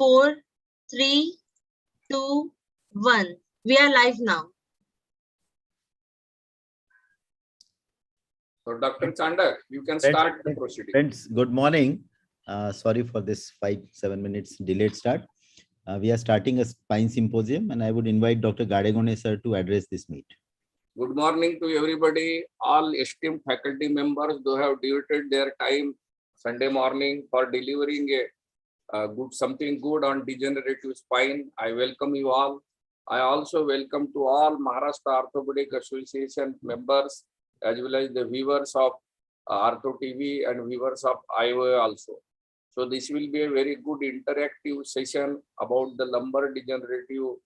4, 3, 2, 1. We are live now. So, Dr. Chandak, you can start the proceeding. Friends, good morning. Sorry for this 5-7 minutes delayed start. We are starting a spine symposium, and I would invite Dr. Gadegone sir to address this meet. Good morning to everybody, all esteemed faculty members who have devoted their time Sunday morning for delivering something good on degenerative spine. I welcome you all. I also welcome to all Maharashtra Orthopaedic Association members as well as the viewers of Ortho TV and viewers of IOA also. So this will be a very good interactive session about the lumbar degenerative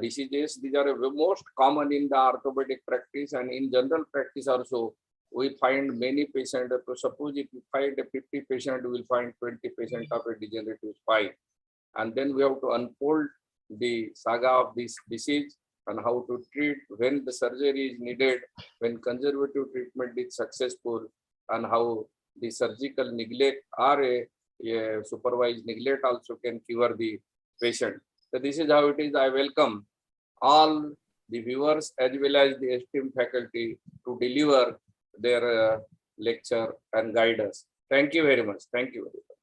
diseases. These are the most common in the orthopedic practice, and in general practice also we find many patients. So suppose if you find a 50 patient, we will find 20 patients of a degenerative spine, and then we have to unfold the saga of this disease and how to treat, when the surgery is needed, when conservative treatment is successful, and how the surgical neglect or a supervised neglect also can cure the patient. So this is how it is. I welcome all the viewers as well as the esteemed faculty to deliver their lecture and guide us. Thank you very much. Thank you very much.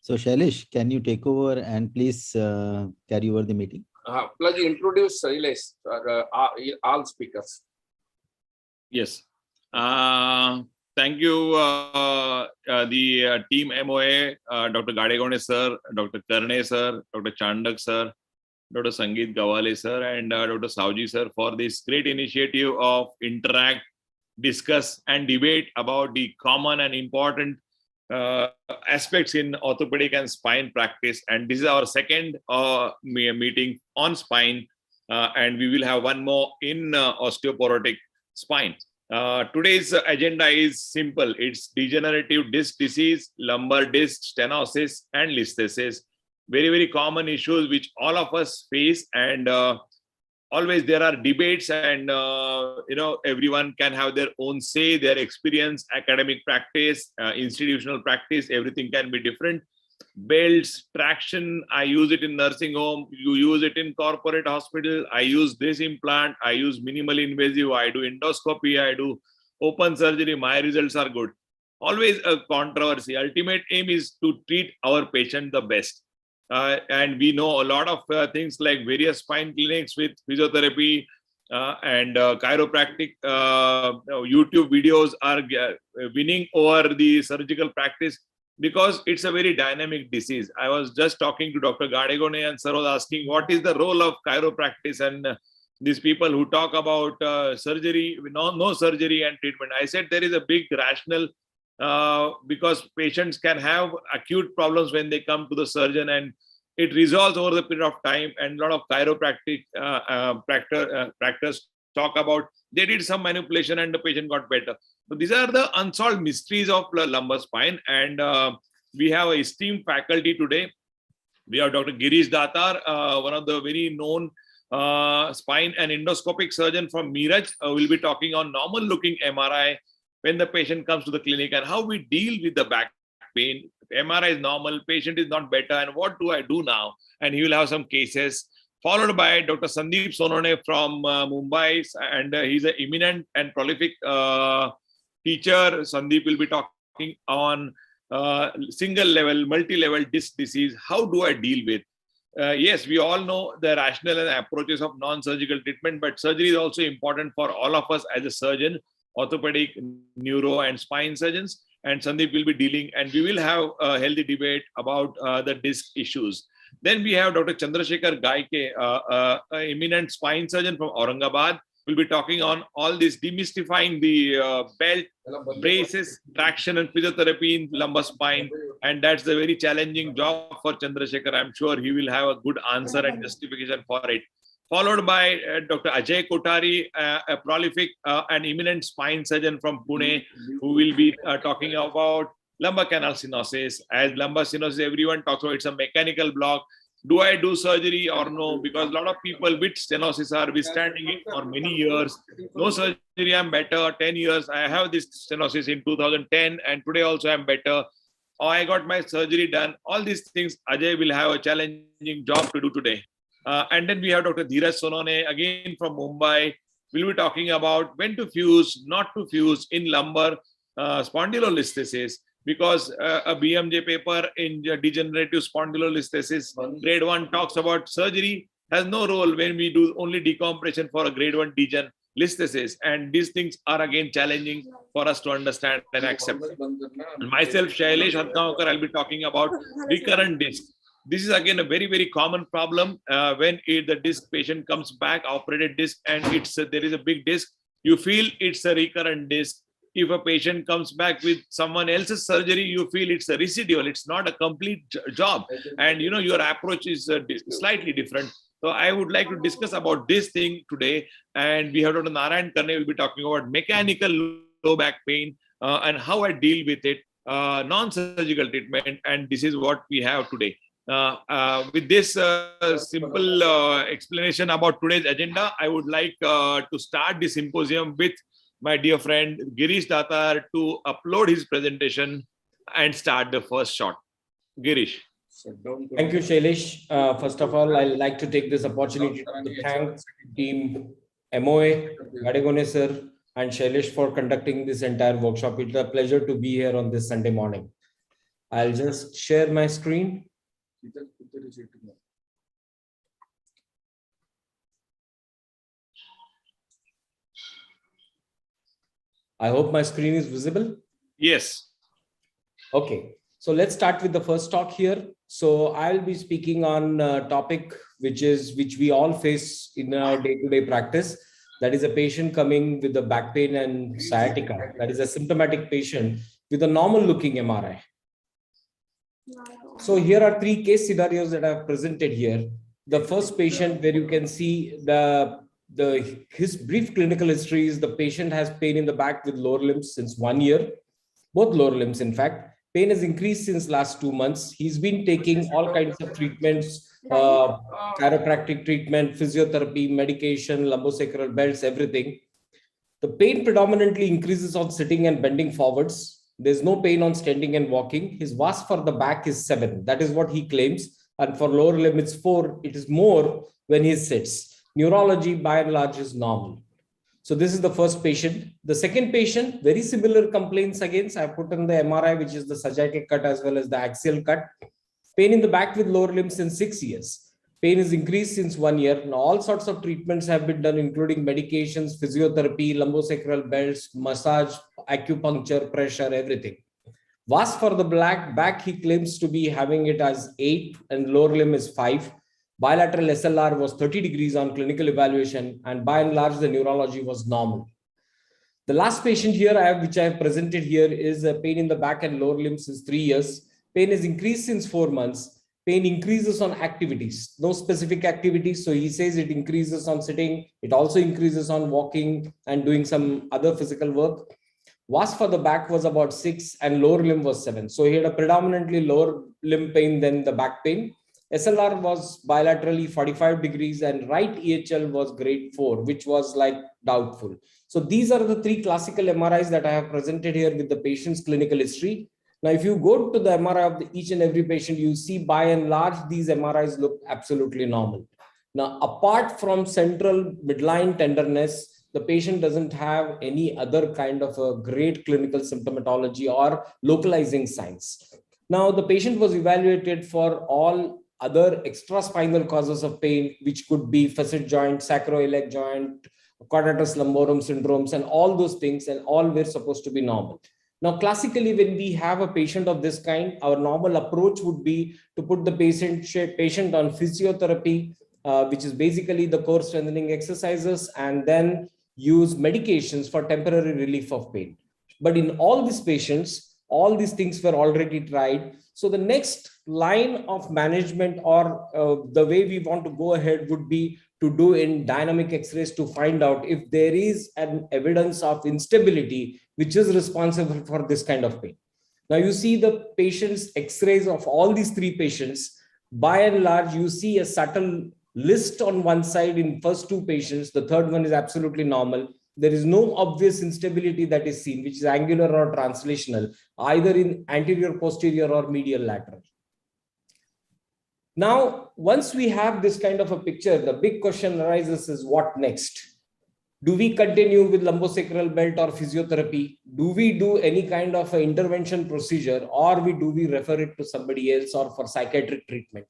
So Shailesh, can you take over and please carry over the meeting? Please introduce Shailesh, all speakers. Yes. Thank you, the team MOA, Dr. Gadegone sir, Dr. Karne sir, Dr. Chandak sir, Dr. Sangeet, Gawhale sir, and Dr. Saoji sir for this great initiative of interact, discuss, and debate about the common and important aspects in orthopedic and spine practice. And this is our second meeting on spine, and we will have one more in osteoporotic spine. Today's agenda is simple. It's degenerative disc disease, lumbar disc, stenosis, and listhesis. Very, very common issues which all of us face, and always there are debates, and everyone can have their own say, their experience, academic practice, institutional practice, everything can be different. Belts, traction, I use it in nursing home, you use it in corporate hospital, I use this implant, I use minimal invasive, I do endoscopy, I do open surgery, my results are good. Always a controversy. Ultimate aim is to treat our patient the best. And we know a lot of things like various spine clinics with physiotherapy and chiropractic YouTube videos are winning over the surgical practice because it's a very dynamic disease. I was just talking to Dr. Gadegone, and sir was asking what is the role of chiropractic, and these people who talk about surgery, no surgery and treatment. I said there is a big rationale because patients can have acute problems when they come to the surgeon, and it resolves over the period of time. And a lot of chiropractic practitioners talk about they did some manipulation and the patient got better. So these are the unsolved mysteries of lumbar spine, and we have a esteemed faculty today. We have Dr. Girish Datar, one of the very known spine and endoscopic surgeon from Meerut, will be talking on normal looking MRI when the patient comes to the clinic and how we deal with the back pain. MRI is normal, patient is not better, and what do I do now? And he will have some cases. Followed by Dr. Sandip Sonone from Mumbai, and he's an eminent and prolific teacher. Sandeep will be talking on single level, multi-level disc disease. How do I deal with? Yes, we all know the rationale and approaches of non-surgical treatment, but surgery is also important for all of us as a surgeon, orthopedic, neuro, and spine surgeons. And Sandeep will be dealing, and we will have a healthy debate about the disc issues. Then we have Dr. Chandrashekhar Gaike, an eminent spine surgeon from Aurangabad, will be talking on all this, demystifying the belt, braces, traction, and physiotherapy in lumbar spine. And that's a very challenging job for Chandrashekhar. I'm sure he will have a good answer and justification for it. Followed by Dr. Ajay Kothari, a prolific and eminent spine surgeon from Pune, who will be talking about lumbar canal stenosis. As lumbar stenosis, everyone talks about it's a mechanical block. Do I do surgery or no? Because a lot of people with stenosis are withstanding it for many years. No surgery, I'm better. 10 years, I have this stenosis in 2010, and today also I'm better. or I got my surgery done. All these things, Ajay will have a challenging job to do today. And then we have Dr. Dhiraj Sonawane, again from Mumbai. We'll be talking about when to fuse, not to fuse in lumbar spondylolisthesis, because a BMJ paper in degenerative spondylolisthesis, grade 1 talks about surgery has no role when we do only decompression for a grade 1 degen listhesis. And these things are again challenging for us to understand and accept. And myself, Shailesh Hadgaonkar, I'll be talking about recurrent disc. This is again a very, very common problem when the disc patient comes back, operated disc, and there is a big disc. You feel it's a recurrent disc. If a patient comes back with someone else's surgery, you feel it's a residual. It's not a complete job. And your approach is slightly different. So I would like to discuss about this thing today. And we have Dr. Narayan Karne will be talking about mechanical low back pain and how I deal with it, non-surgical treatment. And this is what we have today. With this simple explanation about today's agenda, I would like to start the symposium with my dear friend Girish Datar to upload his presentation and start the first shot. Girish. Thank you, Shailesh. First of all, I'd like to take this opportunity to thank team MOA, Gadegone sir, and Shailesh for conducting this entire workshop. It's a pleasure to be here on this Sunday morning. I'll just share my screen. I hope my screen is visible. Yes. Okay. So let's start with the first talk here. So I'll be speaking on a topic which we all face in our day-to-day practice. That is a patient coming with the back pain and sciatica. That is a symptomatic patient with a normal looking MRI. So here are 3 case scenarios that I've presented here. The first patient, where you can see his brief clinical history is the patient has pain in the back with lower limbs since 1 year, both lower limbs in fact. Pain has increased since last 2 months. He's been taking all kinds of treatments, chiropractic treatment, physiotherapy, medication, lumbosacral belts, everything. The pain predominantly increases on sitting and bending forwards. There's no pain on standing and walking. His VAS for the back is 7. That is what he claims. And for lower limb, it's 4. It is more when he sits. Neurology, by and large, is normal. So this is the first patient. The second patient, very similar complaints again. I put in the MRI, which is the sagittal cut as well as the axial cut. Pain in the back with lower limb since 6 years. Pain is increased since 1 year. Now, all sorts of treatments have been done, including medications, physiotherapy, lumbosacral belts, massage, acupuncture, pressure, everything. VAS for the back, he claims to be having it as 8 and lower limb is 5. Bilateral SLR was 30 degrees on clinical evaluation, and by and large, the neurology was normal. The last patient here, which I have presented here, is a pain in the back and lower limb since 3 years. Pain has increased since 4 months. Pain increases on activities, no specific activities. So he says it increases on sitting. It also increases on walking and doing some other physical work. VAS for the back was about 6 and lower limb was 7. So he had a predominantly lower limb pain than the back pain. SLR was bilaterally 45 degrees and right EHL was grade 4, which was like doubtful. So these are the 3 classical MRIs that I have presented here with the patient's clinical history. Now, if you go to the MRI of each and every patient, you see by and large, these MRIs look absolutely normal. Now, apart from central midline tenderness, the patient doesn't have any other kind of a great clinical symptomatology or localizing signs. Now, the patient was evaluated for all other extraspinal causes of pain, which could be facet joint, sacroiliac joint, quadratus lumborum syndromes, and all those things, and all were supposed to be normal. Now, classically, when we have a patient of this kind, our normal approach would be to put the patient on physiotherapy, which is basically the core strengthening exercises, and then use medications for temporary relief of pain. But in all these patients, all these things were already tried. So the next line of management or the way we want to go ahead would be to do in dynamic x-rays to find out if there is an evidence of instability which is responsible for this kind of pain. Now you see the patient's x-rays of all these 3 patients. By and large, you see a subtle list on one side in first 2 patients. The third one is absolutely normal. There is no obvious instability that is seen, which is angular or translational, either in anterior, posterior, or medial lateral. Now, once we have this kind of a picture, the big question arises is what next? Do we continue with lumbosacral belt or physiotherapy? Do we do any kind of an intervention procedure, or do we refer it to somebody else or for psychiatric treatment?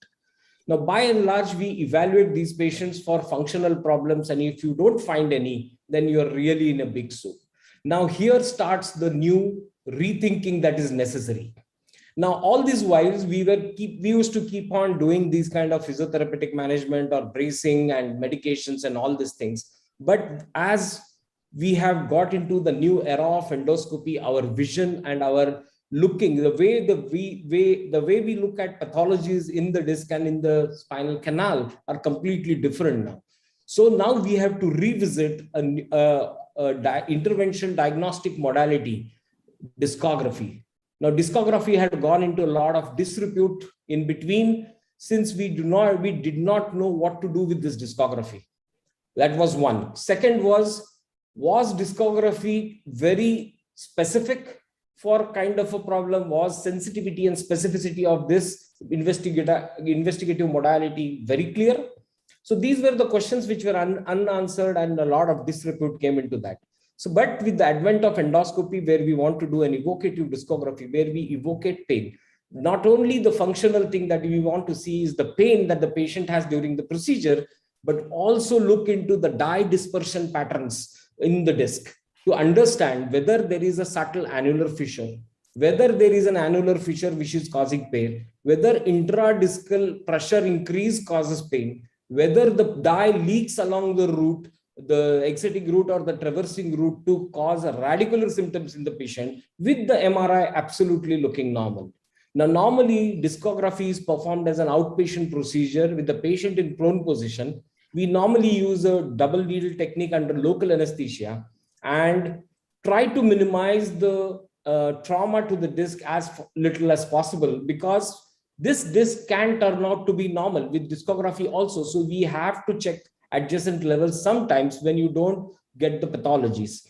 Now, by and large, we evaluate these patients for functional problems, and if you don't find any, then you're really in a big soup. Now, here starts the new rethinking that is necessary. Now, all these whiles, we used to keep on doing these kind of physiotherapeutic management or bracing and medications and all these things. But as we have got into the new era of endoscopy, our vision and our looking, the way we look at pathologies in the disc and in the spinal canal are completely different now. So now we have to revisit an intervention diagnostic modality, discography. Now, discography had gone into a lot of disrepute in between, since we did not know what to do with this discography. That was one. Second was discography very specific for kind of a problem? Was sensitivity and specificity of this investigative modality very clear? So these were the questions which were unanswered, and a lot of disrepute came into that. So, but with the advent of endoscopy, where we want to do an evocative discography, where we evocate pain, not only the functional thing that we want to see is the pain that the patient has during the procedure, but also look into the dye dispersion patterns in the disc to understand whether there is a subtle annular fissure, whether there is an annular fissure which is causing pain, whether intradiscal pressure increase causes pain, whether the dye leaks along the route, the exciting route or the traversing route, to cause a radicular symptoms in the patient, with the MRI absolutely looking normal. Now, normally discography is performed as an outpatient procedure with the patient in prone position. We normally use a double needle technique under local anesthesia and try to minimize the trauma to the disc as little as possible, because this disc can turn out to be normal with discography also. So we have to check adjacent levels sometimes when you don't get the pathologies.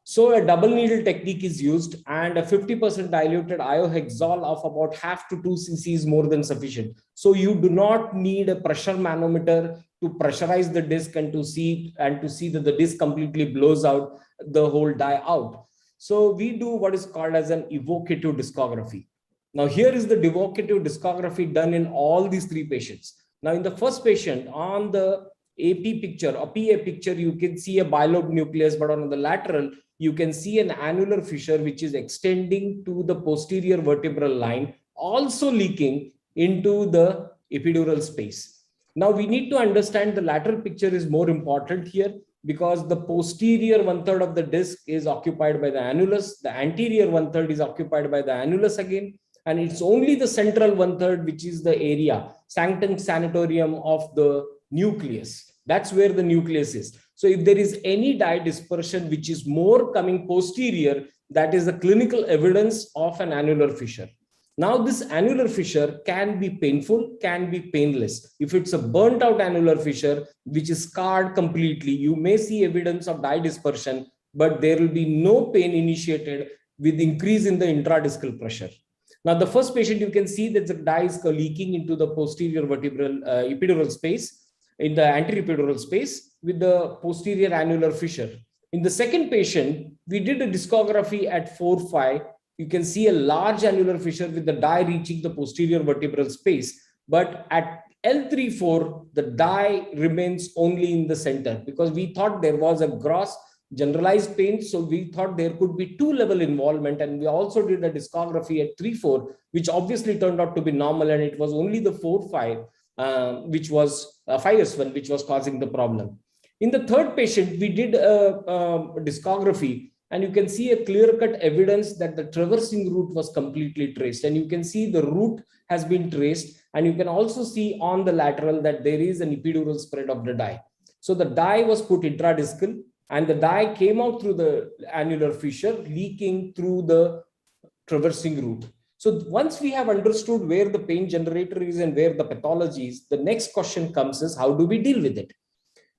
So a double needle technique is used, and a 50% diluted iohexol of about half to 2 cc is more than sufficient. So you do not need a pressure manometer to pressurize the disc and to see that the disc completely blows out the whole dye out. So we do what is called as an evocative discography. Now here is the evocative discography done in all these 3 patients. Now in the first patient, on the AP picture or PA picture, you can see a bilobe nucleus, but on the lateral, you can see an annular fissure which is extending to the posterior vertebral line, also leaking into the epidural space. Now we need to understand the lateral picture is more important here, because the posterior 1/3 of the disc is occupied by the annulus, the anterior 1/3 is occupied by the annulus again, and it's only the central 1/3 which is the area, sanctum sanatorium of the nucleus. That's where the nucleus is. So if there is any dye dispersion which is more coming posterior, that is the clinical evidence of an annular fissure. Now this annular fissure can be painful, can be painless. If it's a burnt out annular fissure which is scarred completely, you may see evidence of dye dispersion, but there will be no pain initiated with increase in the intradiscal pressure. Now the first patient, you can see that the dye is leaking into the posterior vertebral epidural space, in the anterior epidural space, with the posterior annular fissure. In the second patient, we did a discography at 4-5. You can see a large annular fissure with the dye reaching the posterior vertebral space. But at L3-4, the dye remains only in the center, because we thought there was a gross generalized pain. So we thought there could be 2-level involvement. And we also did a discography at 3-4, which obviously turned out to be normal. And it was only the 4-5, which was 5S1, which was causing the problem. In the third patient, we did a discography, and you can see a clear-cut evidence that the traversing route was completely traced. And you can see the route has been traced. And you can also see on the lateral that there is an epidural spread of the dye. So the dye was put intradiscal, and the dye came out through the annular fissure, leaking through the traversing route. So once we have understood where the pain generator is and where the pathology is, the next question comes is, how do we deal with it?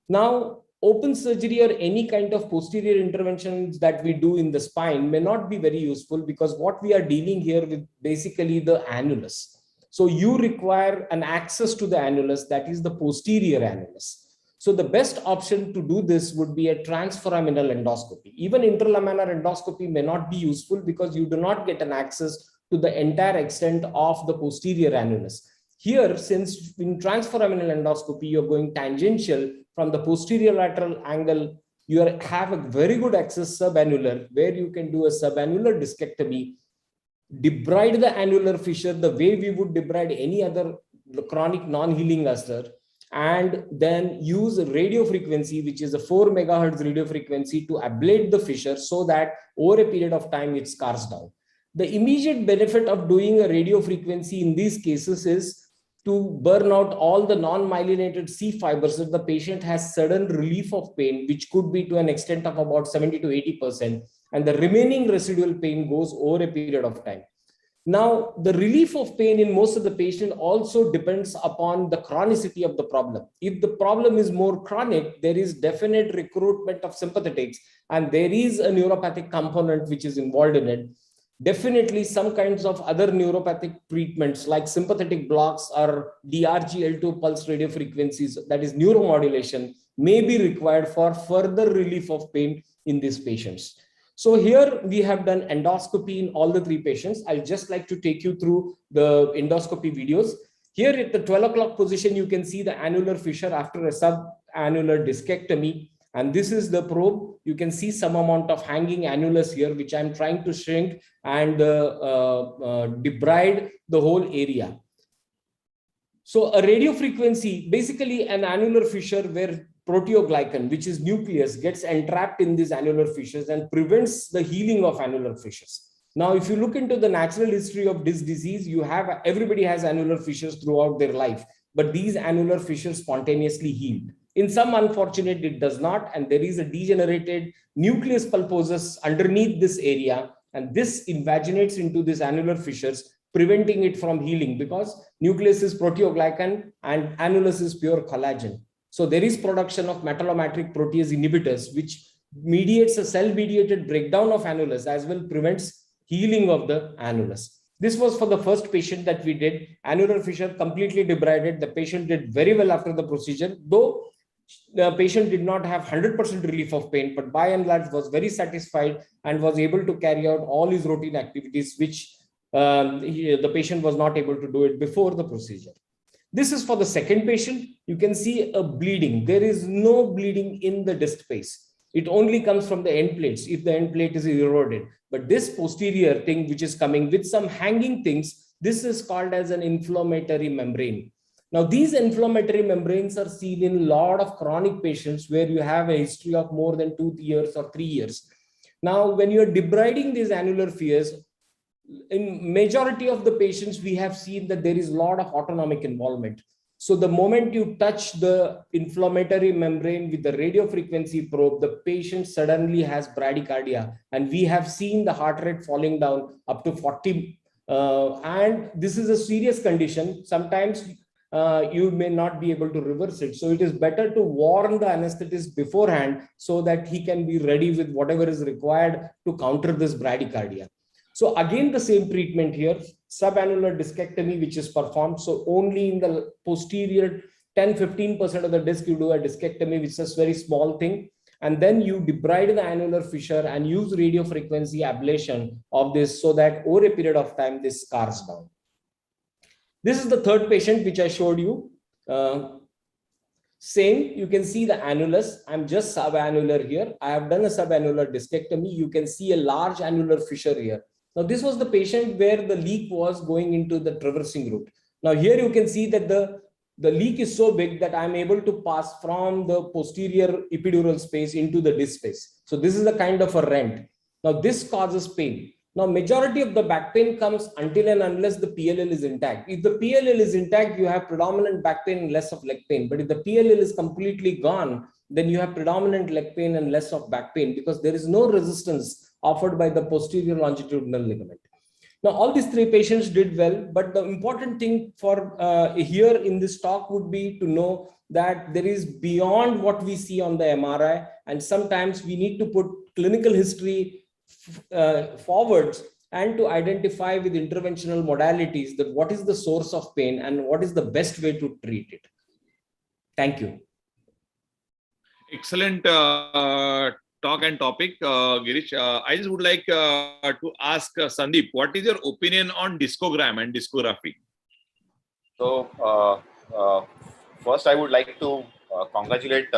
Now, open surgery or any kind of posterior interventions that we do in the spine may not be very useful, because what we are dealing here with basically the annulus. So you require an access to the annulus, that is the posterior annulus. So the best option to do this would be a transforaminal endoscopy. Even interlaminar endoscopy may not be useful, because you do not get an access to the entire extent of the posterior annulus. Here, since in transforaminal endoscopy, you're going tangential from the posterior lateral angle, you have a very good access subannular, where you can do a subannular discectomy, debride the annular fissure the way we would debride any other chronic non-healing ulcer, and then use radio frequency, which is a 4 megahertz radio frequency, to ablate the fissure so that over a period of time it scars down. The immediate benefit of doing a radio frequency in these cases is to burn out all the non-myelinated C fibers, so the patient has sudden relief of pain, which could be to an extent of about 70 to 80%, and the remaining residual pain goes over a period of time. Now, the relief of pain in most of the patient also depends upon the chronicity of the problem. If the problem is more chronic, there is definite recruitment of sympathetics, and there is a neuropathic component which is involved in it. Definitely some kinds of other neuropathic treatments like sympathetic blocks or DRG-L2 pulse radio frequencies, that is neuromodulation, may be required for further relief of pain in these patients. So here we have done endoscopy in all the 3 patients. I'll just like to take you through the endoscopy videos. Here at the 12 o'clock position, you can see the annular fissure after a subannular discectomy. And this is the probe. You can see some amount of hanging annulus here, which I'm trying to shrink and debride the whole area. So a radio frequency, basically an annular fissure where proteoglycan, which is nucleus, gets entrapped in these annular fissures and prevents the healing of annular fissures. Now, if you look into the natural history of this disease, everybody has annular fissures throughout their life, but these annular fissures spontaneously heal. In some, unfortunate, it does not, and there is a degenerated nucleus pulposus underneath this area, and this invaginates into these annular fissures, preventing it from healing, because nucleus is proteoglycan and annulus is pure collagen. So there is production of metallomatric protease inhibitors, which mediates a cell-mediated breakdown of annulus, as well prevents healing of the annulus. This was for the first patient that we did. Annular fissure completely debrided. The patient did very well after the procedure, though the patient did not have 100% relief of pain, but by and large was very satisfied and was able to carry out all his routine activities, which the patient was not able to do it before the procedure. This is for the second patient. You can see a bleeding. There is no bleeding in the disc space. It only comes from the end plates if the end plate is eroded. But this posterior thing, which is coming with some hanging things, this is called as an inflammatory membrane. Now, these inflammatory membranes are seen in a lot of chronic patients where you have a history of more than 2 years or 3 years. Now, when you're debriding these annular fissures, in majority of the patients, we have seen that there is a lot of autonomic involvement. So the moment you touch the inflammatory membrane with the radio frequency probe, the patient suddenly has bradycardia, and we have seen the heart rate falling down up to 40. And this is a serious condition. Sometimes you may not be able to reverse it. So it is better to warn the anesthetist beforehand so that he can be ready with whatever is required to counter this bradycardia. So again, the same treatment here, subannular discectomy, which is performed. So only in the posterior 10-15% of the disc, you do a discectomy, which is a very small thing. And then you debride the annular fissure and use radio frequency ablation of this so that over a period of time, this scars down. This is the third patient, which I showed you. Same, you can see the annulus. I'm just subannular here. I have done a subannular discectomy. You can see a large annular fissure here. Now, this was the patient where the leak was going into the traversing route. Now, here you can see that the leak is so big that I'm able to pass from the posterior epidural space into the disc space. So this is a kind of a rent. Now, this causes pain. Now, majority of the back pain comes until and unless the PLL is intact. If the PLL is intact, you have predominant back pain and less of leg pain. But if the PLL is completely gone, then you have predominant leg pain and less of back pain, because there is no resistance offered by the posterior longitudinal ligament. Now, all these 3 patients did well, but the important thing for here in this talk would be to know that there is beyond what we see on the MRI, and sometimes we need to put clinical history forwards and to identify with interventional modalities that what is the source of pain and what is the best way to treat it. Thank you. Excellent talk and topic, Girish. I just would like to ask Sandip, what is your opinion on discogram and discography? So, first, I would like to congratulate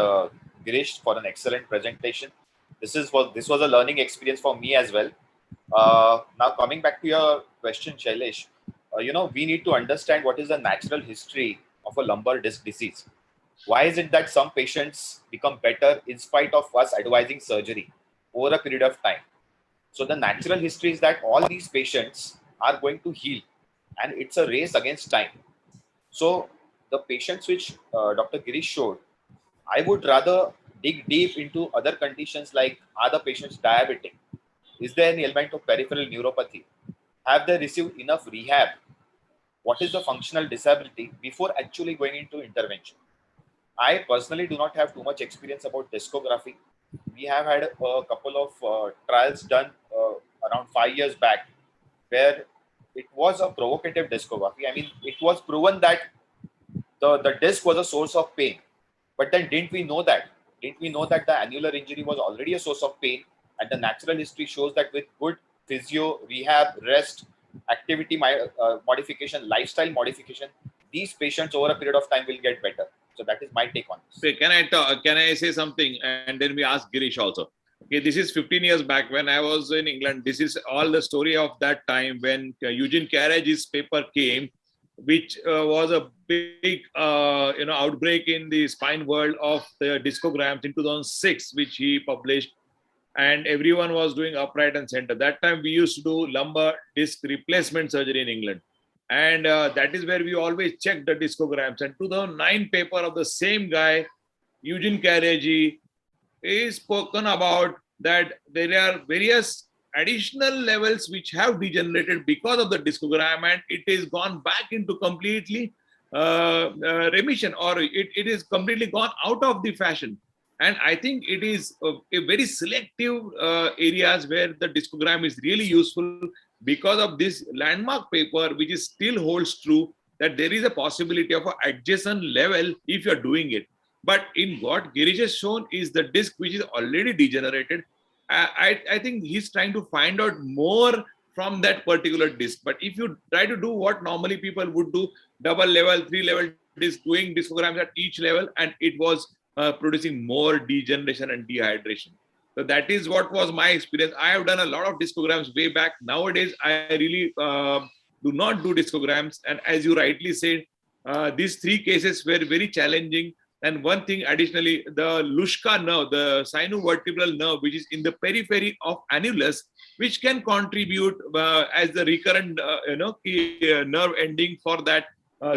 Girish for an excellent presentation. This was a learning experience for me as well. Now, coming back to your question, Shailesh, we need to understand what is the natural history of a lumbar disc disease. Why is it that some patients become better in spite of us advising surgery over a period of time? So the natural history is that all these patients are going to heal, and it's a race against time. So the patients which Dr. Girish showed, I would rather dig deep into other conditions like, are the patients diabetic? Is there any element of peripheral neuropathy? Have they received enough rehab? What is the functional disability before actually going into intervention? I personally do not have too much experience about discography. We have had a couple of trials done around 5 years back where it was a provocative discography. I mean, it was proven that the disc was a source of pain. But then didn't we know that? Didn't we know that the annular injury was already a source of pain? And the natural history shows that with good physio, rehab, rest, activity modification, lifestyle modification, these patients over a period of time will get better. So that is my take on this. Okay, can I say something? And then we ask Girish also. Okay, this is 15 years back when I was in England. This is all the story of that time when Eugene Carrage's paper came, which was a big outbreak in the spine world of the discograms in 2006, which he published. And everyone was doing upright and center. That time we used to do lumbar disc replacement surgery in England. And that is where we always check the discograms. And 2009 paper of the same guy, Eugene Carrage, is spoken about that there are various additional levels which have degenerated because of the discogram, and it is gone back into completely remission, or it is completely gone out of the fashion. And I think it is a very selective areas where the discogram is really useful because of this landmark paper, which is still holds true that there is a possibility of an adjacent level if you are doing it. But in what Girish has shown is the disc which is already degenerated. I think he's trying to find out more from that particular disc. But if you try to do what normally people would do, double level, 3-level disc, doing discograms at each level, and it was producing more degeneration and dehydration. So that is what was my experience. I have done a lot of discograms way back. Nowadays, I really do not do discograms. And as you rightly said, these 3 cases were very challenging. And one thing additionally, the Lushka nerve, the sinovertebral nerve, which is in the periphery of annulus, which can contribute as the recurrent nerve ending for that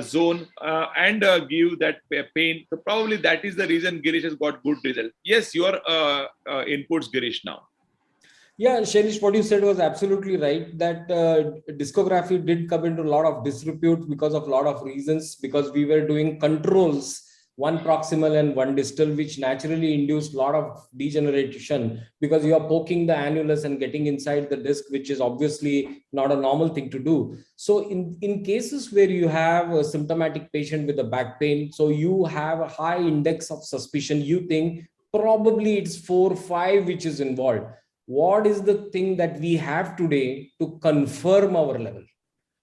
zone and give that pain. So probably that is the reason Girish has got good result. Yes, your inputs, Girish, now. Yeah, Shailesh, what you said was absolutely right, that discography did come into a lot of disrepute because of a lot of reasons, because we were doing controls, one proximal and one distal, which naturally induced a lot of degeneration because you are poking the annulus and getting inside the disc, which is obviously not a normal thing to do. So in cases where you have a symptomatic patient with a back pain, so you have a high index of suspicion, you think probably it's 4, 5 which is involved. What is the thing that we have today to confirm our level?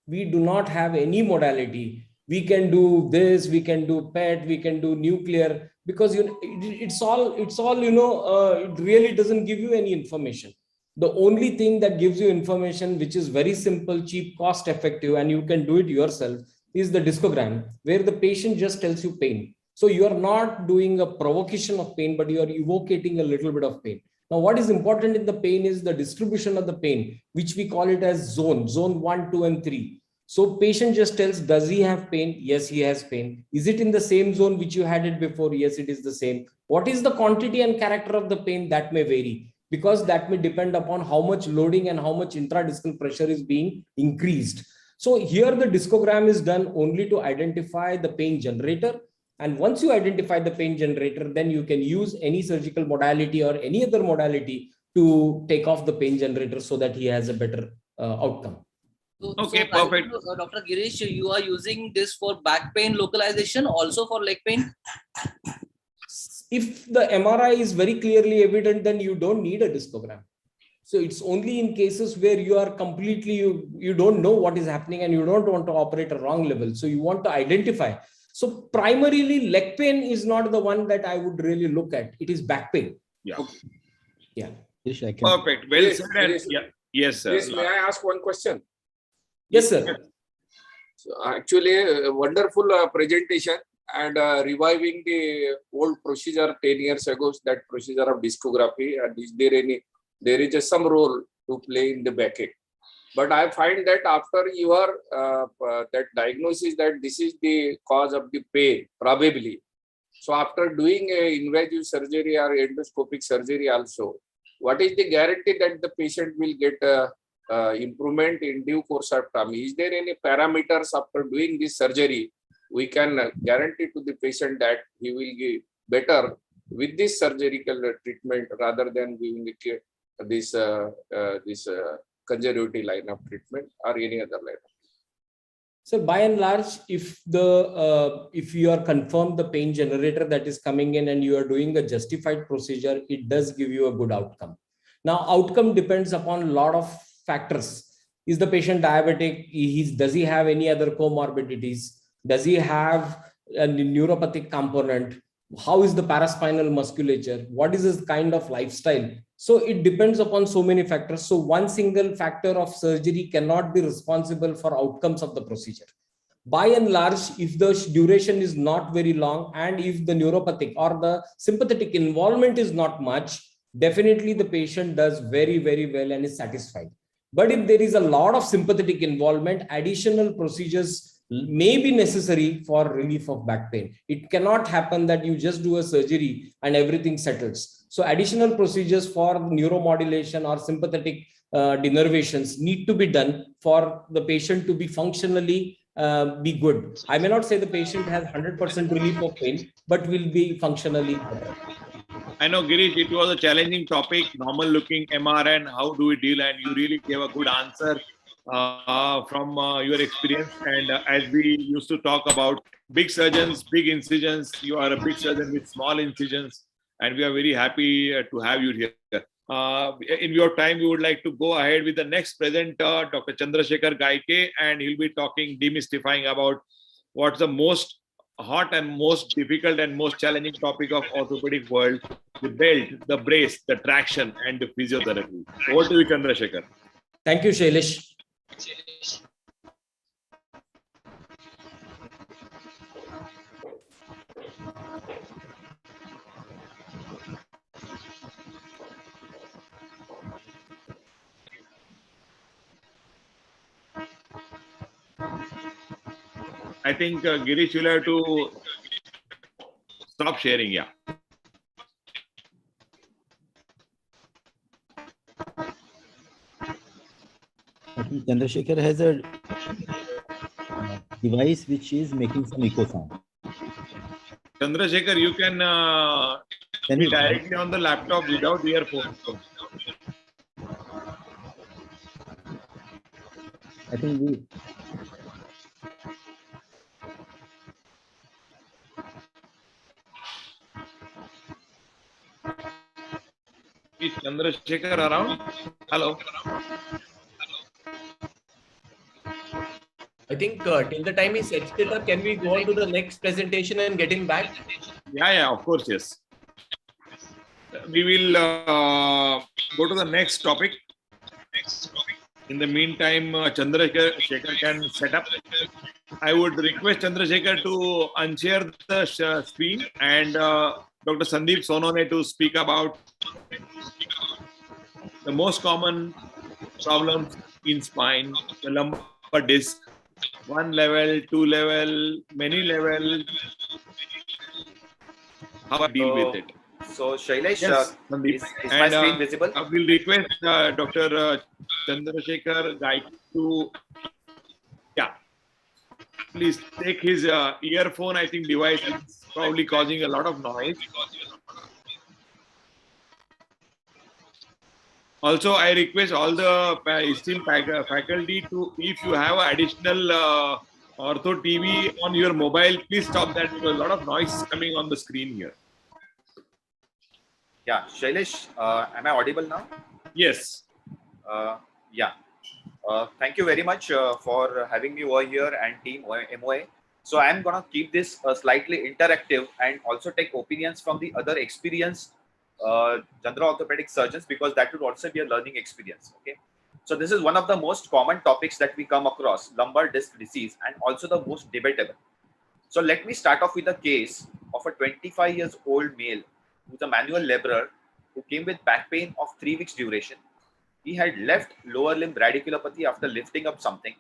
We do not have any modality. We can do this, we can do PET, we can do nuclear, because it's all it really doesn't give you any information. The only thing that gives you information, which is very simple, cheap, cost effective, and you can do it yourself, is the discogram, where the patient just tells you pain. So you are not doing a provocation of pain, but you are evocating a little bit of pain. Now, what is important in the pain is the distribution of the pain, which we call it as zone 1, 2, and 3. So patient just tells, does he have pain? Yes, he has pain. Is it in the same zone which you had it before? Yes, it is the same. What is the quantity and character of the pain? That may vary. because that may depend upon how much loading and how much intradiscal pressure is being increased. So here the discogram is done only to identify the pain generator. And once you identify the pain generator, then you can use any surgical modality or any other modality to take off the pain generator so that he has a better outcome. Okay, perfect. Dr. Girish, you are using this for back pain localization, also for leg pain? If the MRI is very clearly evident, then you don't need a discogram. So it's only in cases where you are completely, you don't know what is happening and you don't want to operate a wrong level. So you want to identify. So primarily leg pain is not the one that I would really look at. It is back pain. Yeah. Yeah. Perfect. Well said. And yeah. Yes, sir. Yes, may I ask one question? Yes, sir. So actually, a wonderful presentation and reviving the old procedure 10 years ago, that procedure of discography. And is there is some role to play in the backache. But I find that after your that diagnosis that this is the cause of the pain, probably. So after doing a invasive surgery or endoscopic surgery also, what is the guarantee that the patient will get improvement in due course of time? Is there any parameters after doing this surgery we can guarantee to the patient that he will get better with this surgical treatment rather than giving this conservative line of treatment or any other line? So by and large, if you are confirmed the pain generator that is coming in and you are doing a justified procedure, it does give you a good outcome. Now, outcome depends upon a lot of factors. Is the patient diabetic? Does he have any other comorbidities? Does he have a neuropathic component? How is the paraspinal musculature? What is his kind of lifestyle? So it depends upon so many factors. So one single factor of surgery cannot be responsible for outcomes of the procedure. By and large, if the duration is not very long and if the neuropathic or the sympathetic involvement is not much, definitely the patient does very, very well and is satisfied. But if there is a lot of sympathetic involvement, additional procedures may be necessary for relief of back pain. It cannot happen that you just do a surgery and everything settles. So additional procedures for neuromodulation or sympathetic denervations need to be done for the patient to be functionally be good. I may not say the patient has 100% relief of pain, but will be functionally better. I know, Girish, it was a challenging topic, normal looking MRN, how do we deal? And you really gave a good answer from your experience. And as we used to talk about big surgeons, big incisions, you are a big surgeon with small incisions. And we are very happy to have you here. In your time, we would like to go ahead with the next presenter, Dr. Chandrashekhar Gaike, and he'll be talking, demystifying about what's the most hot and most difficult and most challenging topic of orthopedic world: the belt, the brace, the traction, and the physiotherapy. Over to you, Chandrashekhar. Thank you, Shailesh. I think Girish, you'll have to stop sharing. Yeah. I think Chandrashekhar has a device which is making some echo sound. Chandrashekhar, you can be directly on the laptop without earphones. I think we. Is Chandrashekhar around? Hello. I think till the time he's edited up, can we go on to the next presentation and get him back? Yeah, of course, yes. We will go to the next topic. In the meantime, Chandrashekhar can set up. I would request Chandrashekhar to unshare the screen and Dr. Sandip Sonone to speak about the most common problems in spine, the lumbar disc, 1 level, 2 level, many level, how I deal with it. So Shailesh, Yes, Sandeep. is my And screen visible? I will request Dr. Chandrashekhar Gaike to, yeah, please take his earphone, I think, device is probably causing a lot of noise. Also, I request all the esteemed faculty to, if you have additional ortho TV on your mobile, please stop that because a lot of noise is coming on the screen here. Yeah, Shailesh, am I audible now? Yes. Yeah. Thank you very much for having me over here and team MOA. So I'm gonna keep this slightly interactive and also take opinions from the other experienced general orthopedic surgeons, because that would also be a learning experience. Okay. So this is one of the most common topics that we come across, lumbar disc disease, and also the most debatable. So let me start off with a case of a 25 years old male who's a manual laborer who came with back pain of 3 weeks duration. He had left lower limb radiculopathy after lifting up something.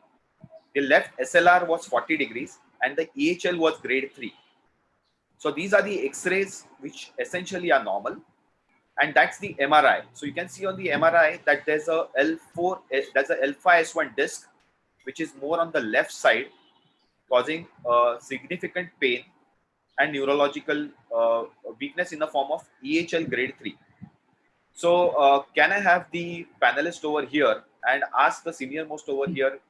The left SLR was 40 degrees and the EHL was grade 3. So these are the X-rays which essentially are normal. And that's the MRI. So you can see on the MRI that there's a L4, there's a L5S1 disc, which is more on the left side, causing significant pain and neurological weakness in the form of EHL grade 3. So can I have the panelist over here and ask the senior most over here,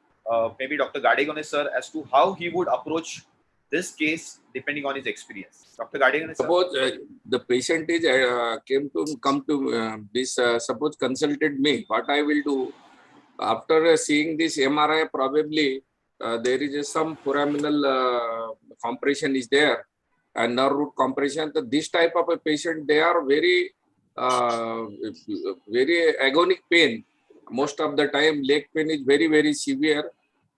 maybe Dr. Gadegone sir, as to how he would approach this case depending on his experience. Dr. Gadegone sir. Suppose the patient is come to this, suppose consulted me, what I will do after seeing this MRI, probably there is some foraminal compression is there and nerve root compression. So this type of a patient, they are very agonic pain. Most of the time leg pain is very, very severe,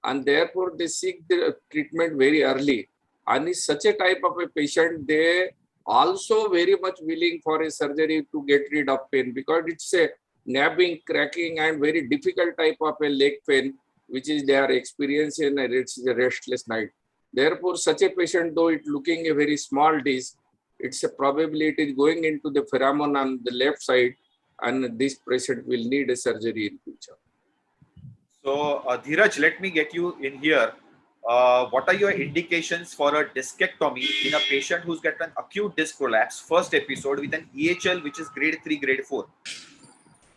and therefore they seek the treatment very early. And in such a type of a patient, they also very much willing for a surgery to get rid of pain, because it's a napping, cracking, and very difficult type of a leg pain, which is they are experiencing a restless night. Therefore, such a patient, though it looking a very small disc, it's a probably it is going into the foramen on the left side, and this patient will need a surgery in future. So Dhiraj, let me get you in here. What are your indications for a discectomy in a patient who's got an acute disc prolapse, first episode with an EHL which is grade 3, grade 4?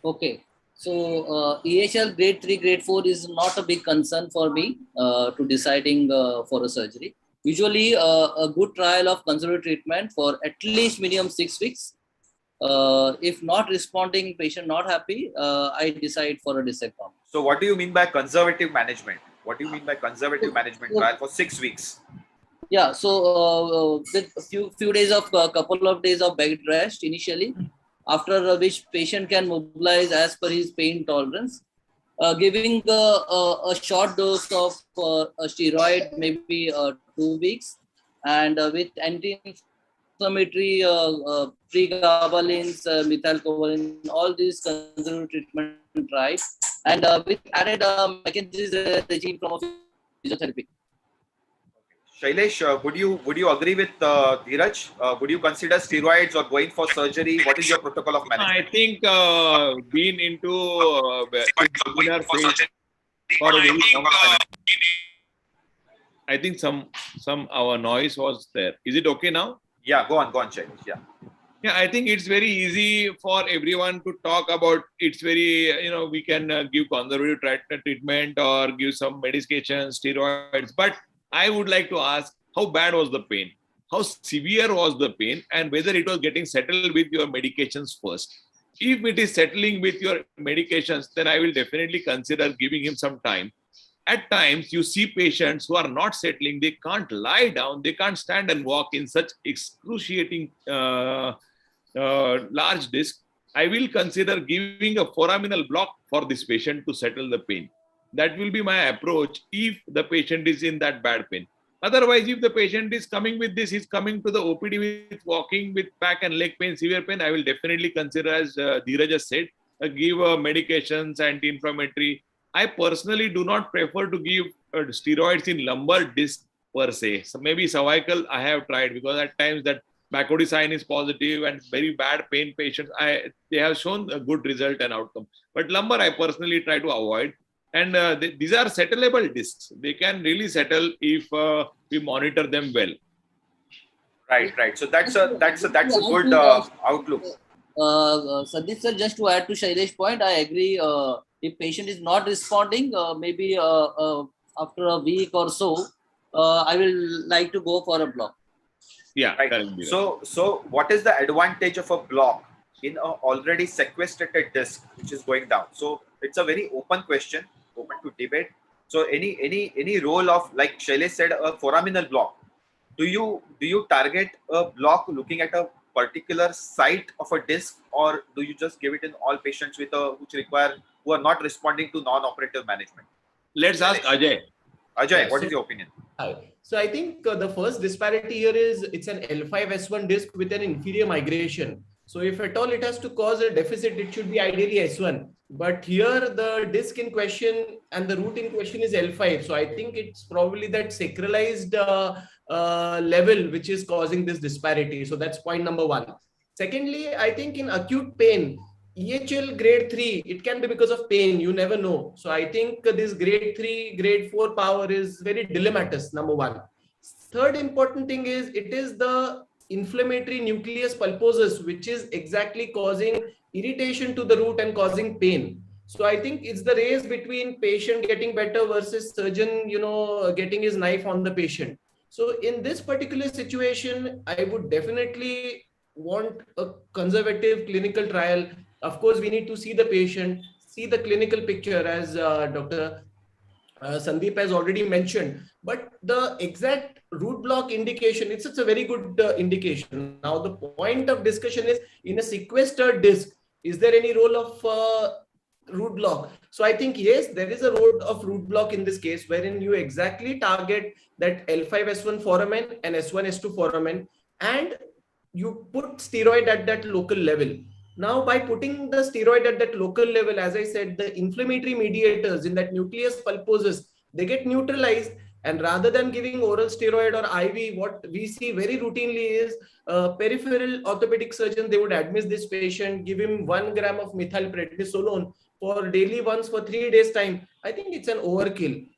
Okay. So EHL grade 3, grade 4 is not a big concern for me to deciding for a surgery. Usually a good trial of conservative treatment for at least minimum 6 weeks. If not responding, patient not happy, I decide for a discectomy. So what do you mean by conservative management? What do you mean by conservative management trial for 6 weeks? Yeah, so with a few days of couple of days of bed rest initially, after which patient can mobilize as per his pain tolerance, giving a short dose of a steroid, maybe 2 weeks, and with anti-inflammatory pregabalins, methylcobalamin, all these conservative treatment tried, and with added McKenzie's regime from physiotherapy. Shailesh, would you agree with Dhiraj? Would you consider steroids or going for surgery? What is your protocol of management? I think being into beginner phase for a very long time. I think some our noise was there. Is it okay now? Yeah, go on, Shailesh. Yeah. Yeah, I think it's very easy for everyone to talk about. It's very, we can give conservative treatment or give some medication, steroids. But I would like to ask, how bad was the pain? How severe was the pain? And whether it was getting settled with your medications first. If it is settling with your medications, then I will definitely consider giving him some time. At times, you see patients who are not settling. They can't lie down. They can't stand and walk in such excruciating large disc. I will consider giving a foraminal block for this patient to settle the pain. That will be my approach if the patient is in that bad pain. Otherwise, if the patient is coming with this, he's coming to the OPD with walking with back and leg pain, severe pain, I will definitely consider, as Dhiraj just said, give medications, anti-inflammatory. I personally do not prefer to give steroids in lumbar disc per se. So maybe cervical I have tried, because at times that Backward sign is positive, and very bad pain patients, they have shown a good result and outcome. But lumbar, I personally try to avoid. And these are settleable discs. They can really settle if we monitor them well. Right. So that's a good outlook. Sandip sir, just to add to Shailesh's point, I agree. If patient is not responding, maybe after a week or so, I will like to go for a block. Yeah. Right. So what is the advantage of a block in an already sequestered disc which is going down? So it's a very open question, open to debate. So any role of, like Shailesh said, a foraminal block. Do you target a block looking at a particular site of a disc, or do you just give it in all patients who are not responding to non-operative management? Let's ask Ajay. Ajay, what is your opinion? Hi. So I think the first disparity here is it's an L5-S1 disc with an inferior migration. So if at all it has to cause a deficit, it should be ideally S1. But here the disc in question and the root in question is L5. So I think it's probably that sacralized level which is causing this disparity. So that's point number one. Secondly, I think in acute pain, EHL grade 3, it can be because of pain, you never know. So I think this grade 3, grade 4 power is very dilemmatous, number one. Third important thing is it is the inflammatory nucleus pulposus which is exactly causing irritation to the root and causing pain. So I think it's the race between patient getting better versus surgeon, getting his knife on the patient. So in this particular situation, I would definitely want a conservative clinical trial. Of course, we need to see the patient, see the clinical picture, as Dr. Sandip has already mentioned. But the exact root block indication, it's a very good indication. Now, the point of discussion is in a sequestered disc, is there any role of root block? So I think, yes, there is a role of root block in this case, wherein you exactly target that L5-S1 foramen and S1-S2 foramen, and you put steroid at that local level. Now, by putting the steroid at that local level, as I said, the inflammatory mediators in that nucleus pulposus, they get neutralized. And rather than giving oral steroid or IV, what we see very routinely is peripheral orthopedic surgeon, they would admit this patient, give him 1 gram of methylprednisolone for daily once for 3 days time. I think it's an overkill.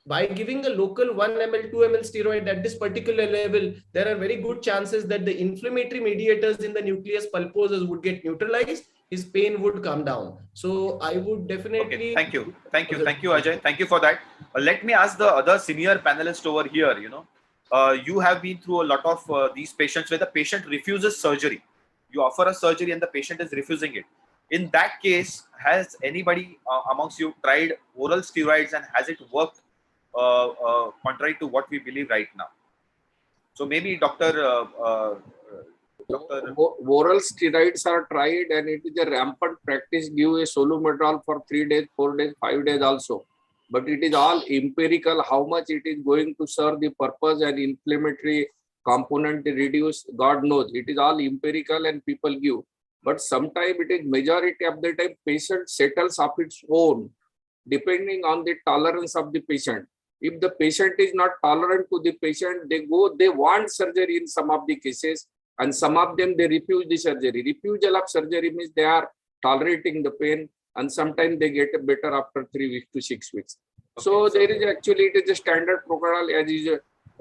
By giving a local 1 ml, 2 ml steroid at this particular level, there are very good chances that the inflammatory mediators in the nucleus pulposus would get neutralized. His pain would come down. So I would definitely. Okay, thank you, Ajay. Thank you for that. Let me ask the other senior panelist over here. You have been through a lot of these patients where the patient refuses surgery. You offer a surgery and the patient is refusing it. In that case, has anybody amongst you tried oral steroids, and has it worked contrary to what we believe right now? So maybe Dr. Oral steroids are tried, and it is a rampant practice. Give a solumetrol for 3 days, 4 days, 5 days also. But it is all empirical. How much it is going to serve the purpose and inflammatory component reduce, God knows. It is all empirical and people give. But sometimes it is majority of the time patient settles of its own, depending on the tolerance of the patient. If the patient is not tolerant to the patient, they want surgery in some of the cases, and some of them they refuse the surgery. Refusal of surgery means they are tolerating the pain, and sometimes they get better after 3 weeks to 6 weeks. Okay, so there is actually, it is a standard protocol as is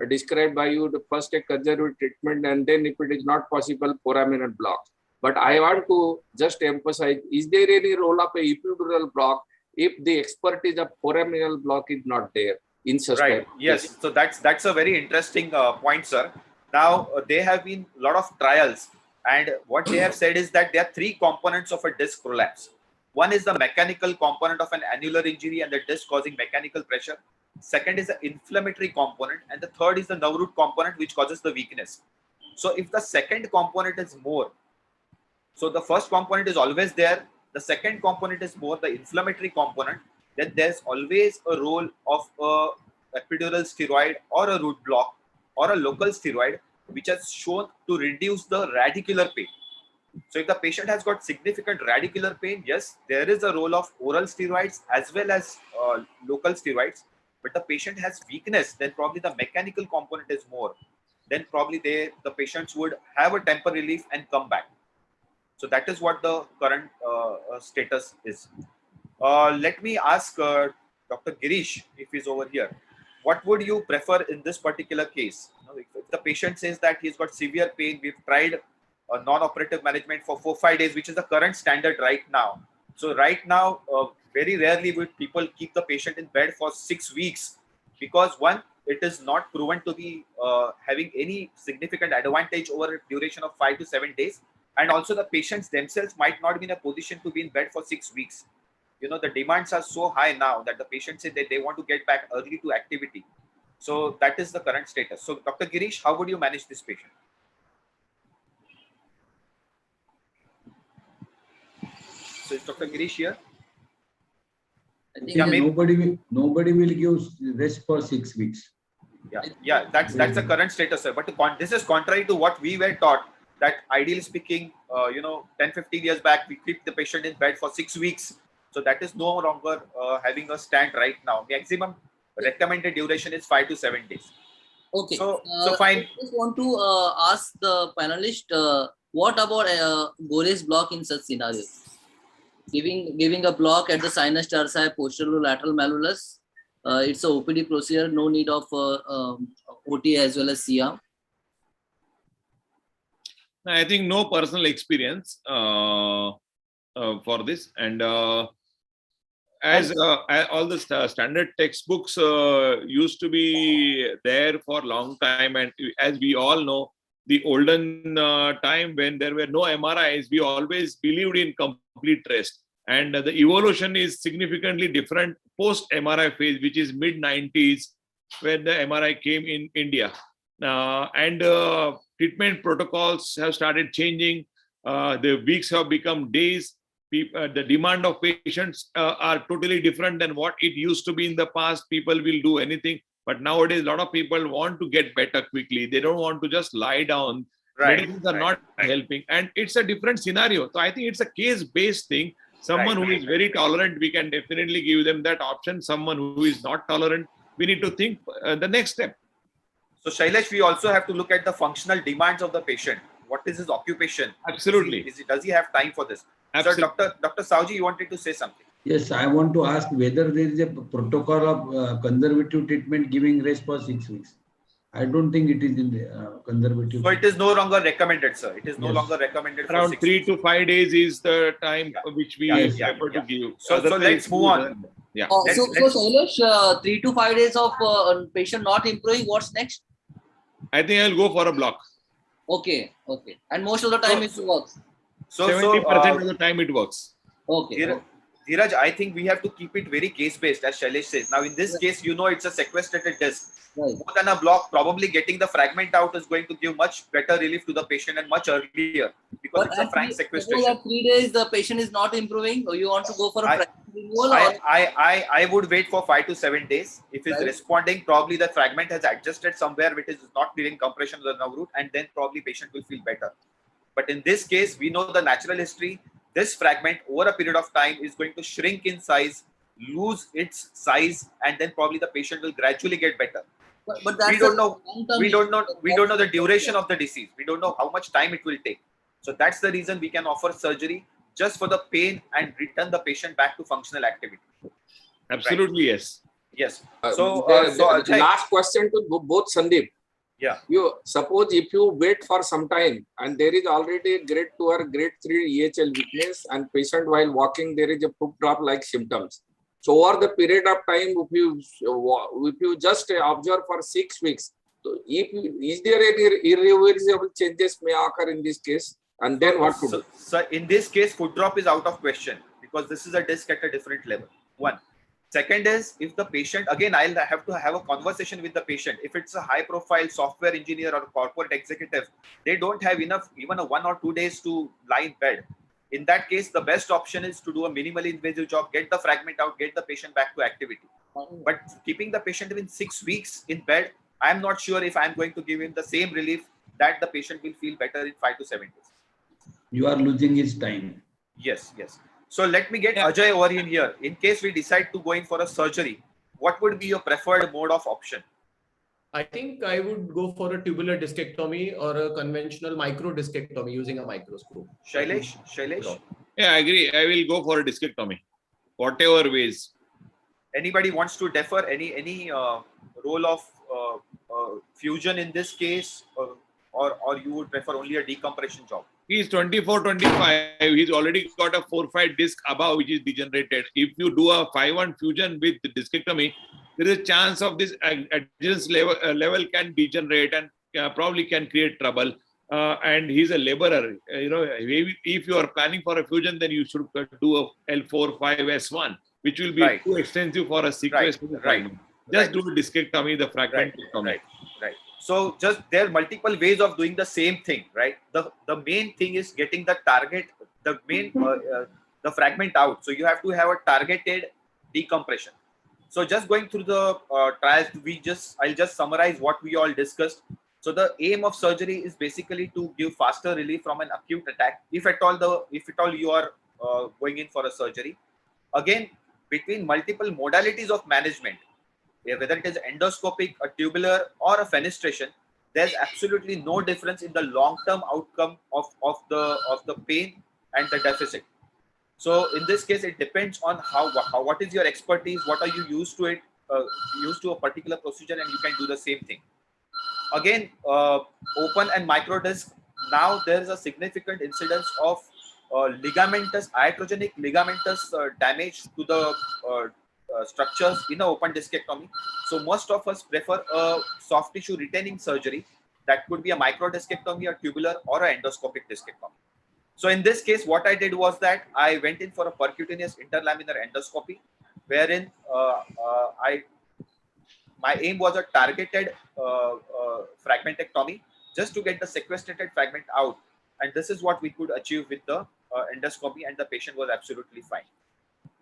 described by you, the first a conservative treatment, and then if it is not possible, foraminal block. But I want to just emphasize, is there any role of a epidural block if the expertise of foraminal block is not there in such right? Yes. So that's a very interesting point, sir. Now there have been a lot of trials, and what they have said is that there are 3 components of a disc prolapse. One is the mechanical component of an annular injury and the disc causing mechanical pressure. Second is the inflammatory component, and the third is the nerve root component which causes the weakness. So if the second component is more, so the first component is always there, the second component is more the inflammatory component, then there's always a role of a epidural steroid or a root block or a local steroid which has shown to reduce the radicular pain. So if the patient has got significant radicular pain, yes, there is a role of oral steroids as well as local steroids. But the patient has weakness, then probably the mechanical component is more. then probably the patients would have a temporary relief and come back. So that is what the current status is. Let me ask Dr. Girish, if he's over here, what would you prefer in this particular case? If the patient says that he's got severe pain, we've tried non-operative management for 4-5 days, which is the current standard right now. So right now, very rarely would people keep the patient in bed for 6 weeks, because one, it is not proven to be having any significant advantage over a duration of 5 to 7 days. And also the patients themselves might not be in a position to be in bed for 6 weeks. The demands are so high now that the patients say that they want to get back early to activity. So that is the current status. So Dr. Girish, how would you manage this patient? So is Dr. Girish here? I think nobody will give rest for 6 weeks. Yeah, that's the current status, sir. But this is contrary to what we were taught, that ideally speaking, 10-15 years back, we keep the patient in bed for 6 weeks. So that is no longer having a stand right now. Maximum recommended duration is 5 to 7 days. Okay. So fine. I just want to ask the panelist, what about Gore's block in such scenarios? Giving a block at the sinus tarsi posterolateral malleolus. It's a OPD procedure, no need of OT as well as CR. I think no personal experience for this, and as all the standard textbooks used to be there for a long time, and as we all know, the olden time when there were no MRIs, we always believed in complete rest, and the evolution is significantly different post MRI phase, which is mid 90s when the MRI came in India, and treatment protocols have started changing. The weeks have become days. The demand of patients are totally different than what it used to be in the past. People will do anything, but nowadays a lot of people want to get better quickly. They don't want to just lie down. Medicines are not helping, and it's a different scenario. So I think it's a case-based thing. Someone who is very tolerant, we can definitely give them that option. Someone who is not tolerant, we need to think the next step. So Shailesh, we also have to look at the functional demands of the patient. What is his occupation? Absolutely. Does he have time for this? Absolutely. So Dr. Saoji, you wanted to say something? Yes, I want to ask whether there is a protocol of conservative treatment giving rest for 6 weeks. I don't think it is in the conservative. So it is no longer recommended, sir. It is no longer recommended. Around for 3 to 5 days is the time which we prefer to give. So let's move on. Yeah. So Shailesh, 3 to 5 days of patient not improving, what's next? I think I'll go for a block. Okay. And most of the time it works. 70% of the time it works. Okay. Dhiraj, I think we have to keep it very case-based, as Shailesh says. Now, in this case, it's a sequestrated disc. More than a block, probably getting the fragment out is going to give much better relief to the patient and much earlier, because it's a frank sequestration. At 3 days, the patient is not improving, or you want to go for a fragment removal? I would wait for 5 to 7 days. If he's responding, probably the fragment has adjusted somewhere which is not giving compression to the nerve root, and then probably patient will feel better. But in this case, we know the natural history. This fragment over a period of time is going to shrink in size, lose its size, and then probably the patient will gradually get better. But that's we don't know the duration of the disease. We don't know how much time it will take. So that's the reason we can offer surgery just for the pain and return the patient back to functional activity. Absolutely, yes. Yes. The last question to both Sandip. Yeah. You suppose if you wait for some time and there is already grade 2 or grade 3 EHL weakness, and patient while walking there is a foot drop like symptoms. So over the period of time, if you just observe for 6 weeks, so is there any irreversible changes may occur in this case? And then what to do? So in this case, foot drop is out of question, because this is a disc at a different level. One. Second is, if the patient, again, I'll have to have a conversation with the patient. If it's a high profile software engineer or corporate executive, they don't have enough, even a 1 or 2 days to lie in bed. In that case, the best option is to do a minimally invasive job, get the fragment out, get the patient back to activity. But keeping the patient within 6 weeks in bed, I'm not sure if I'm going to give him the same relief that the patient will feel better in 5 to 7 days. You are losing his time. Yes. So let me get Ajay over in here. In case we decide to go in for a surgery, what would be your preferred mode of option? I think I would go for a tubular discectomy or a conventional micro discectomy using a microscope. Shailesh, Yeah, I agree. I will go for a discectomy, whatever ways. anybody wants to defer any role of fusion in this case, or you would prefer only a decompression job? He's 24, 25. He's already got a 4-5 disc above, which is degenerated. If you do a 5-1 fusion with the discectomy, there is a chance of this adjacent level can degenerate and probably can create trouble. And he's a laborer. If you are planning for a fusion, then you should do a L4, 5, S1, which will be too extensive for a sequence. Just do a discectomy, the fragmentectomy. Right. So just there are multiple ways of doing the same thing, right? The main thing is getting the target, the fragment out. So you have to have a targeted decompression. So just going through the trials, I'll just summarize what we all discussed. So the aim of surgery is basically to give faster relief from an acute attack, if at all you are going in for a surgery. Again, between multiple modalities of management, whether it is endoscopic, a tubular, or a fenestration, there's absolutely no difference in the long-term outcome of the pain and the deficit. So in this case, it depends on what is your expertise, what are you used to it, used to a particular procedure, and you can do the same thing. Again, open and micro disc. Now there is a significant incidence of iatrogenic ligamentous damage to the structures in an open discectomy. So most of us prefer a soft tissue retaining surgery. That could be a micro discectomy, a tubular, or an endoscopic discectomy. So in this case, what I did was that I went in for a percutaneous interlaminar endoscopy, wherein my aim was a targeted fragmentectomy just to get the sequestrated fragment out. And this is what we could achieve with the endoscopy, and the patient was absolutely fine.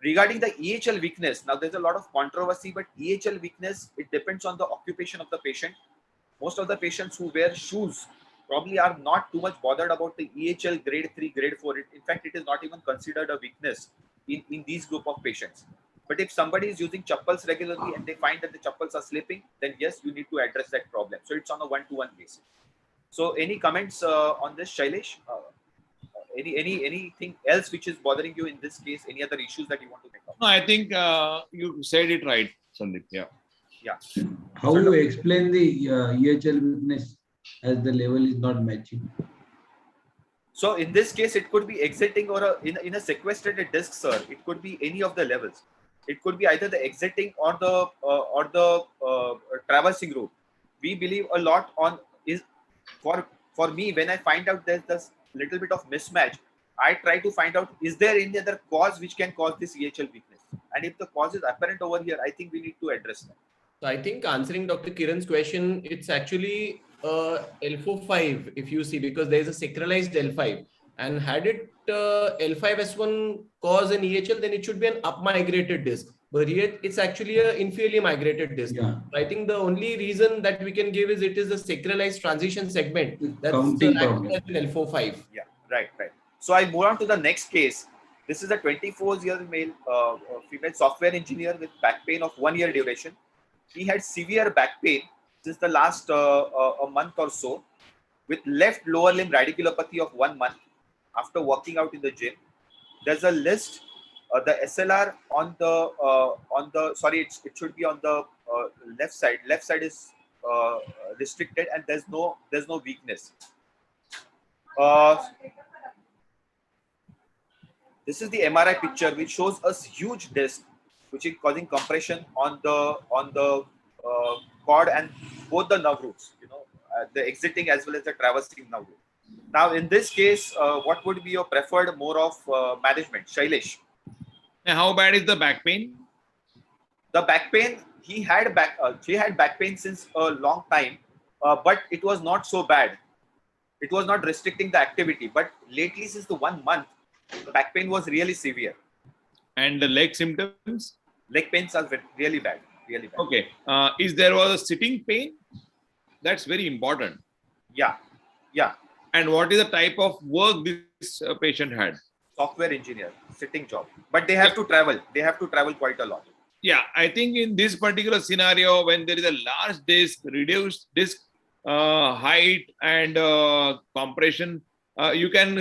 Regarding the EHL weakness, now there's a lot of controversy, but EHL weakness, it depends on the occupation of the patient. Most of the patients who wear shoes probably are not too much bothered about the EHL grade 3, grade 4. In fact, it is not even considered a weakness in these group of patients. But if somebody is using chappals regularly and they find that the chappals are slipping, then yes, you need to address that problem. So it's on a one-to-one basis. So any comments on this, Shailesh? Anything else which is bothering you in this case? Any other issues that you want to make up? No, I think you said it right, Sandip. Yeah. How do you explain the EHL weakness as the level is not matching? So in this case, it could be exiting or in a sequestrated disc, sir. It could be any of the levels. It could be either the exiting or the traversing route. We believe a lot on is for me, when I find out there's this little bit of mismatch, I try to find out, is there any other cause which can cause this EHL weakness? And if the cause is apparent over here, I think we need to address that. So I think answering Dr. Kiran's question, it's actually L4-5 if you see, because there is a sacralized L5, and had it L5S1 cause an EHL, then it should be an up migrated disc. But here it's actually an inferiorly migrated disc. Yeah. I think the only reason that we can give is it is a sacralized transition segment. That's Counting acting as an L4-5. Yeah, right. So I move on to the next case. This is a 24-year-old male, female software engineer with back pain of 1 year duration. He had severe back pain since the last a month or so, with left lower limb radiculopathy of 1 month after working out in the gym. There's a list, the SLR on the sorry, it should be on the left side. Left side is restricted, and there's no weakness. This is the MRI picture, which shows a huge disc, which is causing compression on the cord and both the nerve roots, the exiting as well as the traversing nerve root. Now, in this case, what would be your preferred mode of management, Shailesh? And how bad is the back pain? The back pain, she had back pain since a long time, but it was not so bad. It was not restricting the activity, but lately, since the 1 month, the back pain was really severe. And the leg symptoms? Leg pains are really bad. Really bad. Okay. Is there was a sitting pain? That's very important. Yeah. And what is the type of work this patient had? Software engineer, sitting job. But they have to travel. They have to travel quite a lot. Yeah, I think in this particular scenario, when there is a large disc, reduced disc height and compression, you can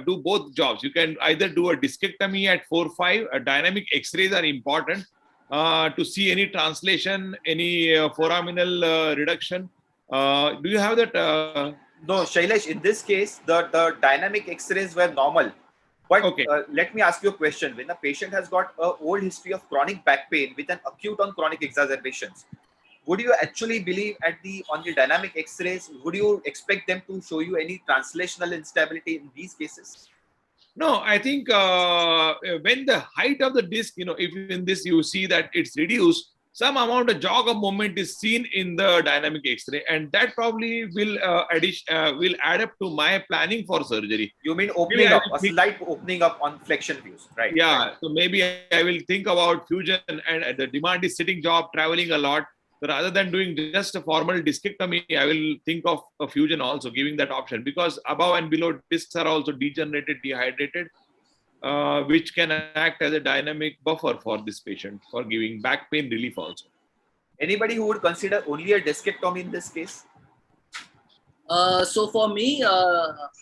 do both jobs. You can either do a discectomy at 4-5. Dynamic X-rays are important to see any translation, any foraminal reduction. Do you have that? No, Shailesh, in this case, the dynamic X-rays were normal. But Okay. Let me ask you a question. When a patient has got an old history of chronic back pain with an acute on chronic exacerbations, would you actually believe on the dynamic X-rays, would you expect them to show you any translational instability in these cases? No, I think when the height of the disc, if in this you see that it's reduced, some amount of jog of movement is seen in the dynamic X-ray, and that probably will add up to my planning for surgery. You mean opening up, a slight opening up on flexion views, right? Yeah, right. So maybe I will think about fusion, and the demand is sitting job, traveling a lot. So rather than doing just a formal discectomy, I will think of a fusion also, giving that option, because above and below discs are also degenerated, dehydrated, which can act as a dynamic buffer for this patient for giving back pain relief also. Anybody who would consider only a discectomy in this case? So for me,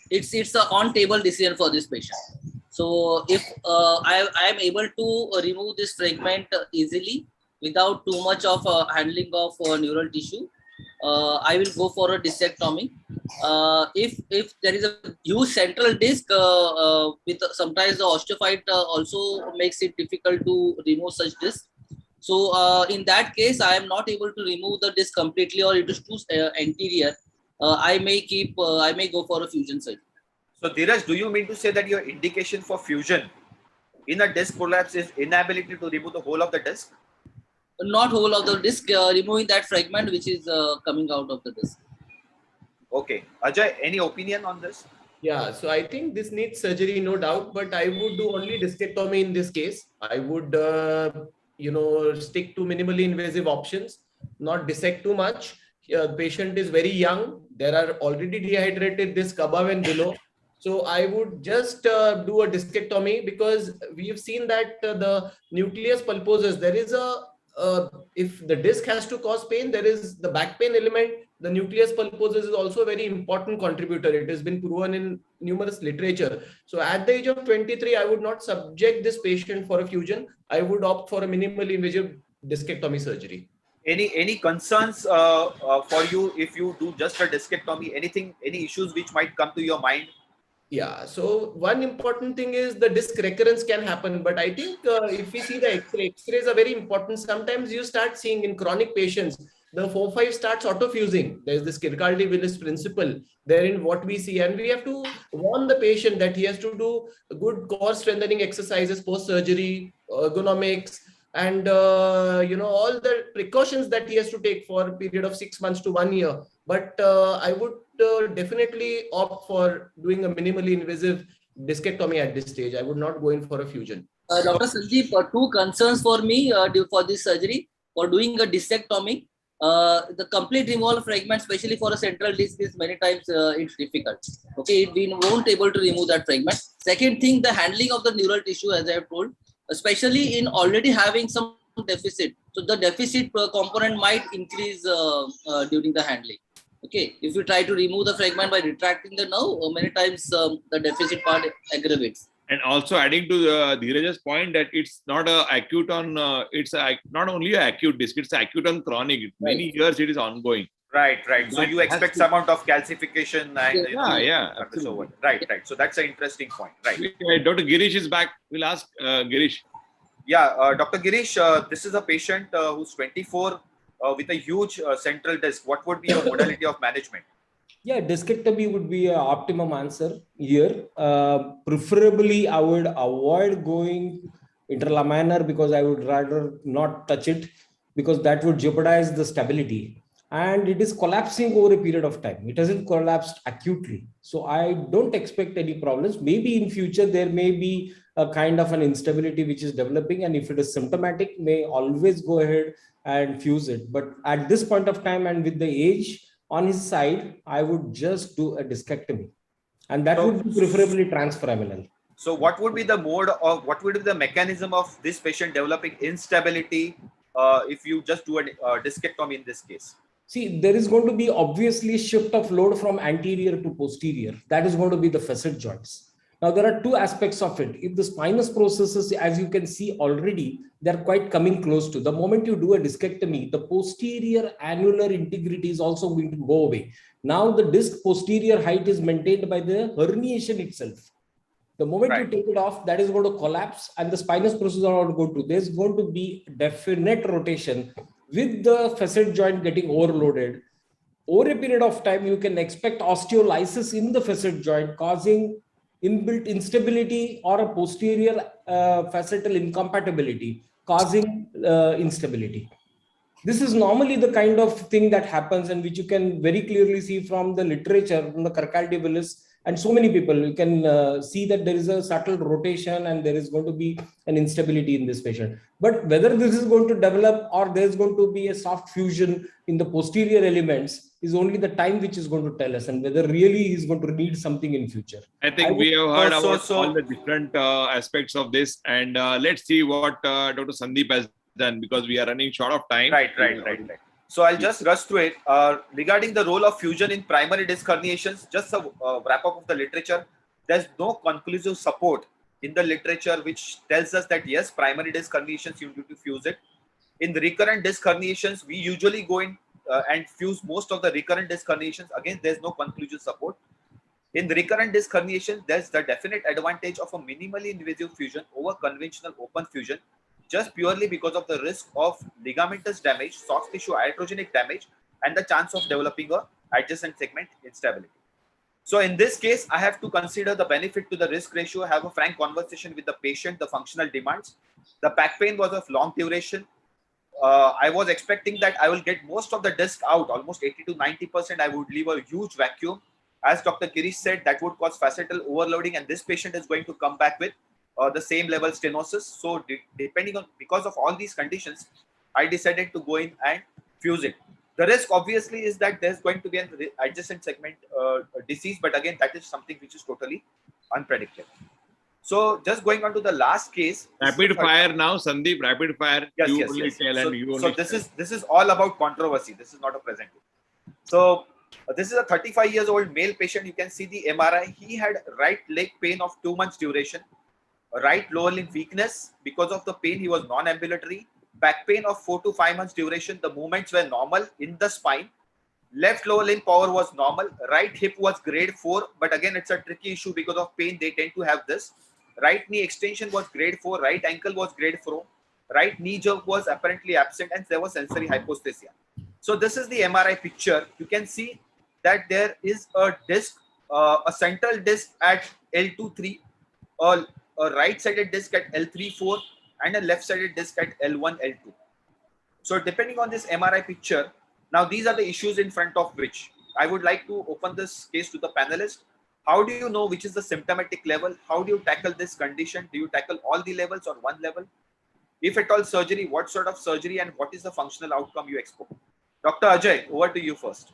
it's a on-table decision for this patient. So if I am able to remove this fragment easily without too much of handling of neural tissue, I will go for a discectomy. If there is a huge central disc, with sometimes the osteophyte also makes it difficult to remove such disc. So in that case, I am not able to remove the disc completely, or it is too anterior. I may go for a fusion surgery. So Dhiraj, do you mean to say that your indication for fusion in a disc prolapse is inability to remove the whole of the disc? Not whole of the disc, removing that fragment which is coming out of the disc. Okay. Ajay, any opinion on this? Yeah, so I think this needs surgery, no doubt, but I would do only discectomy in this case. I would, stick to minimally invasive options, not dissect too much. The patient is very young. There are already dehydrated disc above and below. So I would just do a discectomy, because we've seen that the nucleus pulposus, there is if the disc has to cause pain, there is the back pain element. The nucleus pulposus is also a very important contributor. It has been proven in numerous literature. So at the age of 23, I would not subject this patient for a fusion. I would opt for a minimally invasive discectomy surgery. Any concerns for you if you do just a discectomy? Any issues which might come to your mind? Yeah, so one important thing is the disc recurrence can happen, but I think if we see the X-rays are very important. Sometimes you start seeing in chronic patients, the 4-5 starts autofusing. There's this Kirkcaldy-Willis principle therein what we see, and we have to warn the patient that he has to do good core strengthening exercises post-surgery, ergonomics, and all the precautions that he has to take for a period of 6 months to 1 year. But I would definitely opt for doing a minimally invasive discectomy at this stage. I would not go in for a fusion. Dr. Sandeep, two concerns for me for this surgery. For doing a discectomy, the complete removal fragment, especially for a central disc, is many times it's difficult. Okay, we won't able to remove that fragment. Second thing, the handling of the neural tissue, as I have told, especially in already having some deficit. So the deficit component might increase during the handling. Okay, if you try to remove the fragment by retracting the nerve, many times the deficit part aggravates. And also adding to Dhiraj's point that it's not acute on, not only an acute disc, it's acute on chronic. Many years it is ongoing. Right. So you expect some amount of calcification and absolutely. Right. So that's an interesting point. Right. Dr. Girish is back. We'll ask Girish. Yeah, Dr. Girish, this is a patient who's 24 with a huge central disc. What would be your modality of management? Yeah, discectomy would be an optimum answer here. Preferably, I would avoid going interlaminar because I would rather not touch it, because that would jeopardize the stability. And it is collapsing over a period of time. It hasn't collapsed acutely. So I don't expect any problems. Maybe in future, there may be a kind of an instability which is developing. And if it is symptomatic, may always go ahead and fuse it. But at this point of time and with the age on his side, I would just do a discectomy. And that would be preferably transforaminal. So what would be the mode of, what would be the mechanism of this patient developing instability if you just do a discectomy in this case? See, there is going to be obviously shift of load from anterior to posterior. That is going to be the facet joints. Now, there are two aspects of it. If the spinous processes, as you can see already, they're quite coming close to. The moment you do a discectomy, the posterior annular integrity is also going to go away. Now, the disc posterior height is maintained by the herniation itself. The moment you take it off, that is going to collapse and the spinous processes are going to go to. There's going to be definite rotation with the facet joint getting overloaded. Over a period of time, you can expect osteolysis in the facet joint, causing inbuilt instability or a posterior facetal incompatibility, causing instability. This is normally the kind of thing that happens and which you can very clearly see from the literature, from the Carcaldivalis, and so many people, you can see that there is a subtle rotation and there is going to be an instability in this patient. But whether this is going to develop or there's going to be a soft fusion in the posterior elements is only the time which is going to tell us, and whether really he's going to need something in future. I think we have heard about all the different aspects of this, and let's see what Dr. Sandip has done, because we are running short of time. Right. So I'll just rush through it. Regarding the role of fusion in primary disc herniations, just a wrap up of the literature. There's no conclusive support in the literature which tells us that yes, primary disc herniations, you need to fuse it. In the recurrent disc herniations, we usually go in and fuse most of the recurrent disc herniations. Again, there's no conclusive support. In the recurrent disc herniation, there's the definite advantage of a minimally invasive fusion over conventional open fusion, just purely because of the risk of ligamentous damage, soft tissue iatrogenic damage, and the chance of developing a adjacent segment instability. So in this case, I have to consider the benefit to the risk ratio, have a frank conversation with the patient, the functional demands. The back pain was of long duration. I was expecting that I will get most of the disc out, almost 80 to 90%. I would leave a huge vacuum. As Dr. Girish said, that would cause facetal overloading, and this patient is going to come back with the same level stenosis. So depending on, because of all these conditions, I decided to go in and fuse it. The risk obviously is that there's going to be an adjacent segment disease, but again, that is something which is totally unpredictable. So just going on to the last case. Rapid fire now, Sandeep, rapid fire. Yes. So this is all about controversy. This is not a present. So this is a 35 years old male patient. You can see the MRI. He had right leg pain of 2 months duration. Right lower limb weakness. Because of the pain, he was non-ambulatory. Back pain of 4 to 5 months duration. The movements were normal in the spine. Left lower limb power was normal. Right hip was grade 4. But again, it's a tricky issue because of pain. They tend to have this. Right knee extension was grade 4. Right ankle was grade 4. Right knee jerk was apparently absent, and there was sensory hypoesthesia. So this is the MRI picture. You can see that there is a disc, a central disc at L23, a right-sided disc at L34, and a left-sided disc at L1, L2. So depending on this MRI picture, now these are the issues in front of which I would like to open this case to the panelist. How do you know which is the symptomatic level? How do you tackle this condition? Do you tackle all the levels or one level? If at all surgery, what sort of surgery and what is the functional outcome you expect? Dr. Ajay, over to you first.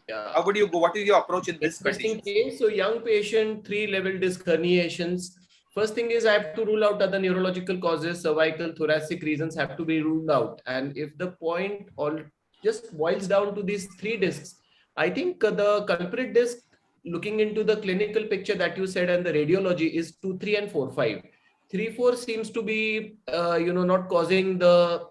Yeah. How would you go? What is your approach in this condition? Case, so young patient, 3-level disc herniations. First thing is I have to rule out other neurological causes, cervical, thoracic reasons have to be ruled out. And if the point all just boils down to these 3 discs, I think the culprit disc, looking into the clinical picture that you said and the radiology, is 2, 3, and 4, 5. 3, 4 seems to be, not causing the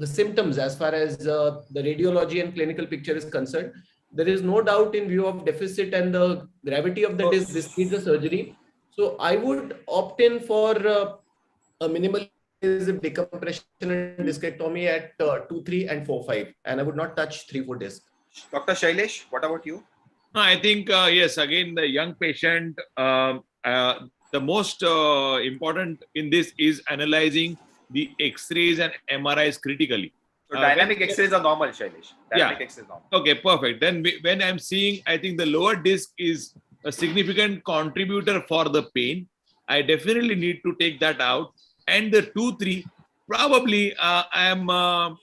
symptoms as far as the radiology and clinical picture is concerned. There is no doubt in view of deficit and the gravity of the disc, this needs a surgery. So I would opt in for a minimal decompression and discectomy at 2, 3, and 4, 5. And I would not touch 3, 4 disc. Dr. Shailesh, what about you? I think, yes, again, the young patient, the most important in this is analyzing the X-rays and MRIs critically. So dynamic X-rays are normal, Shailesh. Dynamic X-rays normal. Okay, perfect. Then when I'm seeing, I think the lower disc is a significant contributor for the pain. I definitely need to take that out. And the 2, 3, probably I'm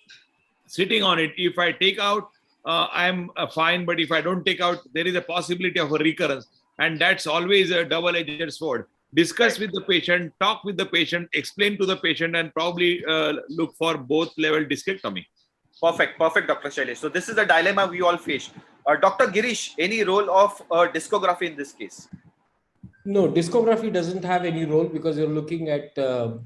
sitting on it. If I take out, I'm fine. But if I don't take out, there is a possibility of a recurrence. And that's always a double-edged sword. discuss with the patient, talk with the patient, explain to the patient, and probably look for both level discectomy. Perfect, Dr. Shailesh. So this is the dilemma we all face. Dr. Girish, any role of discography in this case? No, discography doesn't have any role because you're looking at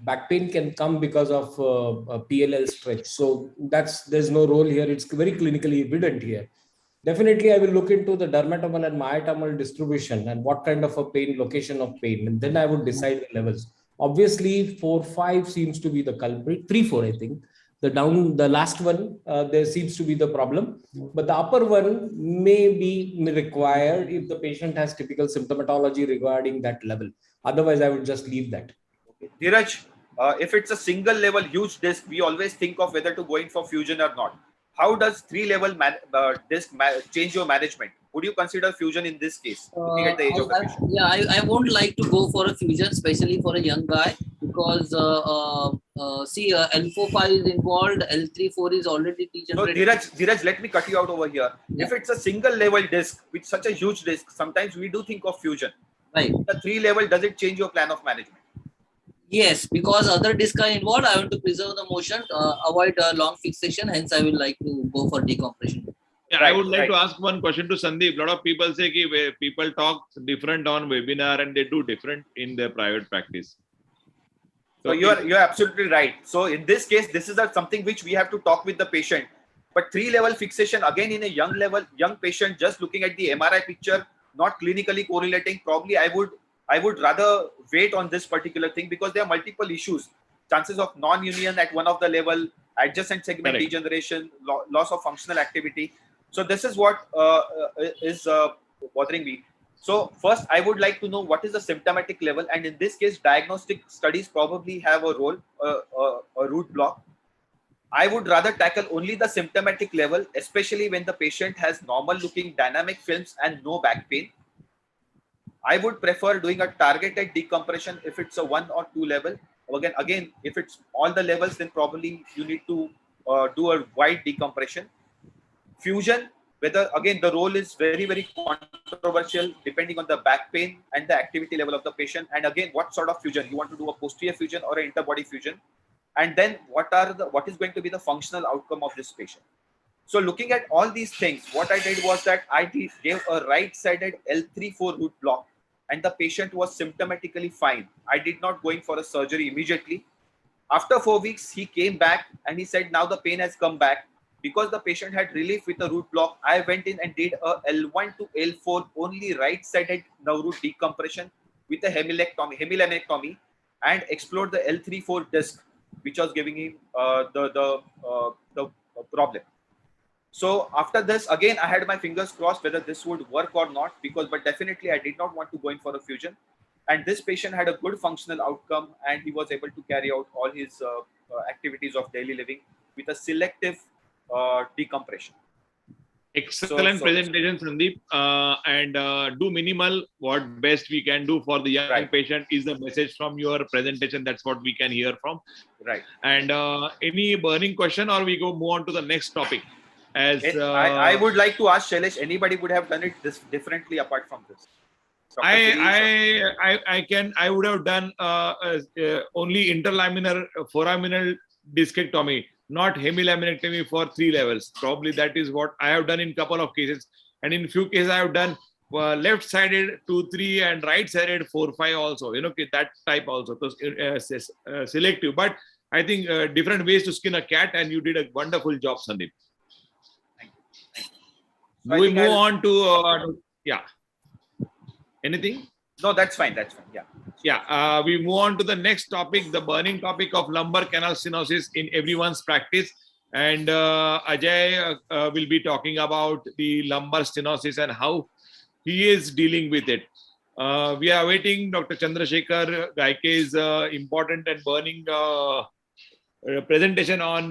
back pain can come because of PLL stretch. So there's no role here. It's very clinically evident here. Definitely, I will look into the dermatomal and myotomal distribution and what kind of a pain, location of pain, and then I would decide the levels. Obviously, 4, 5 seems to be the culprit. 3, 4, I think. The last one, there seems to be the problem, but the upper one may be required if the patient has typical symptomatology regarding that level. Otherwise, I would just leave that. Okay. Dhiraj, if it's a single level huge disc, we always think of whether to go in for fusion or not. How does 3-level disc change your management? Would you consider fusion in this case, looking at the age of the patient? Yeah, I won't like to go for a fusion, especially for a young guy, because L4-5 is involved, L3-4 is already degenerated. So Dhiraj, let me cut you out over here. Yeah. If it's a single level disc with such a huge disc, sometimes we do think of fusion. Right. The 3-level, does it change your plan of management? Yes, because other discs are involved, I want to preserve the motion, avoid long fixation. Hence, I will like to go for decompression. Yeah, right, I would like to ask one question to Sandip. A lot of people say that people talk different on webinar and they do different in their private practice. So you're absolutely right. So in this case, this is something which we have to talk with the patient. But 3-level fixation, again, in a young patient, just looking at the MRI picture, not clinically correlating, probably I would rather wait on this particular thing because there are multiple issues. Chances of non-union at one of the level, adjacent segment degeneration, loss of functional activity. So this is what is bothering me. So first, I would like to know what is the symptomatic level. And in this case, diagnostic studies probably have a role, a root block. I would rather tackle only the symptomatic level, especially when the patient has normal looking dynamic films and no back pain. I would prefer doing a targeted decompression if it's a 1 or 2 level. Again, if it's all the levels, then probably you need to do a wide decompression. Fusion, whether again the role is very, very controversial depending on the back pain and the activity level of the patient. And again, what sort of fusion you want to do, a posterior fusion or an interbody fusion, and then what is going to be the functional outcome of this patient. So looking at all these things, what I did was that I gave a right-sided L3-4 root block, and the patient was symptomatically fine. I did not go in for a surgery immediately. After 4 weeks, he came back and he said, now the pain has come back. Because the patient had relief with a root block, I went in and did a L1 to L4 only right-sided nerve root decompression with a hemilaminectomy and explored the L3-4 disc, which was giving him the problem. So after this, again, I had my fingers crossed whether this would work or not, but definitely I did not want to go in for a fusion. And this patient had a good functional outcome and he was able to carry out all his activities of daily living with a selective decompression. Excellent presentation, Sandip. And do minimal. What best we can do for the young patient is the message from your presentation. That's what we can hear from. Right. And any burning question, or we move on to the next topic? As I would like to ask Shailesh, anybody would have done it this differently apart from this? I would have done only interlaminar foraminal discectomy, not hemilaminectomy for 3 levels. Probably that is what I have done in couple of cases. And in few cases, I have done left-sided 2-3 and right-sided 4-5 also. That type also. So, selective. But I think different ways to skin a cat, and you did a wonderful job, Sandip. Thank you. We move on to anything? No, that's fine. That's fine. Yeah. Yeah. We move on to the next topic, the burning topic of lumbar canal stenosis in everyone's practice. And Ajay will be talking about the lumbar stenosis and how he is dealing with it. We are awaiting Dr. Chandrashekhar Gaike's important and burning presentation on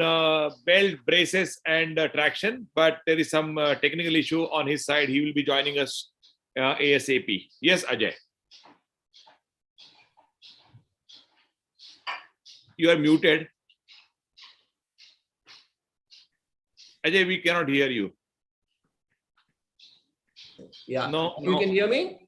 belt, braces, and traction. But there is some technical issue on his side. He will be joining us ASAP. Yes, Ajay. You are muted. Ajay, we cannot hear you. Yeah. No. You can hear me?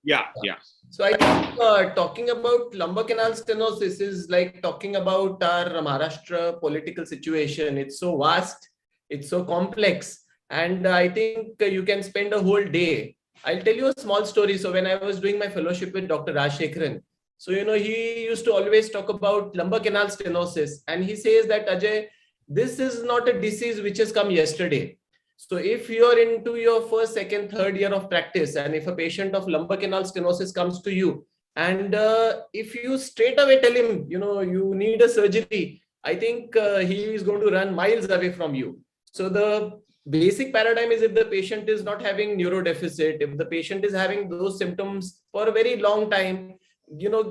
Yeah, yeah. So I think talking about lumbar canal stenosis is like talking about our Maharashtra political situation. It's so vast, it's so complex, and I think you can spend a whole day. I'll tell you a small story. So when I was doing my fellowship with Dr. Rajshekharan, so he used to always talk about lumbar canal stenosis, and he says that, Ajay, this is not a disease which has come yesterday. So if you're into your first, second, third year of practice, and if a patient of lumbar canal stenosis comes to you, and if you straight away tell him, you need a surgery, I think he is going to run miles away from you. So the basic paradigm is, if the patient is not having neurodeficit, if the patient is having those symptoms for a very long time,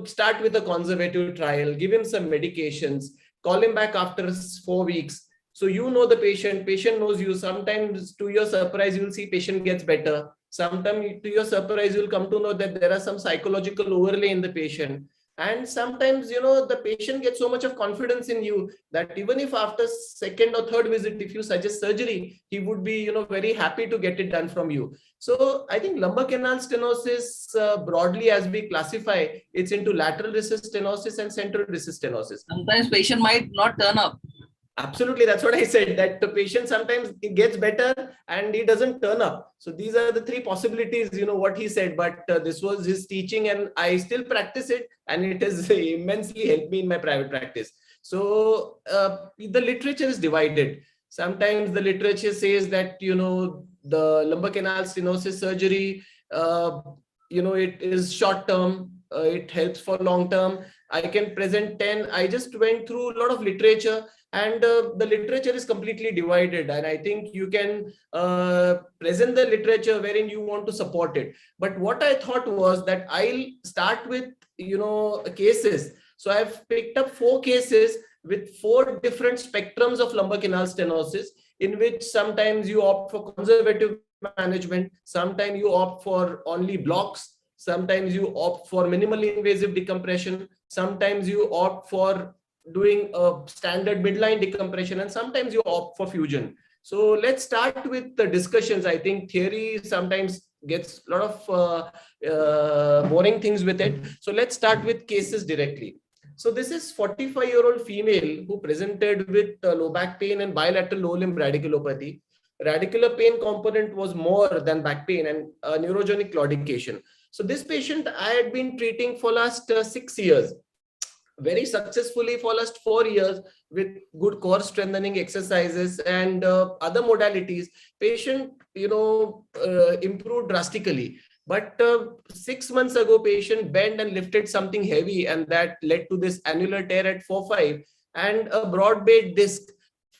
start with a conservative trial, give him some medications, call him back after 4 weeks. So the patient knows you. Sometimes to your surprise, you'll see patient gets better. Sometimes to your surprise, you'll come to know that there are some psychological overlay in the patient. And sometimes, the patient gets so much of confidence in you that even if after second or third visit, if you suggest surgery, he would be, very happy to get it done from you. So I think lumbar canal stenosis, broadly as we classify, it's into lateral recess stenosis and central recess stenosis. Sometimes patient might not turn up. Absolutely. That's what I said, that the patient sometimes it gets better and he doesn't turn up. So these are the three possibilities, what he said, but this was his teaching and I still practice it, and it has immensely helped me in my private practice. So the literature is divided. Sometimes the literature says that, the lumbar canal stenosis surgery, it is short term, it helps for long term. I can present 10. I just went through a lot of literature, and the literature is completely divided. And I think you can present the literature wherein you want to support it. But what I thought was that I'll start with, cases. So I've picked up 4 cases with 4 different spectrums of lumbar canal stenosis, in which sometimes you opt for conservative management, sometimes you opt for only blocks, sometimes you opt for minimally invasive decompression, sometimes you opt for doing a standard midline decompression, and sometimes you opt for fusion. So let's start with the discussions. I think theory sometimes gets a lot of boring things with it. So let's start with cases directly. So this is 45-year-old female who presented with low back pain and bilateral low limb radiculopathy. Radicular pain component was more than back pain and neurogenic claudication. So this patient I had been treating for last 6 years, very successfully for last 4 years with good core strengthening exercises and other modalities. Patient, improved drastically. But 6 months ago, patient bent and lifted something heavy, and that led to this annular tear at 4-5 and a broad bed disc,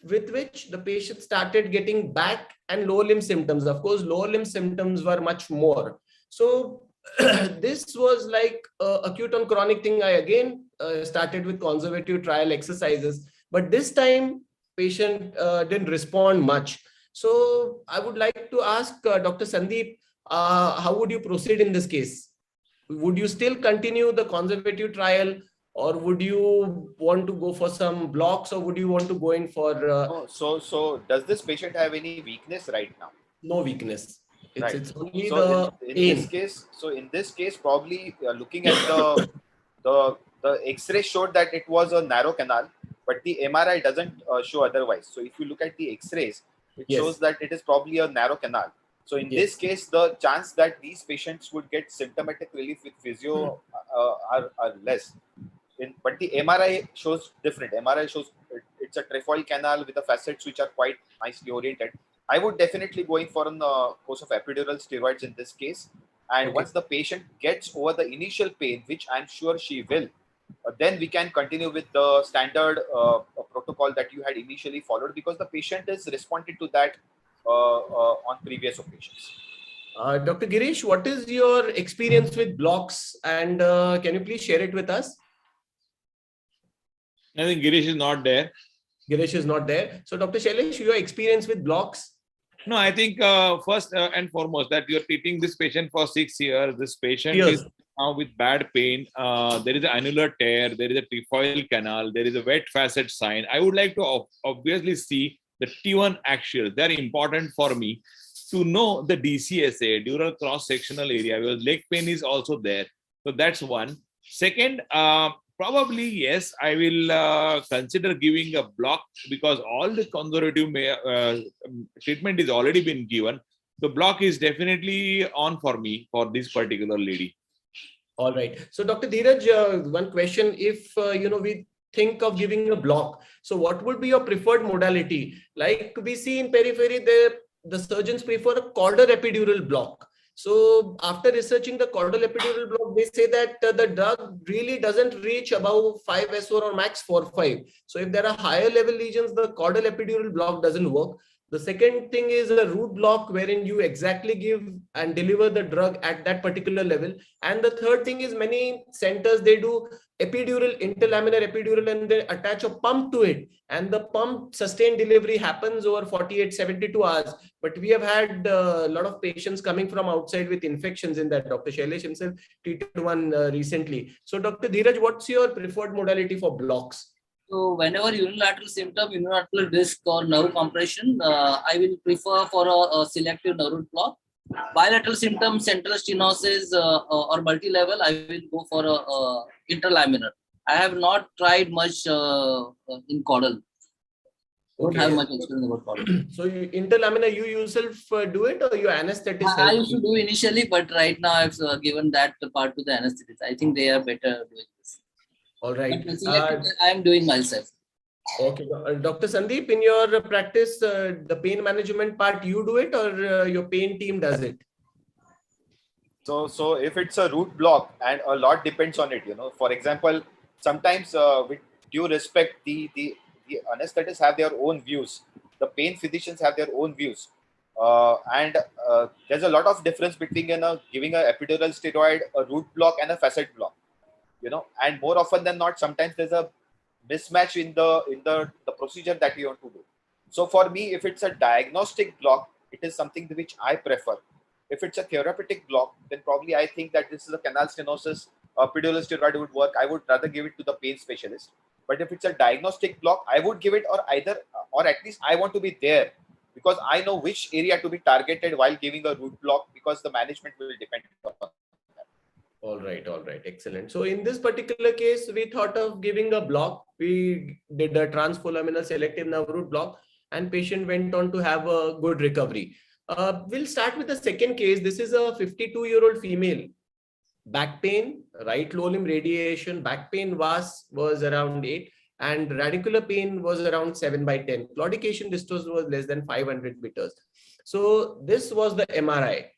with which the patient started getting back and lower limb symptoms. Of course, lower limb symptoms were much more. So this was like acute on chronic thing. I again started with conservative trial exercises, but this time patient didn't respond much. So I would like to ask Dr. Sandip, how would you proceed in this case? Would you still continue the conservative trial, or would you want to go for some blocks, or would you want to go in for? So does this patient have any weakness right now? No weakness. Right. It's only So the in this case, probably looking at the X-ray showed that it was a narrow canal, but the MRI doesn't show otherwise. So if you look at the X-rays, it shows that it is probably a narrow canal. So in this case, the chance that these patients would get symptomatic relief with physio are less. But the MRI shows different. MRI shows it's a trefoil canal with the facets which are quite nicely oriented. I would definitely go in for a course of epidural steroids in this case. And once the patient gets over the initial pain, which I'm sure she will, then we can continue with the standard protocol that you had initially followed, because the patient is responded to that on previous occasions. Dr. Girish, what is your experience with blocks, and can you please share it with us? I think Girish is not there. Girish is not there. So Dr. Shailesh, your experience with blocks? No, I think first and foremost that you're treating this patient for 6 years. This patient is now with bad pain. There is an annular tear. There is a trefoil canal. There is a wet facet sign. I would like to obviously see the T1 axial. They're important for me. to know the DCSA, dural cross-sectional area, because leg pain is also there. So that's one. Second, probably, yes, I will consider giving a block because all the conservative treatment is already been given. The block is definitely on for me for this particular lady. All right. So Dr. Dhiraj, one question, if, we think of giving a block, so what would be your preferred modality? Like we see in periphery, the surgeons prefer a caudal epidural block. So after researching the caudal epidural block, they say that the drug really doesn't reach above 5S1 or max 4-5. So if there are higher level lesions, the caudal epidural block doesn't work. The second thing is a root block wherein you exactly give and deliver the drug at that particular level. And the third thing is many centers, they do epidural, interlaminar epidural, and they attach a pump to it. And the pump sustained delivery happens over 48, 72 hours. But we have had a lot of patients coming from outside with infections in that. Dr. Shailesh himself treated one recently. So Dr. Dhiraj, what's your preferred modality for blocks? So whenever unilateral symptom, unilateral disc or nerve compression, I will prefer for a selective nerve root block. Bilateral symptom, central stenosis or multi-level, I will go for a interlaminar. I have not tried much in caudal. Don't have much experience about caudal. So interlaminar, you yourself do it or your anesthetist? I used to do initially, but right now I've given that part to the anesthetist. I think they are better doing this. All right. I am doing myself. Okay. Dr. Sandip, in your practice, the pain management part, you do it or your pain team does it? So if it's a root block, and a lot depends on it, for example, sometimes with due respect, the anesthetists have their own views. The pain physicians have their own views. And there's a lot of difference between giving an epidural steroid, a root block and a facet block. And more often than not, sometimes there's a mismatch in the procedure that you want to do. So for me, if it's a diagnostic block, it is something which I prefer. If it's a therapeutic block, then probably I think that this is a canal stenosis, epidural steroid would work. I would rather give it to the pain specialist. But if it's a diagnostic block, I would give it, or at least I want to be there because I know which area to be targeted while giving a root block, because the management will depend on that. All right. Excellent. So in this particular case, we thought of giving a block. We did a transforaminal selective nerve root block and patient went on to have a good recovery. We'll start with the second case. This is a 52-year-old female. Back pain, right low limb radiation, back pain was around 8 and radicular pain was around 7/10. Claudication distance was less than 500 meters. So this was the MRI.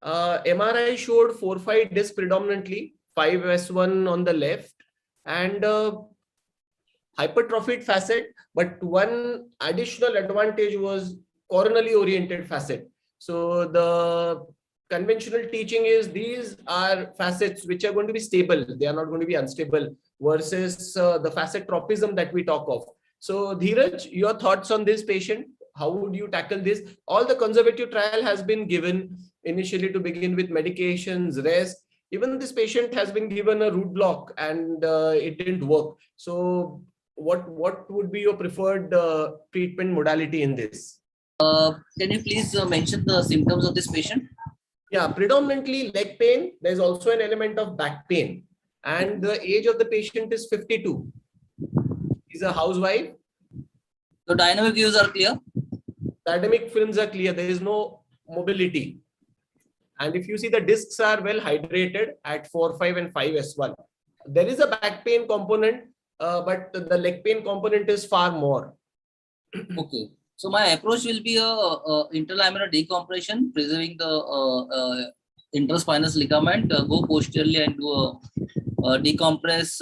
MRI showed 4-5 disc predominantly, 5S1 on the left and hypertrophied facet, but one additional advantage was coronally oriented facet. So the conventional teaching is these are facets which are going to be stable. They are not going to be unstable versus the facet tropism that we talk of. So Dhiraj, your thoughts on this patient? How would you tackle this? All the conservative trial has been given initially to begin with, medications, rest. Even this patient has been given a root block and it didn't work. So what would be your preferred treatment modality in this? Can you please mention the symptoms of this patient? Yeah, predominantly leg pain. There's also an element of back pain. And the age of the patient is 52. He's a housewife. The dynamic views are clear? Dynamic films are clear. There is no mobility. And if you see, the discs are well hydrated at 4-5 and 5S1. There is a back pain component, but the leg pain component is far more. Okay. So my approach will be a interlaminar decompression, preserving the interspinous ligament, go posteriorly and do a decompress,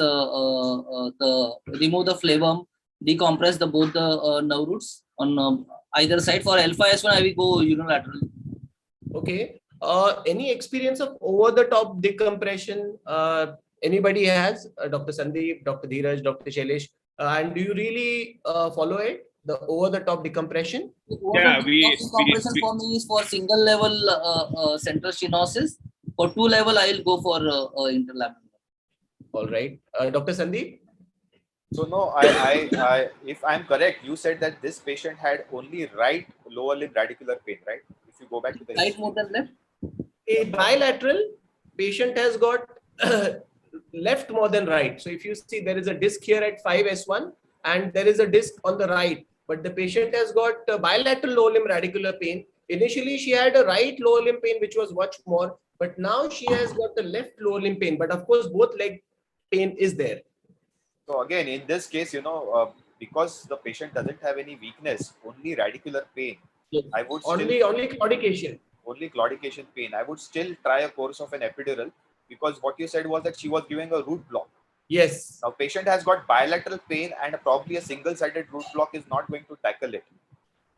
remove the phlegm, decompress both the nerve roots on either side. For alpha S1, I will go unilateral. Okay. Any experience of over-the-top decompression? Anybody has? Dr. Sandip, Dr. Dhiraj, Dr. Shailesh, and do you really follow it? The over-the-top decompression? Yeah, decompression for me is for single level central stenosis. For 2 level, I will go for interlaminar. All right. Dr. Sandip? So no, I if I'm correct, you said that this patient had only right lower limb radicular pain, right? If If you go back to the Right history. more than left? A bilateral patient has got left more than right. So if you see, there is a disc here at 5S1 and there is a disc on the right, but the patient has got bilateral lower limb radicular pain. Initially, she had a right lower limb pain, which was much more, but now she has got the left lower limb pain. But of course, both leg pain is there. So again, in this case, because the patient doesn't have any weakness, only radicular pain, Yes. I would Only claudication. only claudication pain, I would still try a course of an epidural, because what you said was that she was giving a root block. Yes. Now patient has got bilateral pain and probably a single-sided root block is not going to tackle it.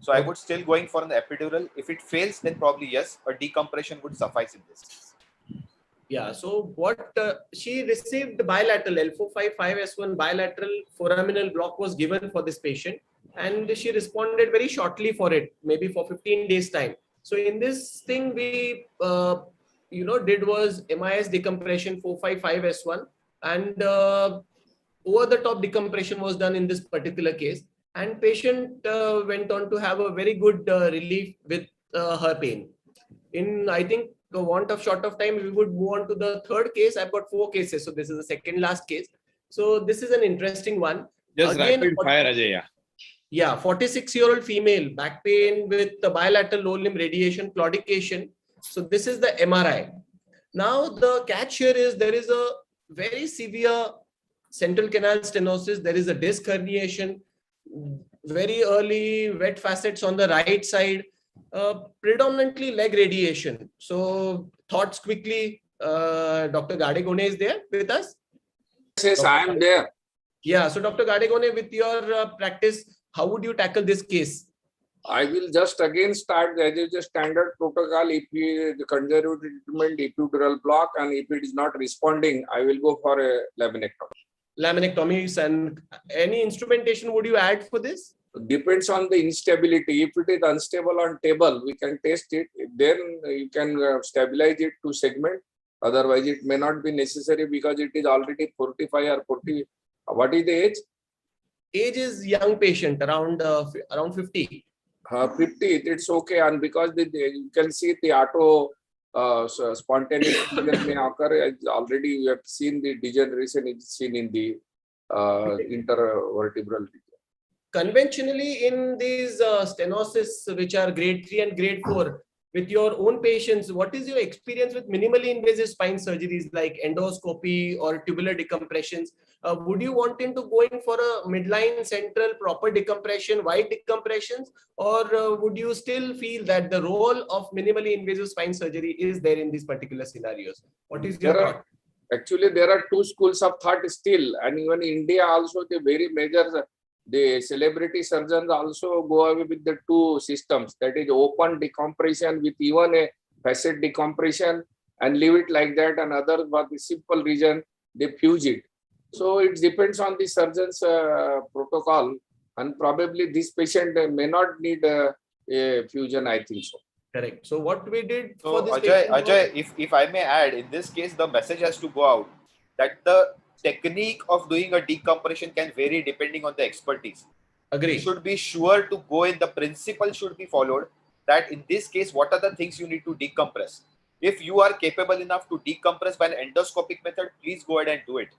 So I would still going for an epidural. If it fails, then probably yes, a decompression would suffice in this. Yeah, so what she received bilateral L4-5-5S1 bilateral foraminal block was given for this patient, and she responded very shortly for it, maybe for 15 days time. So in this thing we did was MIS decompression 4-5-5S1, and over the top decompression was done in this particular case, and patient went on to have a very good relief with her pain. In, I think, the want of short of time, we would move on to the third case. I've got 4 cases, so this is the second last case. So this is an interesting one. Just rapid fire, Ajay. Yeah, 46-year-old female, back pain with the bilateral lower limb radiation, claudication. So this is the MRI. Now the catch here is there is a very severe central canal stenosis. There is a disc herniation, very early wet facets on the right side. Predominantly leg radiation. So thoughts quickly. Dr. Gadegone is there with us? Yes, I am there. Yeah. So Dr. Gadegone, with your practice, how would you tackle this case? I will just again start as is the standard protocol. If the conservative treatment, epidural block, and if it is not responding, I will go for a laminectomy. Laminectomies, and any instrumentation would you add for this? Depends on the instability. If it is unstable on table, we can test it. Then you can stabilize it to segment. Otherwise, it may not be necessary because it is already 45 or 40. What is the age? Age is young patient, around 50. 50. It's okay, and because you can see the auto spontaneous fusion may occur. Already we have seen the degeneration is seen in the intervertebral region. Conventionally, in these stenosis, which are grade 3 and grade 4, with your own patients, what is your experience with minimally invasive spine surgeries like endoscopy or tubular decompressions? Would you want him to go in for a midline central proper decompression, wide decompressions, or would you still feel that the role of minimally invasive spine surgery is there in these particular scenarios? What is your thought? Actually, there are 2 schools of thought still, and even in India also the very major, the celebrity surgeons also go away with the 2 systems, that is open decompression with even a facet decompression and leave it like that, and others for the simple reason they fuse it. So it depends on the surgeon's protocol, and probably this patient may not need a fusion, I think so. Correct. So what we did So for this Ajay, if I may add, in this case, the message has to go out that the technique of doing a decompression can vary depending on the expertise. Agree. You should be sure to go in, the principle should be followed, that in this case, what are the things you need to decompress? If you are capable enough to decompress by an endoscopic method, please go ahead and do it.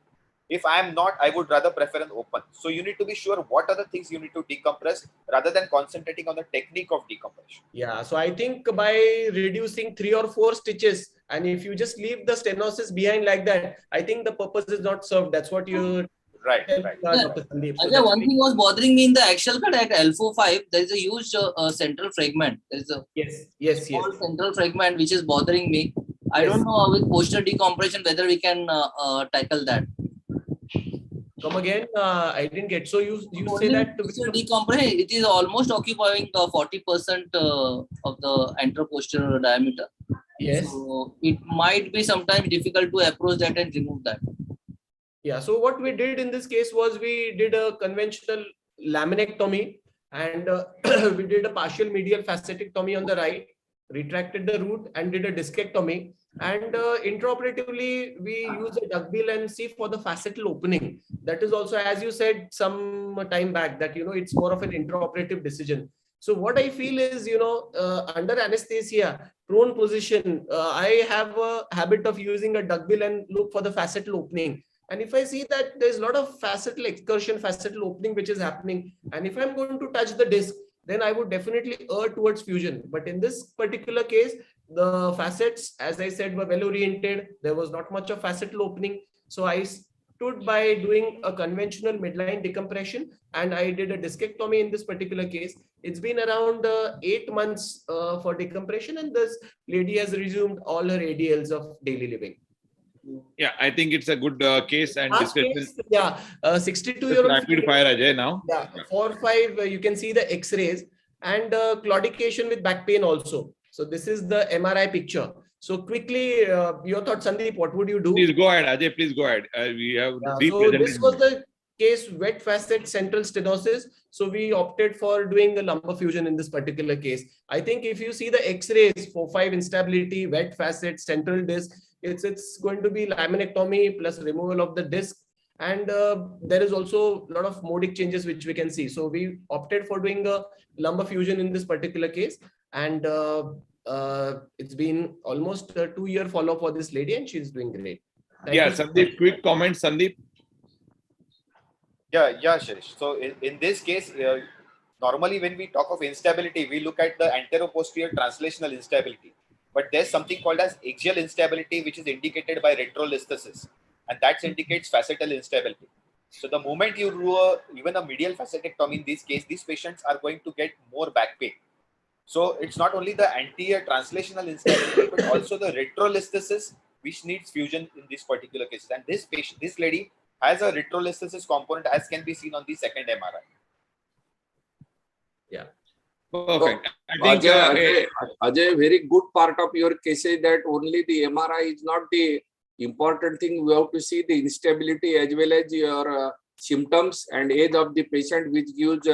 If I am not, I would rather prefer an open. So you need to be sure what are the things you need to decompress rather than concentrating on the technique of decompression. Yeah, so I think by reducing 3 or 4 stitches, and if you just leave the stenosis behind like that, I think the purpose is not served. That's what you right. Dr. Sandip. So Ajay, one thing was bothering me in the axial cut at L4-5. There is a huge central fragment. There is a yes. small central fragment which is bothering me. I don't know with posterior decompression whether we can tackle that. Come again, I didn't get. So you say that decompression, it is almost occupying 40% of the anteroposterior diameter. Yes. So it might be sometimes difficult to approach that and remove that. Yeah. So what we did in this case was we did a conventional laminectomy, and we did a partial medial facetectomy on the right, retracted the root, and did a discectomy. And intraoperatively, we use a duckbill and see for the facetal opening. That is also, as you said some time back, that it's more of an intraoperative decision. So what I feel is, under anesthesia, prone position, I have a habit of using a duckbill and look for the facetal opening. And if I see that there's a lot of facetal excursion, facetal opening which is happening, and if I'm going to touch the disc, then I would definitely err towards fusion. But in this particular case, the facets, as I said, were well oriented. There was not much of facetal opening. So I stood by doing a conventional midline decompression, and I did a discectomy in this particular case. It's been around 8 months for decompression, and this lady has resumed all her ADLs of daily living. Yeah, I think it's a good case and Last discussion. case, yeah, 62-year-old. Rapid fire, Ajay, now. Yeah, 4-5, you can see the X-rays and claudication with back pain also. So this is the MRI picture. So quickly, your thought, Sandip, what would you do? Please go ahead, Ajay. Please go ahead. We have so this was the case, wet facet central stenosis. So we opted for doing the lumbar fusion in this particular case. I think if you see the X-rays, 4-5 instability, wet facet, central disc, it's going to be laminectomy plus removal of the disc. And there is also a lot of modic changes which we can see. So we opted for doing a lumbar fusion in this particular case. And it's been almost a 2-year follow-up for this lady, and she's doing great. Thank you. Sandeep, quick comment, Sandeep. Yeah, Shailesh. So in this case, normally when we talk of instability, we look at the anteroposterior translational instability. But there's something called as axial instability, which is indicated by retrolisthesis, and that indicates facetal instability. So the moment you do even a medial facetectomy in this case, these patients are going to get more back pain. So it's not only the anterior translational instability, but also the retrolisthesis, which needs fusion in this particular case. And this patient, this lady, has a retrolisthesis component, as can be seen on the second MRI. Yeah. Perfect. So, Ajay, very good part of your case is that only the MRI is not the important thing. We have to see the instability as well as your symptoms and age of the patient, which gives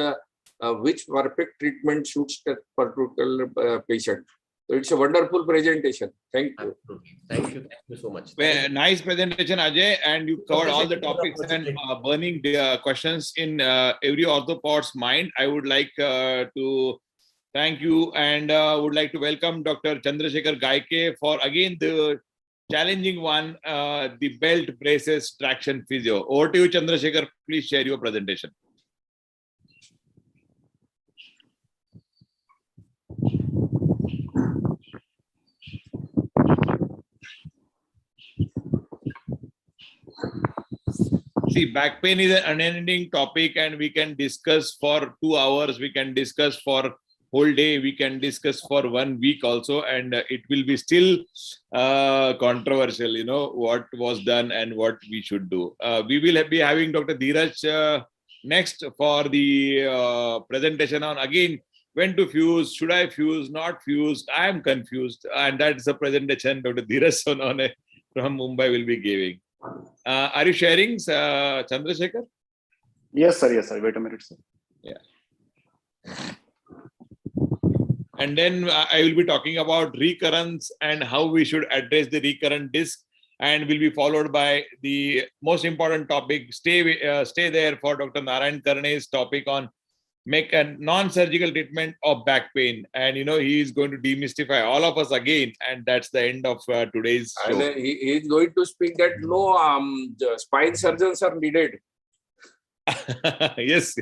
which perfect treatment suits that particular patient. So it's a wonderful presentation. Thank you. Thank you so much. Nice presentation, Ajay, and you covered all the topics and burning questions in every orthopod's mind. I would like to thank you, and would like to welcome Dr. Chandrashekhar Gaike for again the challenging one, the belt braces traction physio. Over to you, Chandrashekhar. Please share your presentation. See, back pain is an unending topic, and we can discuss for 2 hours, we can discuss for whole day, we can discuss for 1 week also, and it will be still controversial, what was done and what we should do. We will be having Dr. Dhiraj next for the presentation on, again, when to fuse, should I fuse, not fuse, I am confused, and that's the presentation Dr. Dhiraj Sonone from Mumbai will be giving. Are you sharing, Chandrashekhar? Yes, sir. Yes, sir. Wait a minute, sir. Yeah. And then I will be talking about recurrence and how we should address the recurrent disc, and will be followed by the most important topic. Stay there for Dr. Narayan Karne's topic on make a non-surgical treatment of back pain, and he is going to demystify all of us again, and that's the end of today's show. And he is going to speak that no spine surgeons are needed. Yes.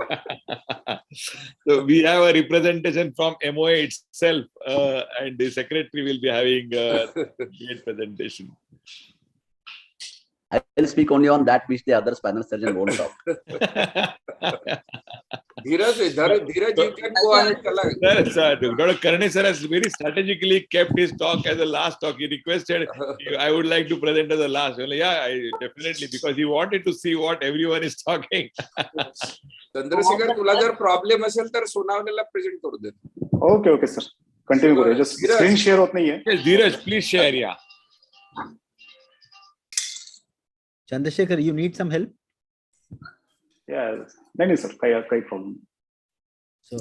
So we have a representation from MOA itself, and the secretary will be having a great presentation. I will speak only on that which the other spinal surgeon won't talk. Dhiraj, you can go ahead. Dr. Karne sir has very strategically kept his talk as the last talk. He requested, I would like to present as the last. Well, yeah, definitely, because he wanted to see what everyone is talking. Chandrasekhar, तुला जर problem असेल तर सोनावणेला present करू दे. Okay, sir. Continue करूया. Just screen share होत नाहीये. Yes, Dhiraj, please share. Yeah. Chandrasekhar, you need some help? Yeah. No, sir. काही problem. So,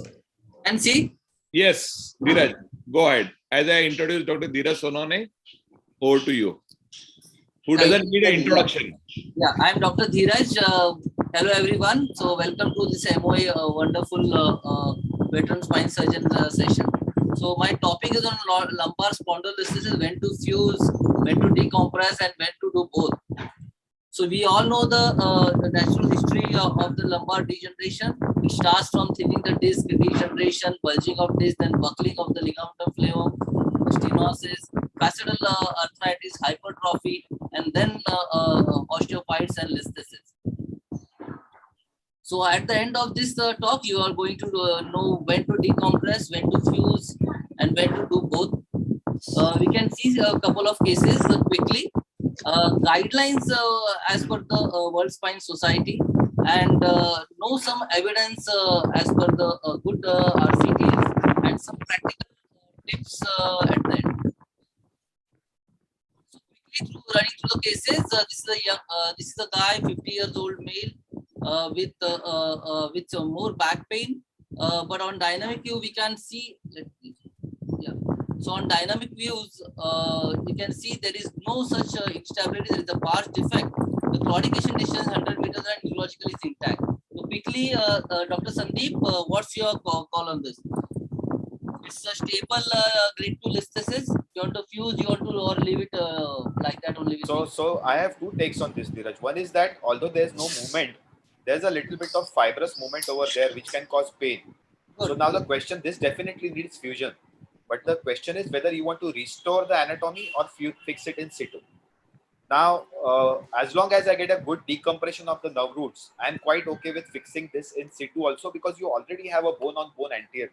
and see? Yes, Dhiraj, go ahead. As I introduced Dr. Dhiraj Sonone, over to you. Who doesn't need an introduction? Yeah, I'm Dr. Dhiraj. Hello, everyone. So, welcome to this MOA wonderful veteran spine surgeon session. So my topic is on lumbar spondylolisthesis, when to fuse, when to decompress, and when to do both. So we all know the natural history of the lumbar degeneration. It starts from thinning the disc, degeneration, bulging of disc, then buckling of the ligamentum flavum, stenosis, facetal arthritis, hypertrophy, and then osteophytes and listhesis. So at the end of this talk, you are going to know when to decompress, when to fuse, and when to do both. We can see a couple of cases quickly. Guidelines as per the World Spine Society, and know some evidence as per the good RCTs, and some practical tips at the end. So quickly running through the cases, this is a guy, 50 years old male, with more back pain, but on dynamic view we can see. So on dynamic views, you can see there is no such instability. There is a barge defect. The claudication distance 100 meters and neurological is intact. So quickly, Dr. Sandip, what's your call on this? It's a stable grade 2 listhesis. You want to fuse, you want to, or leave it like that only? So I have two takes on this, Dhiraj. One is that although there's no movement, there's a little bit of fibrous movement over there which can cause pain. Good. So now the question, this definitely needs fusion. But the question is whether you want to restore the anatomy or fix it in situ. Now, as long as I get a good decompression of the nerve roots, I'm quite okay with fixing this in situ also, because you already have a bone-on-bone anterior.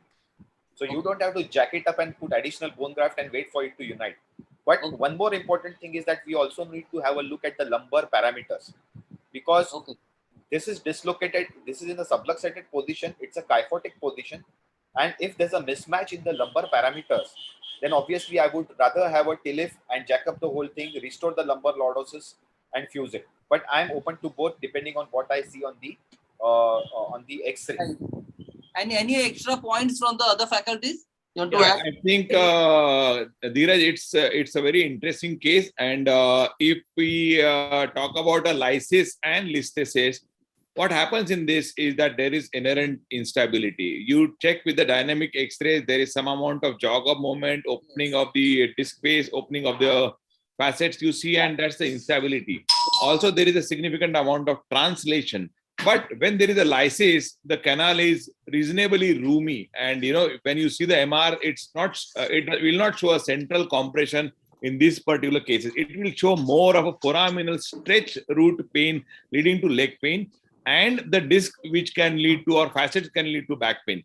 So you don't have to jack it up and put additional bone graft and wait for it to unite. But one more important thing is that we also need to have a look at the lumbar parameters, because this is dislocated, this is in a subluxated position, it's a kyphotic position. And if there's a mismatch in the lumbar parameters, then obviously I would rather have a TLIF and jack up the whole thing, restore the lumbar lordosis and fuse it. But I'm open to both depending on what I see on the X-ray. Any extra points from the other faculties? You want to I think Dhiraj, it's a very interesting case, and if we talk about a lysis and listhesis, what happens in this is that there is inherent instability. You check with the dynamic X-rays, there is some amount of jog of movement, opening of the disc space, opening of the facets you see, and that's the instability. Also, there is a significant amount of translation. But when there is a lysis, the canal is reasonably roomy, and when you see the MR, it's not. It will not show a central compression in these particular cases. It will show more of a foraminal stretch root pain leading to leg pain, and the disc which can lead to, or facets can lead to, back pain.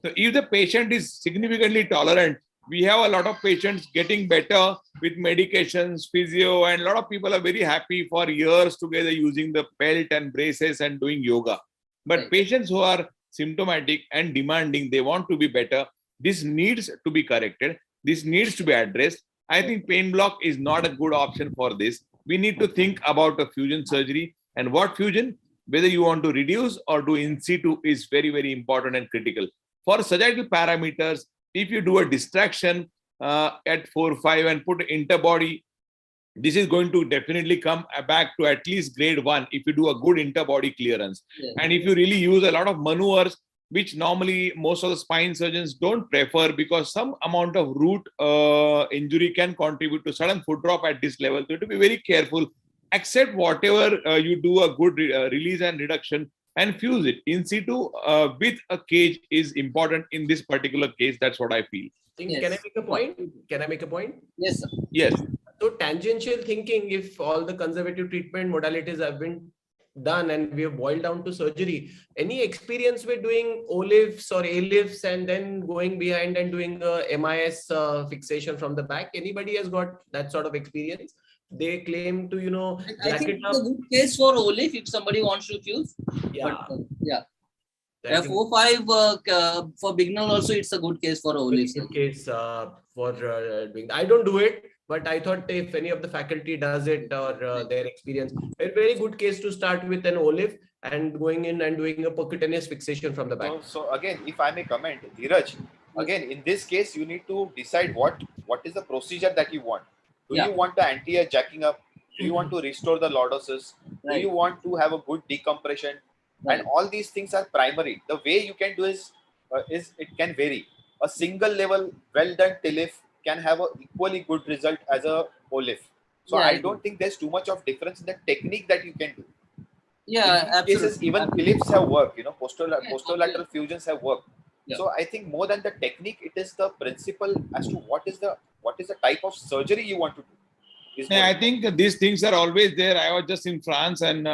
So if the patient is significantly tolerant, we have a lot of patients getting better with medications, physio, and a lot of people are very happy for years together using the belt and braces and doing yoga. But patients who are symptomatic and demanding, they want to be better, this needs to be corrected. This needs to be addressed. I think pain block is not a good option for this. We need to think about a fusion surgery, and what fusion, whether you want to reduce or do in situ, is very, very important and critical. For sagittal parameters, if you do a distraction at 4-5 and put interbody, this is going to definitely come back to at least grade 1 if you do a good interbody clearance. And if you really use a lot of maneuvers, which normally most of the spine surgeons don't prefer, because some amount of root injury can contribute to sudden foot drop at this level. So you have to be very careful. Accept whatever you do a good release and reduction, and fuse it in situ with a cage is important in this particular case. That's what I feel. Can I make a point? Can I make a point? Yes, sir. Yes. So tangential thinking, if all the conservative treatment modalities have been done and we have boiled down to surgery, any experience with doing O-lifts or A-lifts and then going behind and doing a MIS fixation from the back? Anybody has got that sort of experience? They claim to, I think it's a good case for O-lift if somebody wants to fuse. Yeah. But, yeah. 4-5 for beginner also, it's a good case for O-lift. Good case for doing. I don't do it, but I thought if any of the faculty does it or their experience, a very good case to start with an O-lift and going in and doing a percutaneous fixation from the back. So again, if I may comment, Dhiraj, again, in this case, you need to decide what is the procedure that you want. Do you want the anterior jacking up? Do you want to restore the lordosis? Do you want to have a good decompression? And all these things are primary. The way you can do is is it can vary. A single level well done TLIF can have a equally good result as a OLIF. So Yeah, I don't think there's too much of difference in the technique that you can do. yeah, In these absolutely. cases, even Absolutely. PLIFs have worked, you know, Yeah, posterolateral fusions have worked. Yeah. So I think more than the technique, it is the principle as to what is the type of surgery you want to do. Is more Yeah, I important. think these things are always there. I was just in France and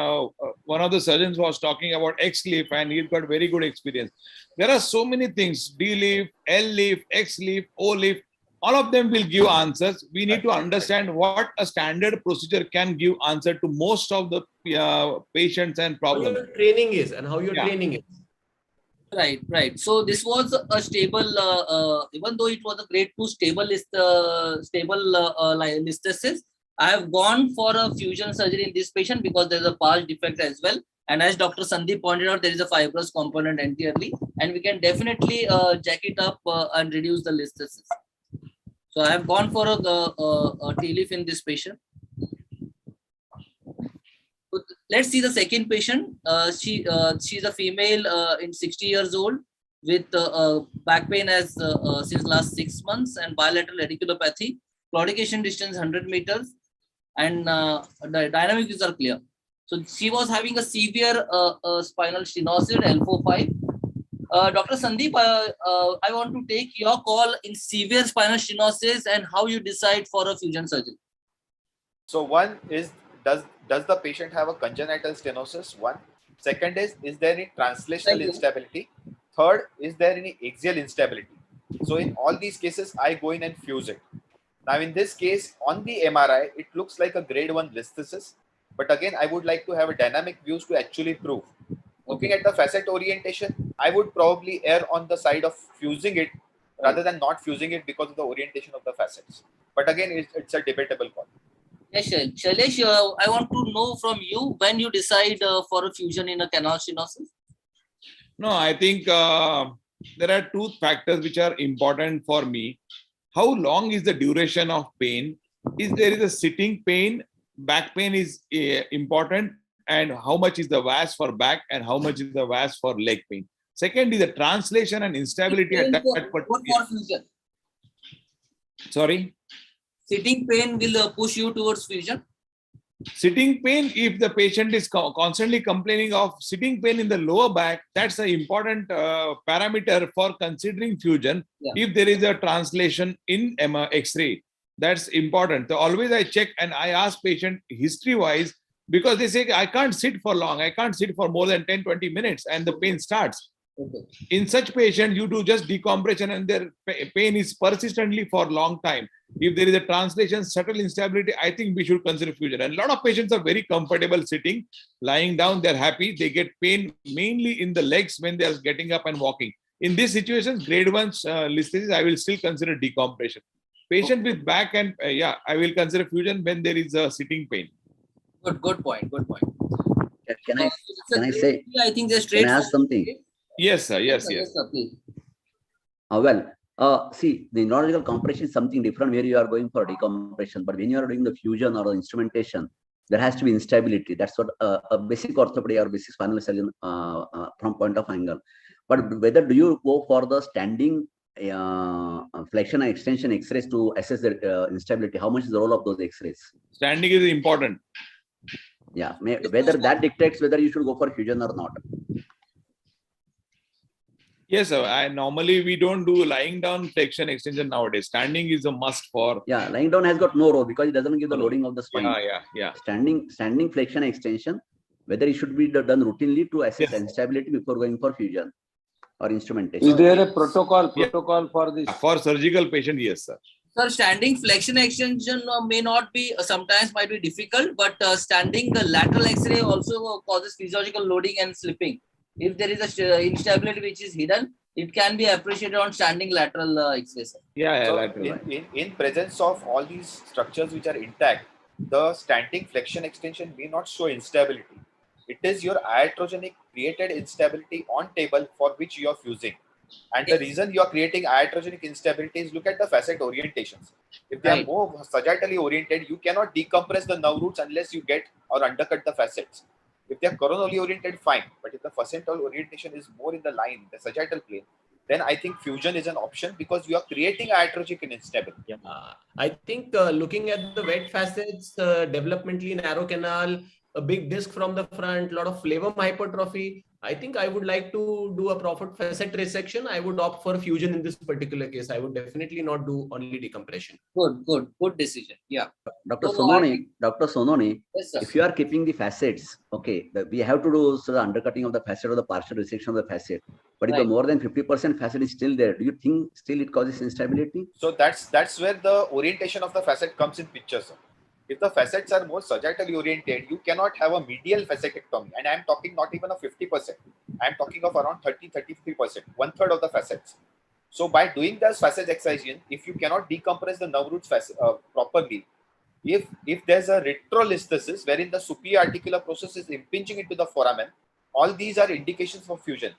one of the surgeons was talking about X-leaf and he got very good experience. There are so many things, D-leaf, L-leaf, X-leaf, O-leaf, all of them will give answers. We need to understand what a standard procedure can give answer to most of the patients and How problems. your training is and how your Yeah. training is. Right, right. So this was a stable, even though it was a grade 2 stable listhesis, I have gone for a fusion surgery in this patient because there's a pulse defect as well. And as Dr. Sandip pointed out, there is a fibrous component anteriorly, and we can definitely jack it up and reduce the listhesis. So I have gone for a TLIF in this patient. Let's see the second patient. She's a female in 60 years old with back pain as since last 6 months and bilateral radiculopathy. Claudication distance 100 meters and the dynamics are clear. So she was having a severe spinal stenosis L4-5. Dr. Sandeep, I want to take your call in severe spinal stenosis and how you decide for a fusion surgery. So one is, does the patient have a congenital stenosis? One. Second is there any translational instability? Third, is there any axial instability? So in all these cases, I go in and fuse it. Now in this case, on the MRI, it looks like a grade 1 listhesis. But again, I would like to have a dynamic views to actually prove. Looking at the facet orientation, I would probably err on the side of fusing it rather than not fusing it because of the orientation of the facets. But again, it's a debatable call. Yes, Shailesh, I want to know from you when you decide for a fusion in a canal stenosis. No, I think there are two factors which are important for me. How long is the duration of pain? Is there is a sitting pain? Back pain is important, and how much is the VAS for back and how much is the VAS for leg pain? Second is the translation and instability at that for fusion. Sorry? Sitting pain will push you towards fusion. Sitting pain, if the patient is constantly complaining of sitting pain in the lower back, that's an important parameter for considering fusion. Yeah. If there is a translation in X-ray, that's important. So always I check and I ask patient history-wise, because they say, I can't sit for long. I can't sit for more than 10, 20 minutes and the pain starts. Okay. In such patient, you do just decompression and their pain is persistently for a long time. If there is a translation, subtle instability, I think we should consider fusion. And a lot of patients are very comfortable sitting, lying down, they're happy. They get pain mainly in the legs when they are getting up and walking. In these situations, grade 1 listhesis, I will still consider decompression. Patient with back and, I will consider fusion when there is a sitting pain. Good point. Can I say? I think they're straight. Can I ask something? Yes, sir. Yes, Yes, sir, please. See, the neurological compression is something different where you are going for decompression, but when you are doing the fusion or the instrumentation, there has to be instability. That's what a basic orthopedic or basic spinal surgeon from point of angle. But whether do you go for the standing flexion and extension X-rays to assess the instability? How much is the role of those X-rays? Standing is important. Yeah, whether that dictates whether you should go for fusion or not. Yes, sir. Normally we don't do lying down flexion extension nowadays. Standing is a must for. Yeah, lying down has got no role because it doesn't give the loading of the spine. Yeah. Standing flexion extension, whether it should be done routinely to assess instability before going for fusion or instrumentation. Is there a protocol for this? For surgical patient, yes, sir. Sir, standing flexion extension may not be, sometimes might be difficult, but standing lateral X-ray also causes physiological loading and slipping. If there is a instability which is hidden, it can be appreciated on standing lateral X-ray. So lateral. In presence of all these structures which are intact, the standing flexion extension may not show instability. It is your iatrogenic created instability on table for which you are fusing. And the reason you are creating iatrogenic instability is look at the facet orientations. If they are more sagittally oriented, you cannot decompress the nerve roots unless you get or undercut the facets. If they are coronally oriented, fine. But if the facetal orientation is more in the line, the sagittal plane, then I think fusion is an option because you are creating iatrogenic instability. Yeah, I think looking at the wet facets, developmentally narrow canal, a big disc from the front, a lot of flavum hypertrophy. I think I would like to do a proper facet resection. I would opt for fusion in this particular case. I would definitely not do only decompression. Good decision. Yeah. Dr. So, Sonone, yes, sir. if you are keeping the facets, okay, we have to do the undercutting of the facet or the partial resection of the facet. But if the more than 50% facet is still there, do you think still it causes instability? So that's where the orientation of the facet comes in picture, sir. If the facets are more sagittally oriented, you cannot have a medial facetectomy. And I'm talking not even of 50%. I'm talking of around 30-33%, 1/3 of the facets. So by doing this facet excision, if you cannot decompress the nerve roots properly, if there's a retrolisthesis wherein the superior articular process is impinging into the foramen, all these are indications for fusion.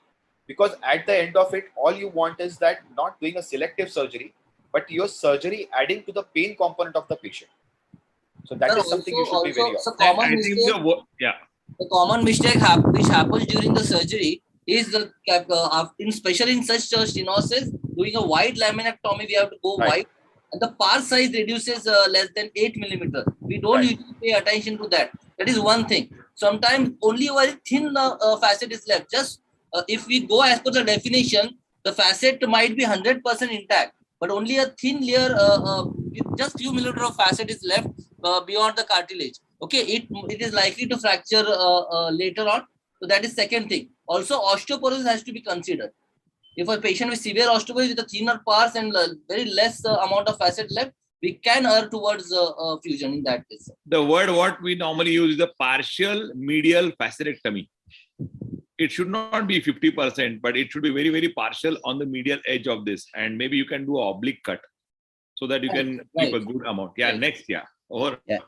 Because at the end of it, all you want is that not doing a selective surgery, but your surgery adding to the pain component of the patient. So that is something you should be very aware. The common mistake which happens during the surgery is especially in such stenosis, doing a wide laminectomy, we have to go wide, and the pars size reduces less than 8 millimeters. We don't usually pay attention to that. That is one thing. Sometimes only a very thin facet is left. Just if we go as per the definition, the facet might be 100% intact, but only a thin layer, just few millimeter of facet is left beyond the cartilage. Okay, it is likely to fracture later on. So that is second thing. Also, osteoporosis has to be considered. If a patient with severe osteoporosis with a thinner pars and very less amount of facet left, we can err towards fusion in that case. The word what we normally use is the partial medial facetectomy. It should not be 50%, but it should be very, very partial on the medial edge of this. And maybe you can do an oblique cut so that you can keep a good amount. Yeah, next, Yeah,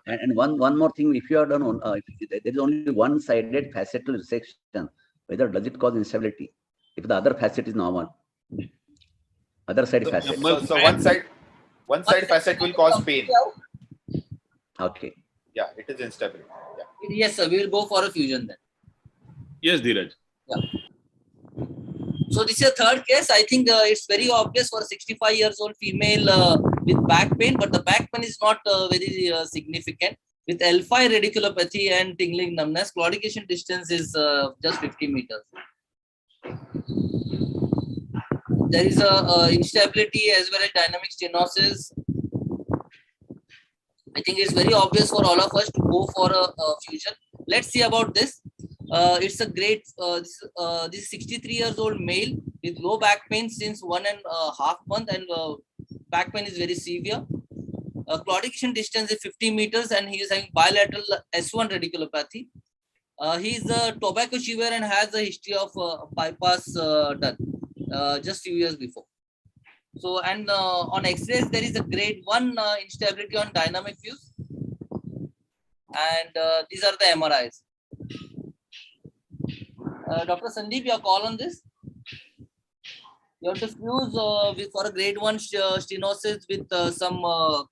and one more thing, if you are done on, if there is only one-sided facetal resection, whether does it cause instability? If the other facet is normal, other side facet. So one side facet will cause pain. Okay. Yeah, it is instability. Yeah. Yes, sir. We will go for a fusion then. Yes, Dhiraj. Yeah. So this is a third case. I think it's very obvious for a 65 years old female with back pain, but the back pain is not very significant. With L5 radiculopathy and tingling numbness, claudication distance is just 50 meters. There is a instability as well as dynamic stenosis. I think it's very obvious for all of us to go for a fusion. Let's see about this. It's a great, this 63 years old male with low back pain since 1.5 months, and back pain is very severe. Claudication distance is 50 meters and he is having bilateral S1 radiculopathy. He is a tobacco chewer and has a history of bypass done just few years before. So, and on X-rays, there is a grade 1 instability on dynamic views. And these are the MRIs. Dr. Sandip, your call on this? You have to fuse for a grade 1 stenosis with some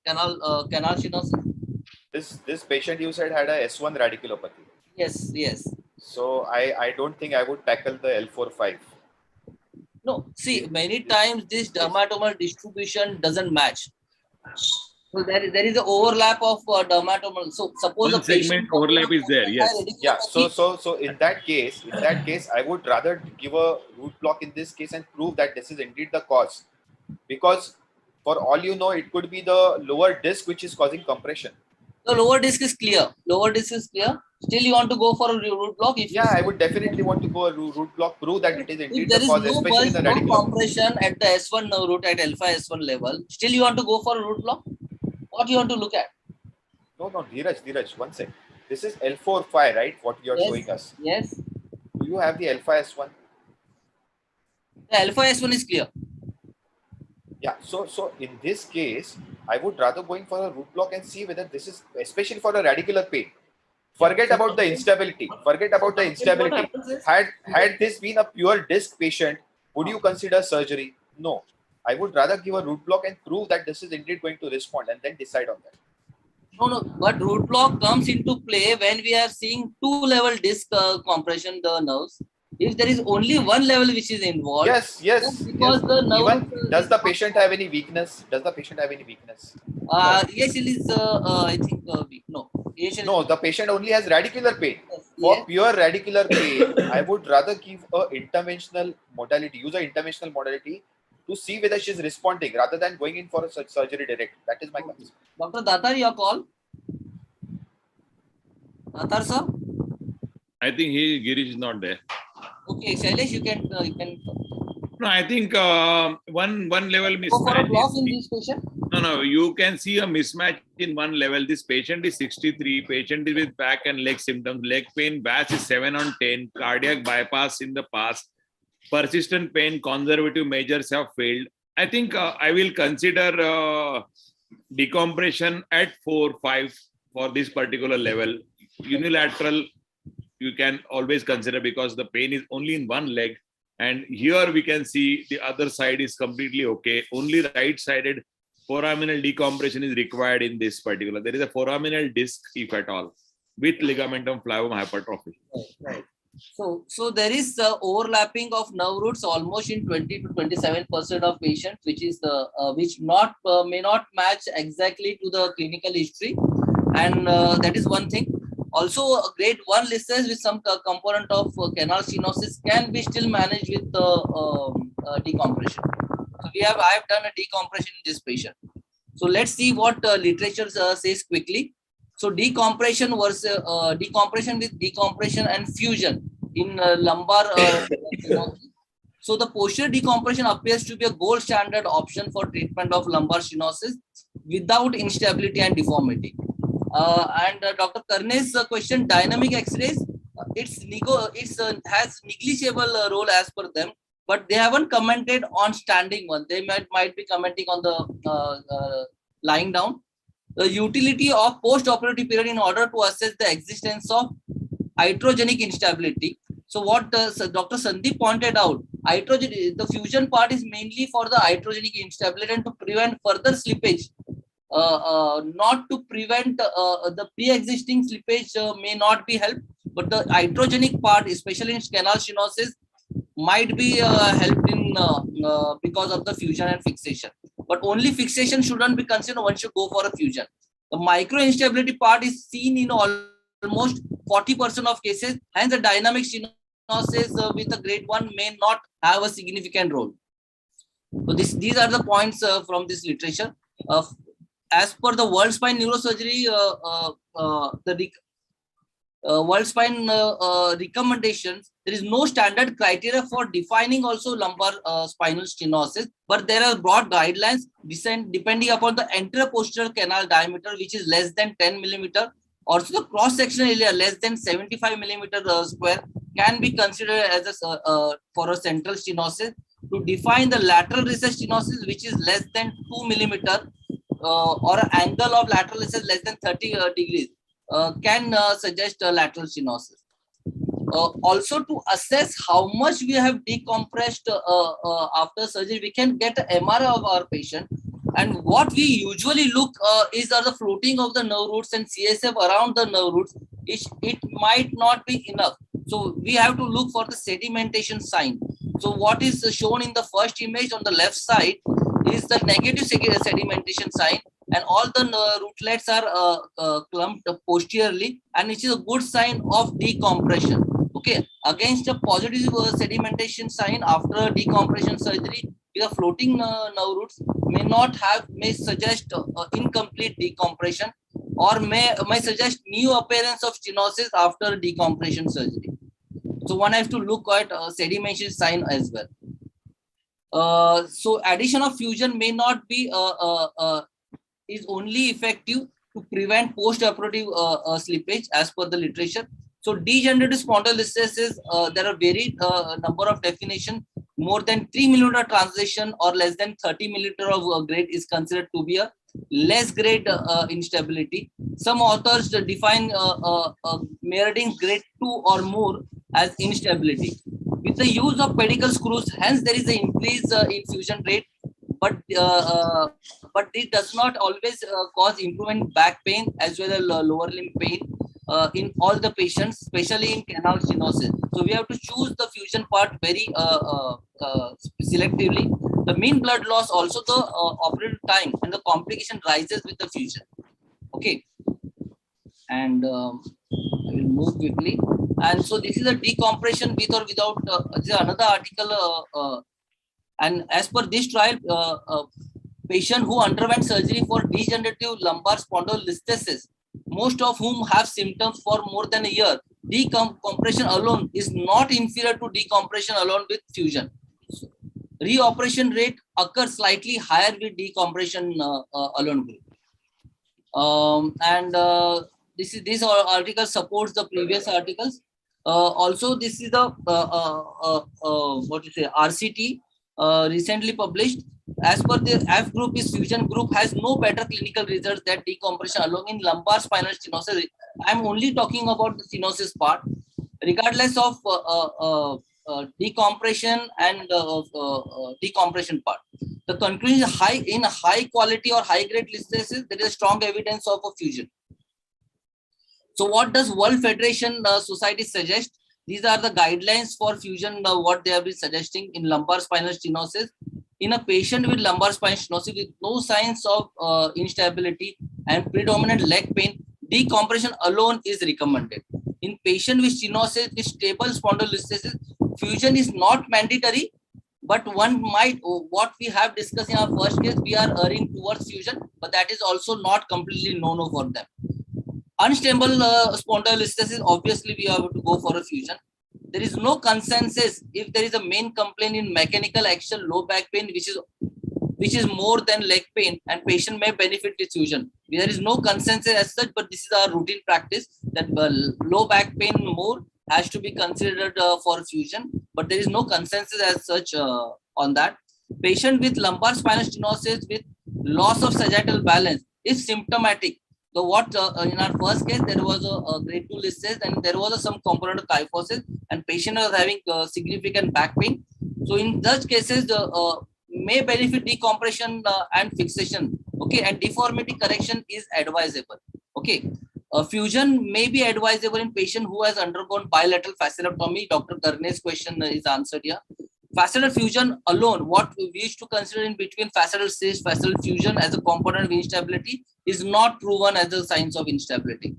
canal stenosis. This patient you said had a S1 radiculopathy. Yes, yes. So I don't think I would tackle the L4-5. No, see, many times this dermatomal distribution doesn't match. So there is an overlap of dermatomal. So suppose one segment overlap is there. Yes. Yeah. So in that case, I would rather give a root block in this case and prove that this is indeed the cause, because for all you know, it could be the lower disc which is causing compression. The lower disc is clear. Lower disc is clear. Still, you want to go for a root block? If I would definitely want to go a root block, prove that it is indeed the cause, no especially in the radiculopathy. Compression at the S1 nerve root at alpha S1 level. Still, you want to go for a root block? What do you want to look at? No, Dhiraj, one sec. This is L4-5, right? What you are showing us. Yes. Do you have the alpha S1? The alpha S1 is clear. Yeah. So in this case, I would rather going for a root block and see whether this is, especially for a radicular pain. Forget about the instability. Had this been a pure disc patient, would you consider surgery? No. I would rather give a root block and prove that this is indeed going to respond and then decide on that. No. But root block comes into play when we are seeing 2-level disc compression, the nerves. If there is only one level which is involved, Yes, yes, because yes. the nerve Even does the patient have any weakness? Does the patient have any weakness? yes, it is. I think weak. No. Yes, No, the patient only has radicular pain. yes. For pure radicular pain, I would rather give a interventional modality, use an interventional modality to see whether she is responding rather than going in for a surgery direct. That is my concern. Dr. Datar, your call. Datar sir. I think Girish is not there. Okay, Shailesh, you can. No, I think one level Go for a mismatch. block in this patient. No, you can see a mismatch in one level. This patient is 63. Patient is with back and leg symptoms. Leg pain, VAS is 7 on 10. Cardiac bypass in the past. Persistent pain, conservative measures have failed. I think I will consider decompression at 4-5 for this particular level. Unilateral, you can always consider because the pain is only in one leg. And here we can see the other side is completely okay. Only right-sided foraminal decompression is required in this particular. There is a foraminal disc, if at all, with ligamentum flavum hypertrophy. Right. So there is overlapping of nerve roots almost in 20 to 27% of patients, which is the which may not match exactly to the clinical history, and that is one thing. Also, a grade 1 listhesis with some component of canal stenosis can be still managed with decompression. So I have done a decompression in this patient. So let's see what literature says quickly. So decompression versus decompression with decompression and fusion in lumbar. So the posterior decompression appears to be a gold standard option for treatment of lumbar stenosis without instability and deformity. And Dr. Karne's question, dynamic X-rays, has negligible role as per them, but they haven't commented on standing one. They might be commenting on the lying down. The utility of post-operative period in order to assess the existence of iatrogenic instability. So what Dr. Sandip pointed out, the fusion part is mainly for the iatrogenic instability and to prevent further slippage. Not to prevent the pre-existing slippage may not be helped, but the iatrogenic part, especially in canal stenosis, might be helped in because of the fusion and fixation. But only fixation shouldn't be considered once you go for a fusion. The micro instability part is seen in almost 40% of cases, hence the dynamic stenosis with a grade 1 may not have a significant role. So these are the points from this literature. As per the World Spine Neurosurgery, the World Spine recommendations, there is no standard criteria for defining also lumbar spinal stenosis, but there are broad guidelines depending upon the anterior posterior canal diameter, which is less than 10 millimeter. Also, the cross-sectional area less than 75 millimeter square can be considered as for a central stenosis. To define the lateral recess stenosis, which is less than 2 millimeter, or an angle of lateral recess less than 30 degrees, can suggest lateral stenosis. Also, to assess how much we have decompressed after surgery, we can get an MRI of our patient. And what we usually look is the floating of the nerve roots and CSF around the nerve roots. It might not be enough. So we have to look for the sedimentation sign. So what is shown in the first image on the left side is the negative sedimentation sign, and all the rootlets are clumped posteriorly, and which is a good sign of decompression. Okay, against a positive sedimentation sign after decompression surgery, the floating nerve roots may suggest incomplete decompression, or may suggest new appearance of stenosis after decompression surgery. So one has to look at sedimentation sign as well. So addition of fusion may not be is only effective to prevent post-operative slippage as per the literature. So degenerative spondylolisthesis, there are varied number of definitions. More than 3 millimeter translation or less than 30 millimeter of grade is considered to be a less grade instability. Some authors define Mereding's grade 2 or more as instability. With the use of pedicle screws, hence there is an increase in fusion rate, but it does not always cause improvement in back pain as well as lower limb pain. in all the patients, especially in canal stenosis. So we have to choose the fusion part very selectively. The mean blood loss, also the operative time and the complication rises with the fusion. Okay. And I will move quickly. And so this is a decompression with or without, this is another article. And as per this trial, patient who underwent surgery for degenerative lumbar spondylolisthesis, most of whom have symptoms for more than a year, decompression alone is not inferior to decompression alone with fusion. Reoperation rate occurs slightly higher with decompression alone group. This article supports the previous articles. Also, this is the RCT recently published. As per the F group, is fusion group has no better clinical results than decompression alone in lumbar spinal stenosis. I am only talking about the stenosis part, regardless of decompression and decompression part. The conclusion is in high quality or high grade listhesis, there is strong evidence of a fusion. So what does World Federation Society suggest? These are the guidelines for fusion, what they have been suggesting in lumbar spinal stenosis. In a patient with lumbar spinal stenosis with no signs of instability and predominant leg pain, decompression alone is recommended. In patient with stenosis with stable spondylolisthesis, fusion is not mandatory, but one might, what we have discussed in our first case, we are erring towards fusion, but that is also not completely no-no for them. Unstable spondylolisthesis, obviously we have to go for a fusion. There is no consensus if there is a main complaint in mechanical action, low back pain, which is more than leg pain, and patient may benefit with fusion. There is no consensus as such, but this is our routine practice that low back pain more has to be considered for fusion, but there is no consensus as such on that. Patient with lumbar spinal stenosis with loss of sagittal balance is symptomatic. So what in our first case, there was a grade 2 listhesis and there was some component of kyphosis and patient was having significant back pain. So in such cases, may benefit decompression and fixation. Okay, and deformity correction is advisable. Okay, fusion may be advisable in patient who has undergone bilateral fasciectomy. Dr. Karne's question is answered here. Fascial fusion alone, what we wish to consider in between fascial cyst, fascial fusion as a component of instability is not proven as a signs of instability.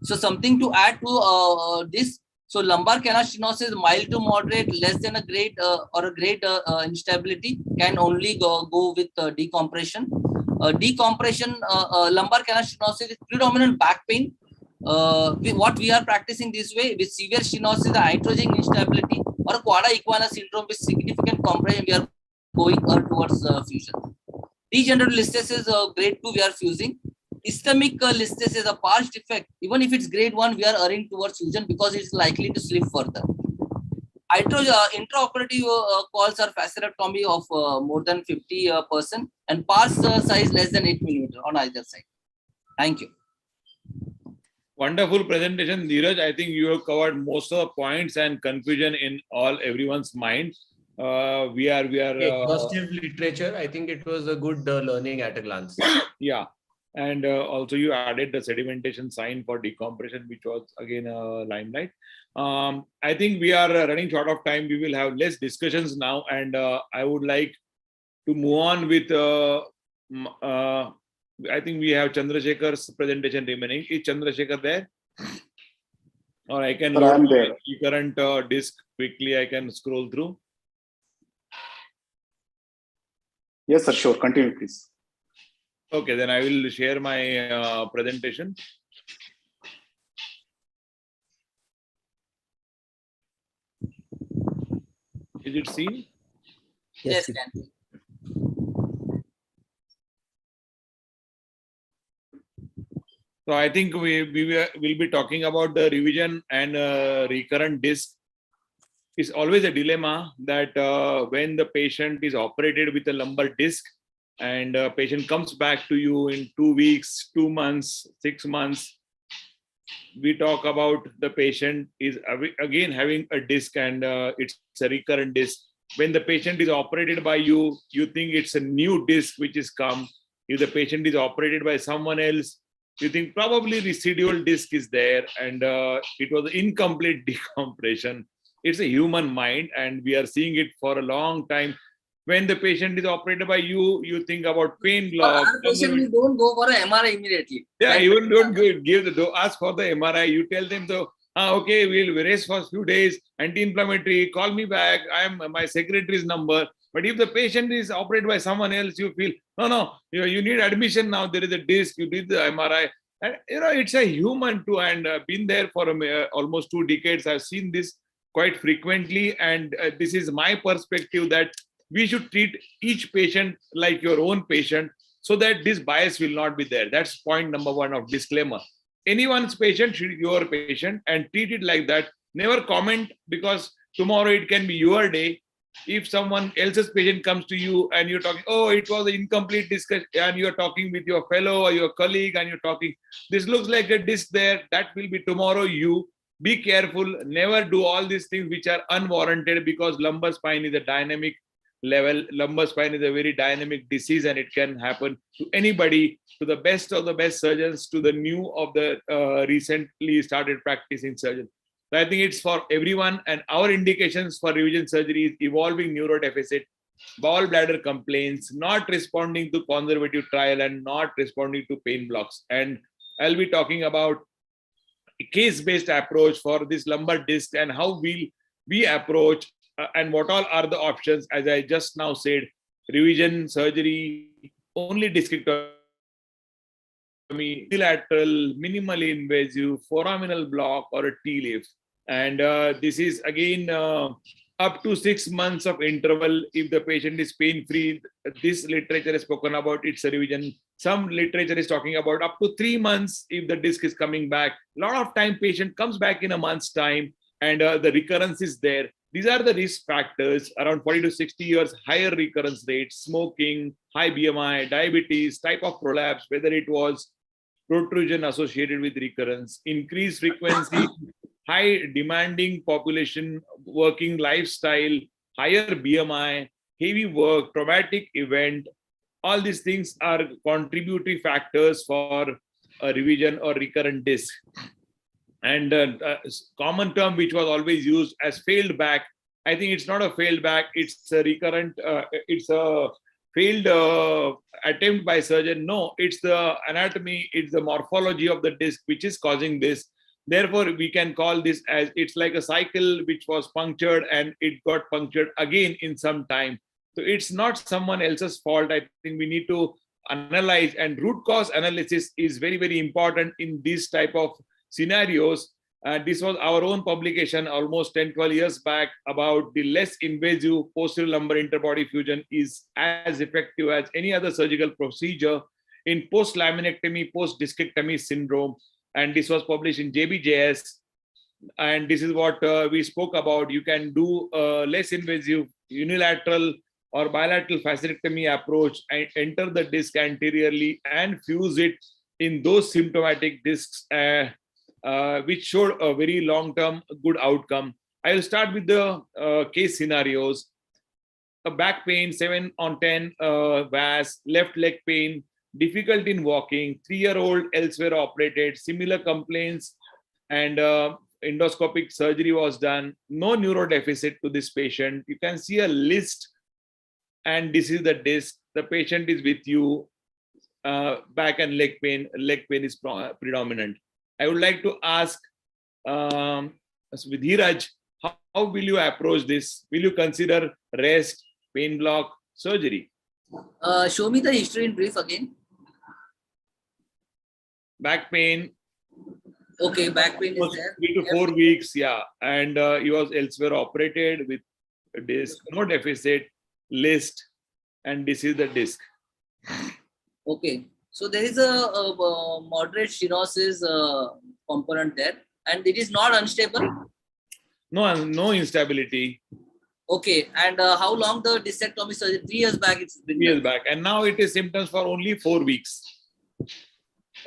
So something to add to this. So lumbar canal stenosis, mild to moderate, less than a grade or a grade instability can only go with decompression. Decompression, lumbar canal stenosis with predominant back pain. What we are practicing this way with severe stenosis, the iatrogenic instability or quad equina syndrome with significant compression, we are going towards fusion. Degenerative listhesis, grade 2, we are fusing. Ischemic listhesis, a past defect, even if it's grade 1, we are erring towards fusion because it's likely to slip further. Intraoperative calls are fasciectomy of more than 50% and pars size less than 8 millimeter on either side. Thank you. Wonderful presentation, Dhiraj. I think you have covered most of the points and confusion in everyone's minds. We are exhaustive literature. I think it was a good learning at a glance. Yeah, and also you added the sedimentation sign for decompression, which was again a limelight. I think we are running short of time. We will have less discussions now, and I would like to move on with. I think we have Chandrashekhar's presentation remaining. Is Chandrasekhar there? Or I can load the current disk quickly. I can scroll through. Yes, sir. Sure. Continue, please. Okay, then I will share my presentation. Is it seen? Yes. So I think we will be talking about the revision and recurrent disc. It's always a dilemma that when the patient is operated with a lumbar disc and patient comes back to you in 2 weeks, 2 months, 6 months, we talk about the patient is again having a disc and it's a recurrent disc. When the patient is operated by you, you think it's a new disc which is come. If the patient is operated by someone else, you think probably residual disc is there, and it was incomplete decompression. It's a human mind, and we are seeing it for a long time. When the patient is operated by you, you think about pain block. Our patient, we don't go for an MRI immediately. Yeah, even don't ask for the MRI. You tell them, okay, we'll rest for a few days, anti-inflammatory, call me back. I am my secretary's number. But if the patient is operated by someone else, you feel, no, you need admission now. There is a disc, you did the MRI. And, it's a human too, and been there for almost 2 decades. I've seen this quite frequently. And this is my perspective that we should treat each patient like your own patient so that this bias will not be there. That's point number 1 of disclaimer. Anyone's patient should be your patient and treat it like that. Never comment, because tomorrow it can be your day. If someone else's patient comes to you and you're talking, oh, it was an incomplete discussion, and you're talking with your fellow or your colleague and you're talking, this looks like a disc there, that will be tomorrow you. Be careful. Never do all these things which are unwarranted, because lumbar spine is a dynamic level. Lumbar spine is a very dynamic disease, and it can happen to anybody, to the best of the best surgeons, to the new of the recently started practicing surgeons. So I think it's for everyone, and our indications for revision surgery is evolving neurodeficit, gallbladder complaints, not responding to conservative trial, and not responding to pain blocks. And I'll be talking about a case-based approach for this lumbar disc and how we approach and what all are the options. As I just now said, revision surgery, only discectomy, unilateral, minimally invasive, foraminal block, or a T-lift. And this is again up to 6 months of interval if the patient is pain-free. This literature is spoken about, it's a revision. Some literature is talking about up to 3 months if the disc is coming back. A lot of time patient comes back in a month's time, and the recurrence is there. These are the risk factors: around 40 to 60 years, higher recurrence rates, smoking, high BMI, diabetes, type of prolapse, whether it was protrusion associated with recurrence, increased frequency, high demanding population, working lifestyle, higher BMI, heavy work, traumatic event. All these things are contributory factors for a revision or recurrent disc. And common term which was always used as failed back, I think it's not a failed back, it's a recurrent, it's a failed attempt by surgeon. No, it's the anatomy, it's the morphology of the disc which is causing this. Therefore, we can call this as, it's like a cycle which was punctured and it got punctured again in some time. So it's not someone else's fault. I think we need to analyze, and root cause analysis is very, very important in these type of scenarios. This was our own publication almost 10-12 years back about the less invasive posterior lumbar interbody fusion is as effective as any other surgical procedure in post-laminectomy, post-discectomy syndrome. And this was published in JBJS. And this is what we spoke about. You can do less invasive unilateral or bilateral fasciectomy approach and enter the disc anteriorly and fuse it in those symptomatic discs, which showed a very long-term good outcome. I will start with the case scenarios. A back pain, 7 on 10 VAS, left leg pain, difficult in walking, 3-year-old elsewhere operated, similar complaints, and endoscopic surgery was done. No neurodeficit to this patient. You can see a list, and this is the disc. The patient is with you. Back and leg pain is predominant. I would like to ask with Dhiraj, how will you approach this? Will you consider rest, pain block, surgery? Show me the history in brief again. Back pain. Okay, back pain is there. 3 to 4 weeks, yeah. And he was elsewhere operated with a disc, no deficit, list, and this is the disc. Okay, so there is a moderate stenosis component there, and it is not unstable. No instability. Okay, and how long the discectomy surgery? 3 years back, it's been 3 years back, and now it is symptoms for only 4 weeks.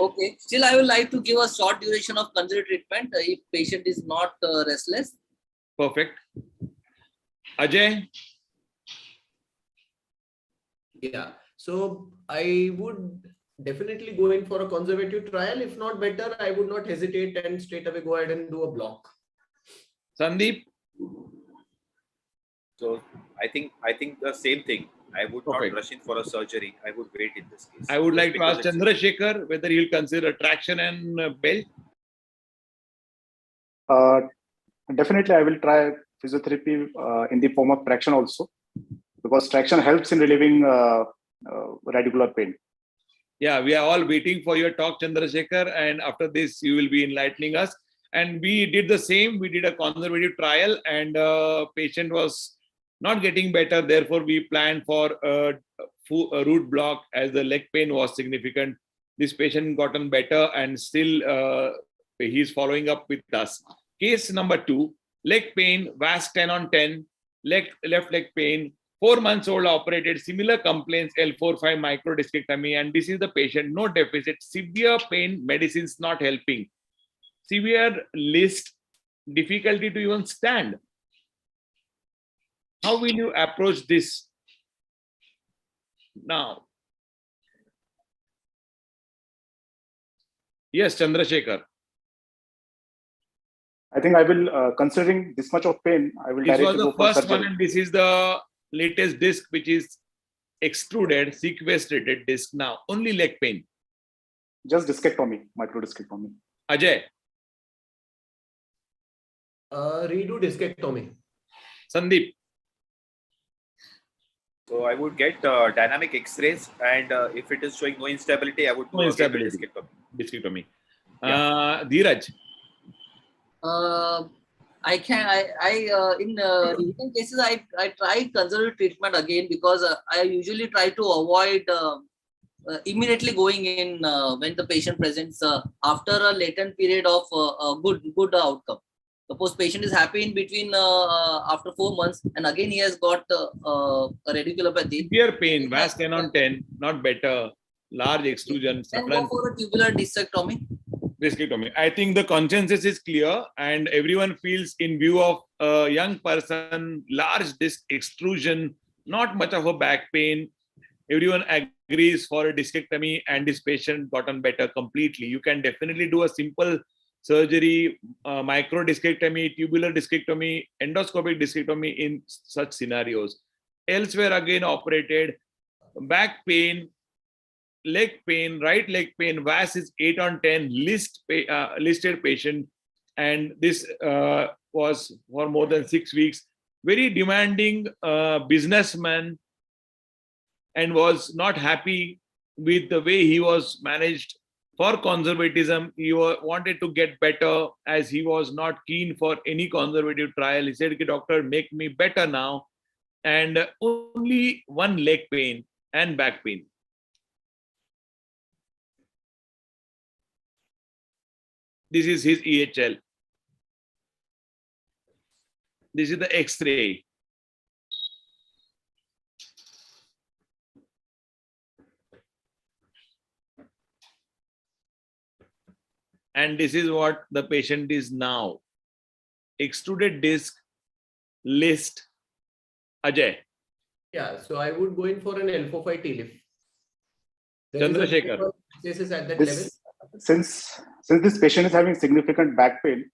Okay, still I would like to give a short duration of conservative treatment if patient is not restless. Perfect. Ajay? Yeah, so I would definitely go in for a conservative trial. If not better, I would not hesitate and straight away go ahead and do a block. Sandeep? So I think the same thing. I would Perfect. not rush in for a surgery. I would wait in this case. I would Just like to ask because it's- Chandrashekhar whether he'll consider traction and belt. Definitely, I will try physiotherapy in the form of traction also, because traction helps in relieving radicular pain. Yeah, we are all waiting for your talk, Chandrashekhar, and after this, you will be enlightening us. And we did the same. We did a conservative trial, and patient was not getting better. Therefore, we planned for a root block as the leg pain was significant. This patient gotten better, and still he's following up with us. Case number 2, leg pain, VAS 10 on 10, left leg pain, 4 months old, operated, similar complaints, L4-5 microdiscectomy, and this is the patient, no deficit, severe pain, medicines not helping, severe list, difficulty to even stand. How will you approach this now? Yes, Chandrashekhar. I think I will, considering this much of pain, I will This was directly the go for first surgery. one, and this is the latest disc, which is extruded, sequestrated disc now. Only leg pain. Just discectomy, microdiscectomy. Ajay. Redo discectomy. Sandeep. So I would get dynamic X-rays, and if it is showing no instability, I would No do a instability. discectomy. Discectomy. Dhiraj. In recent cases, I try conservative treatment again, because I usually try to avoid immediately going in when the patient presents after a latent period of good outcome. Suppose patient is happy in between after 4 months, and again he has got a radiculopathy. Severe pain, VAS 10 on 10, not better, large extrusion. Then go for a tubular discectomy. Discectomy. I think the consensus is clear, and everyone feels, in view of a young person, large disc extrusion, not much of a back pain. Everyone agrees for a discectomy, and this patient gotten better completely. You can definitely do a simple surgery, micro discectomy, tubular discectomy, endoscopic discectomy in such scenarios. Elsewhere, again, operated. Back pain, leg pain, right leg pain, VAS is 8 on 10, listed patient, and this was for more than 6 weeks. Very demanding businessman, and was not happy with the way he was managed. For conservatism, he wanted to get better, as he was not keen for any conservative trial. He said, "Doctor, make me better now." And only one leg pain and back pain. This is his EHL. This is the X-ray. And this is what the patient is now. Extruded disc, list. Ajay. Yeah, so I would go in for an L4-5 TLIF. Chandrashekhar. Cases at that level. Since this patient is having significant back pain,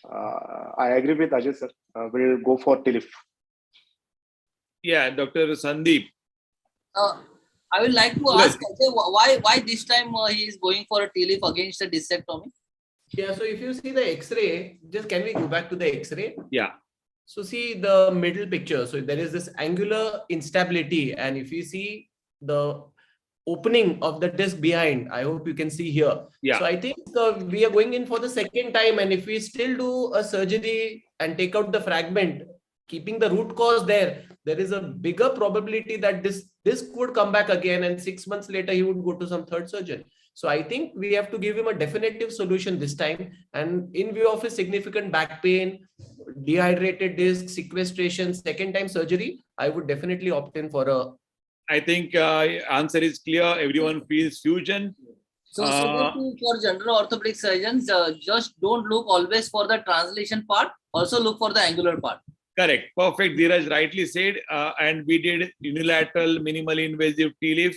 I agree with Ajay sir. We'll go for TLIF. Yeah, Dr. Sandeep. I would like to ask Ajay, why this time he is going for a TLIF against a discectomy? Yeah, so if you see the X-ray, just can we go back to the X-ray? Yeah. So see the middle picture. So there is this angular instability, and if you see the opening of the disc behind, I hope you can see here. Yeah. So I think we are going in for the second time, and if we still do a surgery and take out the fragment, keeping the root cause there is a bigger probability that this disc would come back again, and 6 months later he would go to some third surgeon. So I think we have to give him a definitive solution this time. And in view of his significant back pain, dehydrated disc, sequestration, second time surgery, I would definitely opt in for a... I think answer is clear. Everyone feels fusion. So for general orthopedic surgeons, just don't look always for the translation part. Also look for the angular part. Correct. Perfect. Dhiraj rightly said. And we did unilateral, minimally invasive TLIF.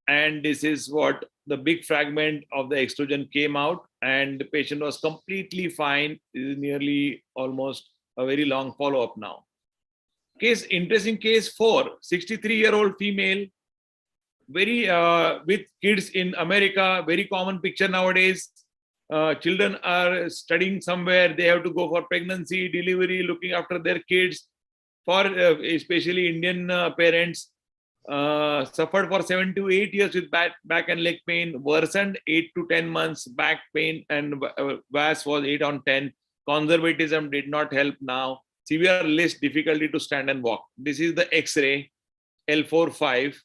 and this is what the big fragment of the extrusion came out, and the patient was completely fine. This is nearly almost a very long follow-up now. Interesting case 4, 63-year-old female, very with kids in America, very common picture nowadays. Children are studying somewhere, they have to go for pregnancy, delivery, looking after their kids. For especially Indian parents, suffered for 7 to 8 years with back and leg pain, worsened 8 to 10 months, back pain, and VAS was 8 on 10. Conservatism did not help now. Severe list, difficulty to stand and walk. This is the X-ray, L4-5.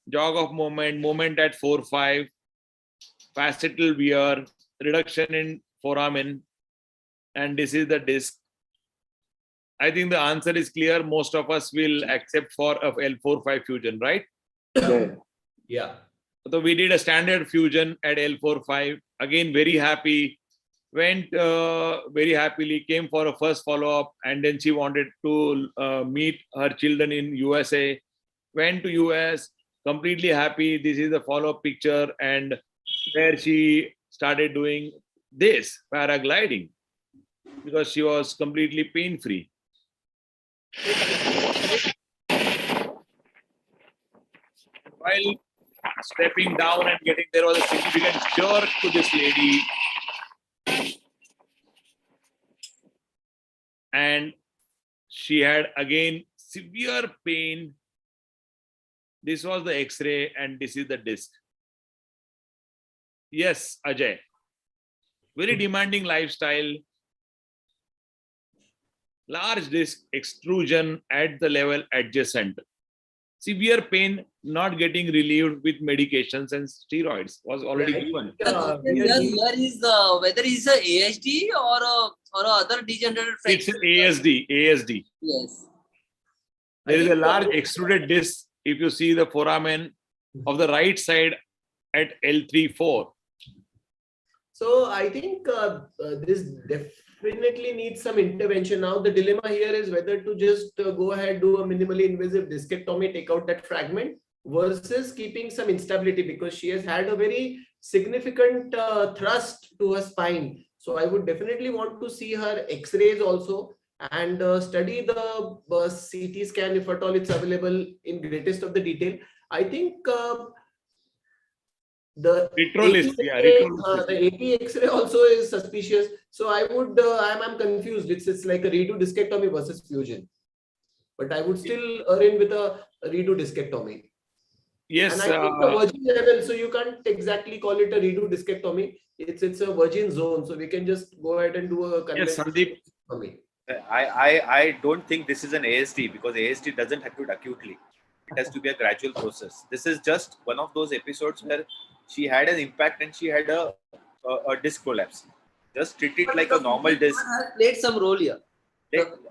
Jog of movement at 4-5, facetal wear, reduction in foramen, and this is the disc. I think the answer is clear. Most of us will accept for a L4-5 fusion, right? Yeah. So we did a standard fusion at L4-5. Again, very happy. Went very happily, came for a first follow-up, and then she wanted to meet her children in USA. Went to US, completely happy. This is the follow-up picture, and where she started doing this paragliding because she was completely pain-free. While stepping down and getting, there was a significant jerk to this lady, and she had again severe pain. This was the X-ray, and this is the disc. Yes, Ajay. Very demanding lifestyle. Large disc extrusion at the level adjacent. Severe pain not getting relieved with medications and steroids was already given. Here is whether it's a ASD or other degenerative It's fracture. ASD. Yes. There is a large extruded disc. If you see the foramen of the right side at L3-4. So I think this definitely needs some intervention. Now the dilemma here is whether to just go ahead, do a minimally invasive discectomy, take out that fragment, versus keeping some instability, because she has had a very significant thrust to her spine. So I would definitely want to see her X-rays also, and study the CT scan if at all it's available in greatest of the detail. I think the AP X-ray also is suspicious. So I would, I'm confused. It's like a redo discectomy versus fusion, but I would still err in with a redo discectomy. Yes, and I think the virgin level, so you can't exactly call it a redo discectomy. It's a virgin zone, so we can just go ahead and do a conventional discectomy. I don't think this is an ASD, because ASD doesn't happen acutely. It has to be a gradual process. This is just one of those episodes where she had an impact and she had a disc collapse. Just treat it like a normal disc. Has played some role here.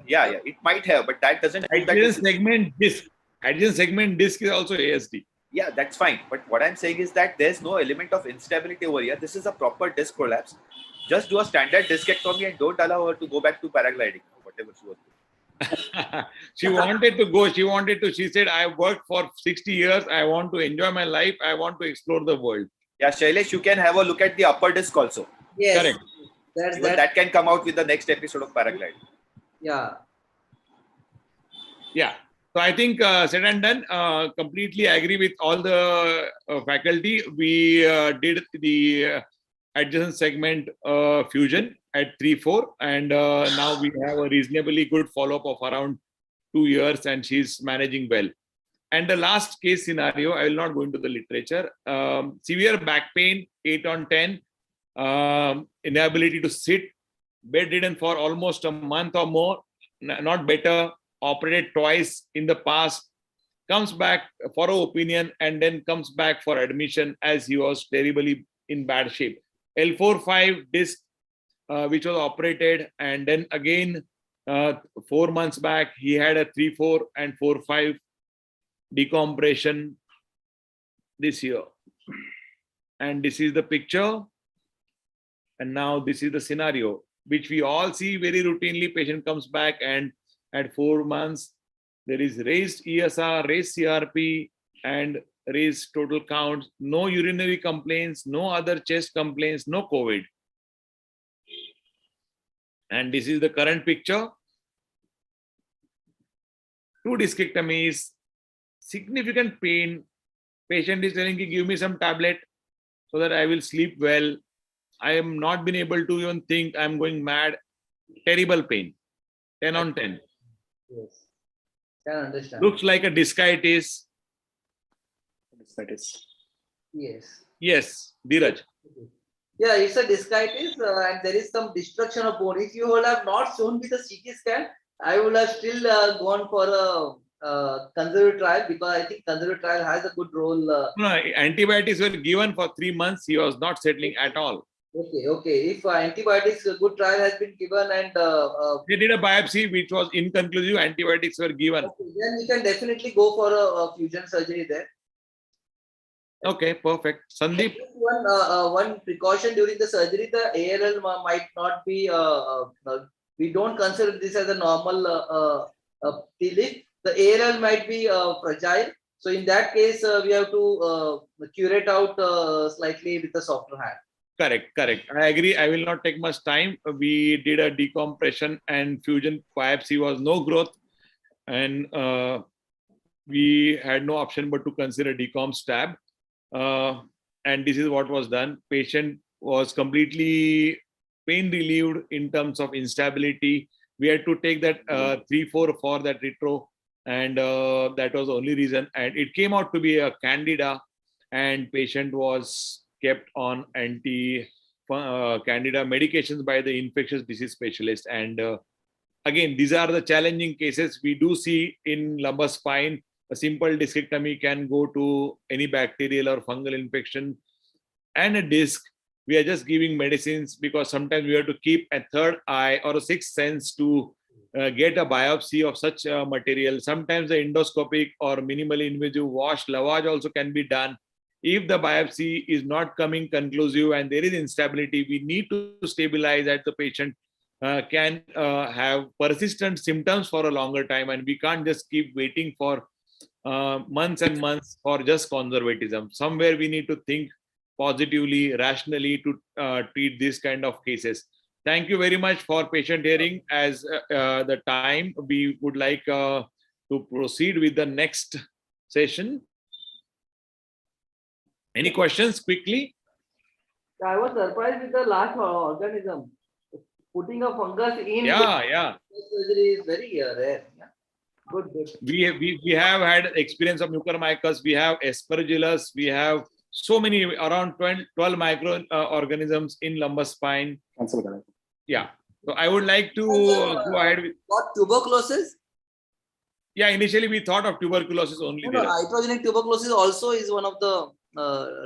Yeah, it might have, but that doesn't. Adjacent segment disc. Adjacent segment disc is also ASD. Yeah, that's fine. But what I'm saying is that there's no element of instability over here. This is a proper disc collapse. Just do a standard discectomy and don't allow her to go back to paragliding, whatever she was doing. She wanted to go. She said, I worked for 60 years. I want to enjoy my life. I want to explore the world. Yeah, Shailesh, you can have a look at the upper disc also. Yes. Correct. That can come out with the next episode of paragliding. Yeah. Yeah. So I think said and done. Completely agree with all the faculty. We did the adjacent segment fusion at 3-4, and now we have a reasonably good follow-up of around 2 years, and she's managing well. And the last case scenario, I will not go into the literature. Severe back pain, 8 on 10, inability to sit, bedridden for almost a month or more, not better, operated twice in the past, comes back for an opinion, and then comes back for admission as he was terribly in bad shape. L4-5 disc, which was operated, and then again 4 months back he had a 3-4 and 4-5 decompression this year. And this is the picture, and now this is the scenario which we all see very routinely. Patient comes back, and at 4 months there is raised ESR, raised CRP, and raised total counts, no urinary complaints, no other chest complaints, no COVID. And this is the current picture. 2 discectomies, significant pain. Patient is telling, give me some tablet so that I will sleep well. I am not been able to even think, I'm going mad. Terrible pain. 10 on 10. Yes. Can understand. Looks like a discitis. Yes. Yes, Dhiraj. Yeah, it's a discitis and there is some destruction of bone. If you would have not shown me the CT scan, I would have still gone for a conservative trial, because I think conservative trial has a good role. No, antibiotics were given for 3 months. He was not settling at all. Okay. If antibiotics, a good trial has been given and They did a biopsy which was inconclusive. Antibiotics were given. okay, then we can definitely go for a fusion surgery there. Okay, perfect. Sandeep. One precaution during the surgery, the ALL might not be. We don't consider this as a normal T-lift. The ALL might be fragile. So in that case, we have to curate out slightly with a softer hand. Correct. I agree. I will not take much time. We did a decompression and fusion biopsy was no growth. And we had no option but to consider decom stab. And this is what was done. Patient was completely pain relieved in terms of instability. We had to take that 3-4 for that retro. And that was the only reason. And it came out to be a candida, and patient was kept on anti-candida medications by the infectious disease specialist. And again, these are the challenging cases we do see in lumbar spine. A simple discectomy can go to any bacterial or fungal infection and a disc. We are just giving medicines because sometimes we have to keep a third eye or a sixth sense to get a biopsy of such material. Sometimes the endoscopic or minimally invasive lavage also can be done. If the biopsy is not coming conclusive and there is instability, we need to stabilize that the patient can have persistent symptoms for a longer time, and we can't just keep waiting for months and months for just conservatism. Somewhere we need to think positively, rationally to treat this kind of cases. Thank you very much for patient hearing. As the time, we would like to proceed with the next session. Any questions quickly? I was surprised with the last organism. Putting a fungus in surgery is very rare. Yeah. Good. We have had experience of mucormycosis. We have aspergillus. We have so many, around 12 microorganisms in lumbar spine. Yeah. So I would like to go ahead with what, tuberculosis? Yeah, initially we thought of tuberculosis only. No, iatrogenic tuberculosis also is one of the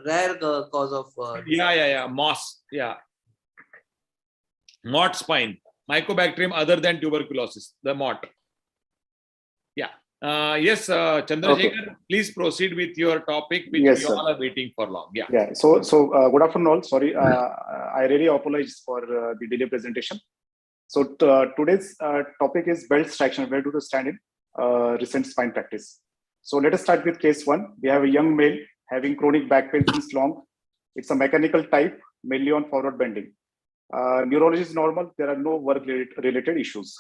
rare cause of. Moss. Yeah. Mott spine. Mycobacterium other than tuberculosis. The mott. Yeah. Yes, Chandrashekhar, please proceed with your topic, which we all are waiting for long. Yeah. So good afternoon all. Sorry, I really apologize for the delay presentation. So today's topic is belt traction. Where do they stand in recent spine practice? So let us start with case 1. We have a young male having chronic back pain since long. It's a mechanical type, mainly on forward bending. Neurology is normal. There are no work-related issues.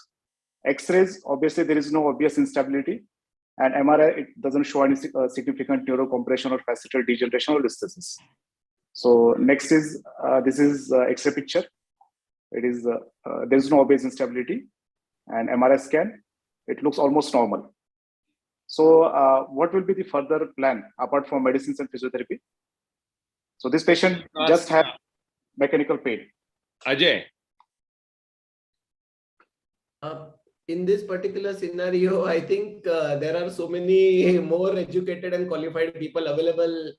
X-rays, obviously, there is no obvious instability. And MRI, it doesn't show any significant neurocompression or facetal degeneration or listhesis. So next is, this is X-ray picture. It is, there's no obvious instability. And MRI scan, it looks almost normal. So what will be the further plan apart from medicines and physiotherapy? So this patient just had mechanical pain. Ajay. In this particular scenario, I think there are so many more educated and qualified people available,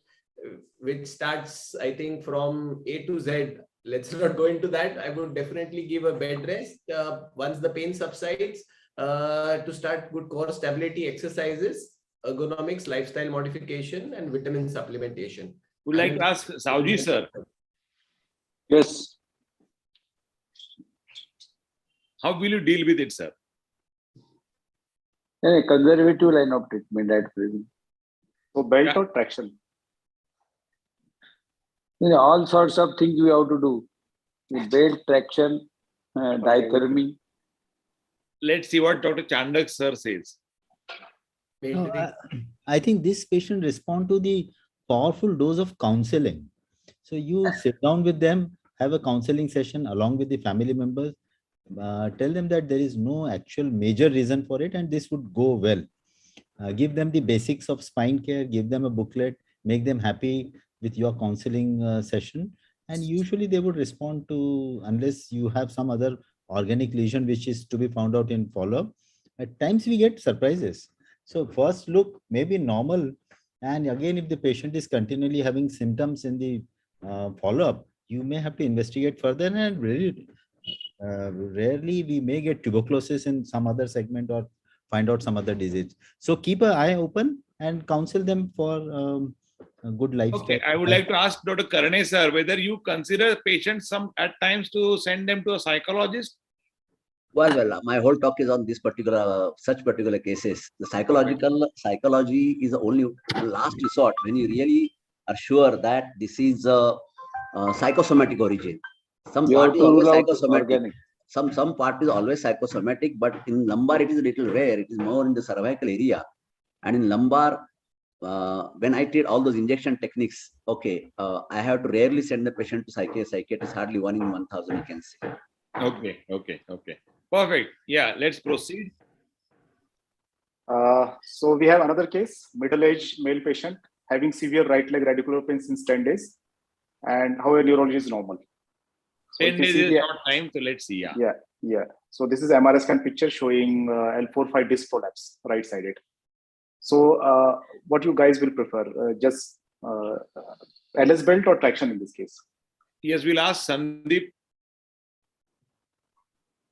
which starts, I think, from A to Z. Let's not go into that. I would definitely give a bed rest once the pain subsides, to start good core stability exercises, ergonomics, lifestyle modification, and vitamin supplementation. Would like to ask Saoji, sir. Yes. How will you deal with it, sir? A conservative line of treatment at present. So belt or traction? All sorts of things we have to do. With belt, traction, diathermy. Let's see what Dr. Chandak sir says. No, I think this patient respond to the powerful dose of counseling. So you sit down with them, have a counseling session along with the family members, tell them that there is no actual major reason for it and this would go well. Give them the basics of spine care, give them a booklet, make them happy with your counseling session. And usually they would respond to, unless you have some other organic lesion which is to be found out in follow-up. At times we get surprises. So first look may be normal. And again, if the patient is continually having symptoms in the follow-up, you may have to investigate further, and really, rarely we may get tuberculosis in some other segment or find out some other disease. So keep an eye open and counsel them for a good lifestyle. Okay, I would like to ask Dr. Karne sir whether you consider patients at times to send them to a psychologist. Well, my whole talk is on this such particular cases. The psychology is the only last resort when you really are sure that this is a psychosomatic origin. Some part is always psychosomatic. Some part is always psychosomatic, but in lumbar it is a little rare. It is more in the cervical area, and in lumbar, when I treat all those injection techniques, okay, I have to rarely send the patient to psychiatrist. Hardly 1 in 1,000, you can say. Okay. Perfect. Yeah, let's proceed. So we have another case, middle-aged male patient having severe right leg radicular pain since 10 days, and however neurology is normal. So 10 days is short time, so let's see. Yeah. So this is MRI scan picture showing L4-5 disc prolapse, right-sided. So what you guys will prefer? Just LS belt or traction in this case? Yes, we'll ask Sandip.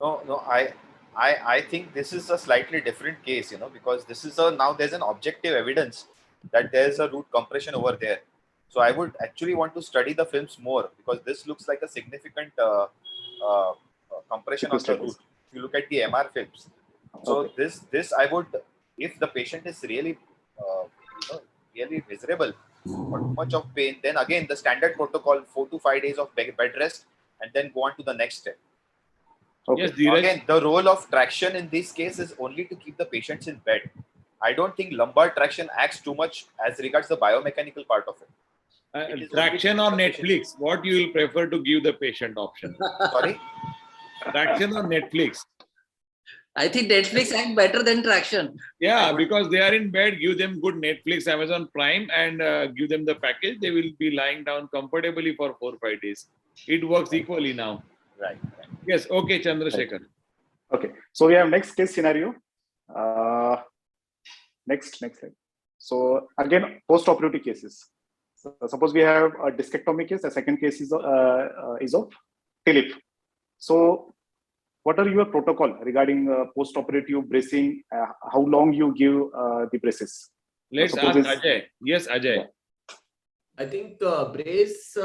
No, I think this is a slightly different case, because this is now there's an objective evidence that there's a root compression over there. So I would actually want to study the films more, because this looks like a significant compression of the root. If you look at the MR films, so this I would, if the patient is really really miserable or too much of pain, then again the standard protocol 4 to 5 days of bed rest and then go on to the next step. Yes, Dhiraj. Again, the role of traction in this case is only to keep the patients in bed. I don't think lumbar traction acts too much as regards the biomechanical part of it. Traction or Netflix? What you will prefer to give the patient option? Sorry? Traction or Netflix? I think Netflix acts better than traction. Yeah, because they are in bed, give them good Netflix, Amazon Prime, and give them the package. They will be lying down comfortably for 4 or 5 days. It works equally now. Right. Yes. Okay, Chandrashekhar. Okay. So we have next case scenario. Next slide. So again, post-operative cases. So suppose we have a discectomy case. The second case is of TLIP. So what are your protocol regarding post-operative bracing? How long you give the braces? Let's ask Ajay. Yes, Ajay. I think brace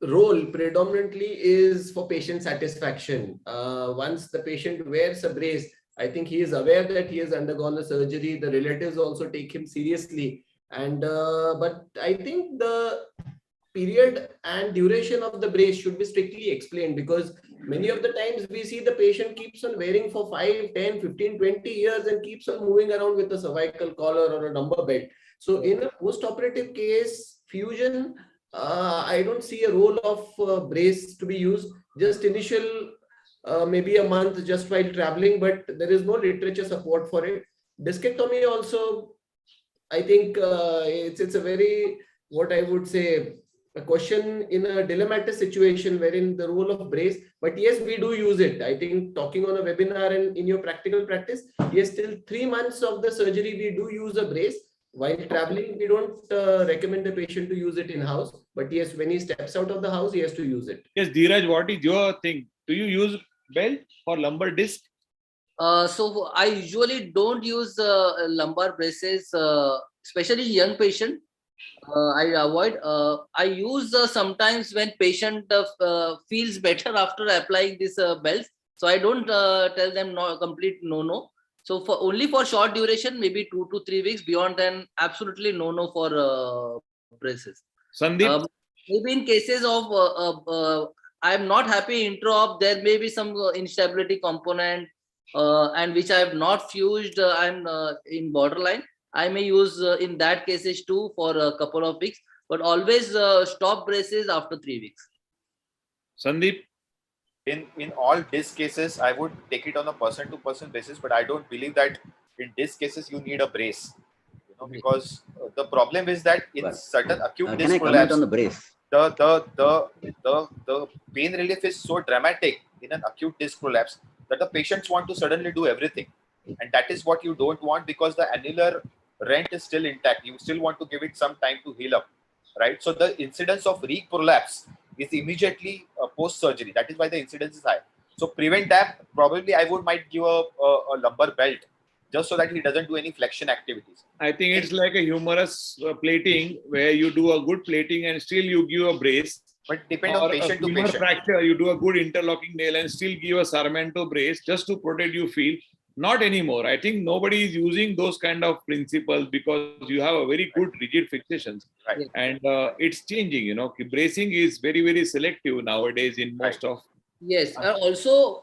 role predominantly is for patient satisfaction. Once the patient wears a brace, I think he is aware that he has undergone a surgery. The relatives also take him seriously. And but I think the period and duration of the brace should be strictly explained, because many of the times we see the patient keeps on wearing for 5, 10, 15, 20 years and keeps on moving around with a cervical collar or a number belt. So in a post-operative case, fusion, I don't see a role of brace to be used. Just initial, maybe a month just while traveling, but there is no literature support for it. Discectomy also, I think it's a very, what I would say, a question in a dilemmatic situation wherein the role of brace, but yes, we do use it. I think talking on a webinar and in your practical practice, yes, till 3 months of the surgery, we do use a brace. While traveling, we don't recommend the patient to use it in-house, but yes, when he steps out of the house, he has to use it. Yes, Dhiraj, what is your thing? Do you use belt for lumbar disc? So I usually don't use lumbar braces, especially young patient. I avoid. I use sometimes when patient feels better after applying this belt. So I don't tell them no, complete no. So for only for short duration, maybe 2 to 3 weeks. Beyond then, absolutely no for braces. Sandeep? Maybe in cases of I'm not happy intro-op, there may be some instability component and which I have not fused. I'm in borderline. I may use in that cases too for a couple of weeks, but always stop braces after 3 weeks. Sandeep? In all disc cases, I would take it on a person-to-person basis, but I don't believe that in disc cases you need a brace. Because the problem is that in certain acute disc prolapse, on the brace? The pain relief is so dramatic in an acute disc prolapse that the patients want to suddenly do everything, and that is what you don't want, because the annular rent is still intact. You still want to give it some time to heal up, right? So the incidence of re-prolapse is immediately post-surgery. That is why the incidence is high. So prevent that, probably I might give a lumbar belt just so that he doesn't do any flexion activities. I think it's like a humerus plating where you do a good plating and still you give a brace. But depend on patient to patient. Fracture, you do a good interlocking nail and still give a Sarmento brace just to protect you feel. Not anymore. I think nobody is using those kind of principles because you have a very good rigid fixations. Right. And it's changing, Bracing is very, very selective nowadays in most of. Yes. Also,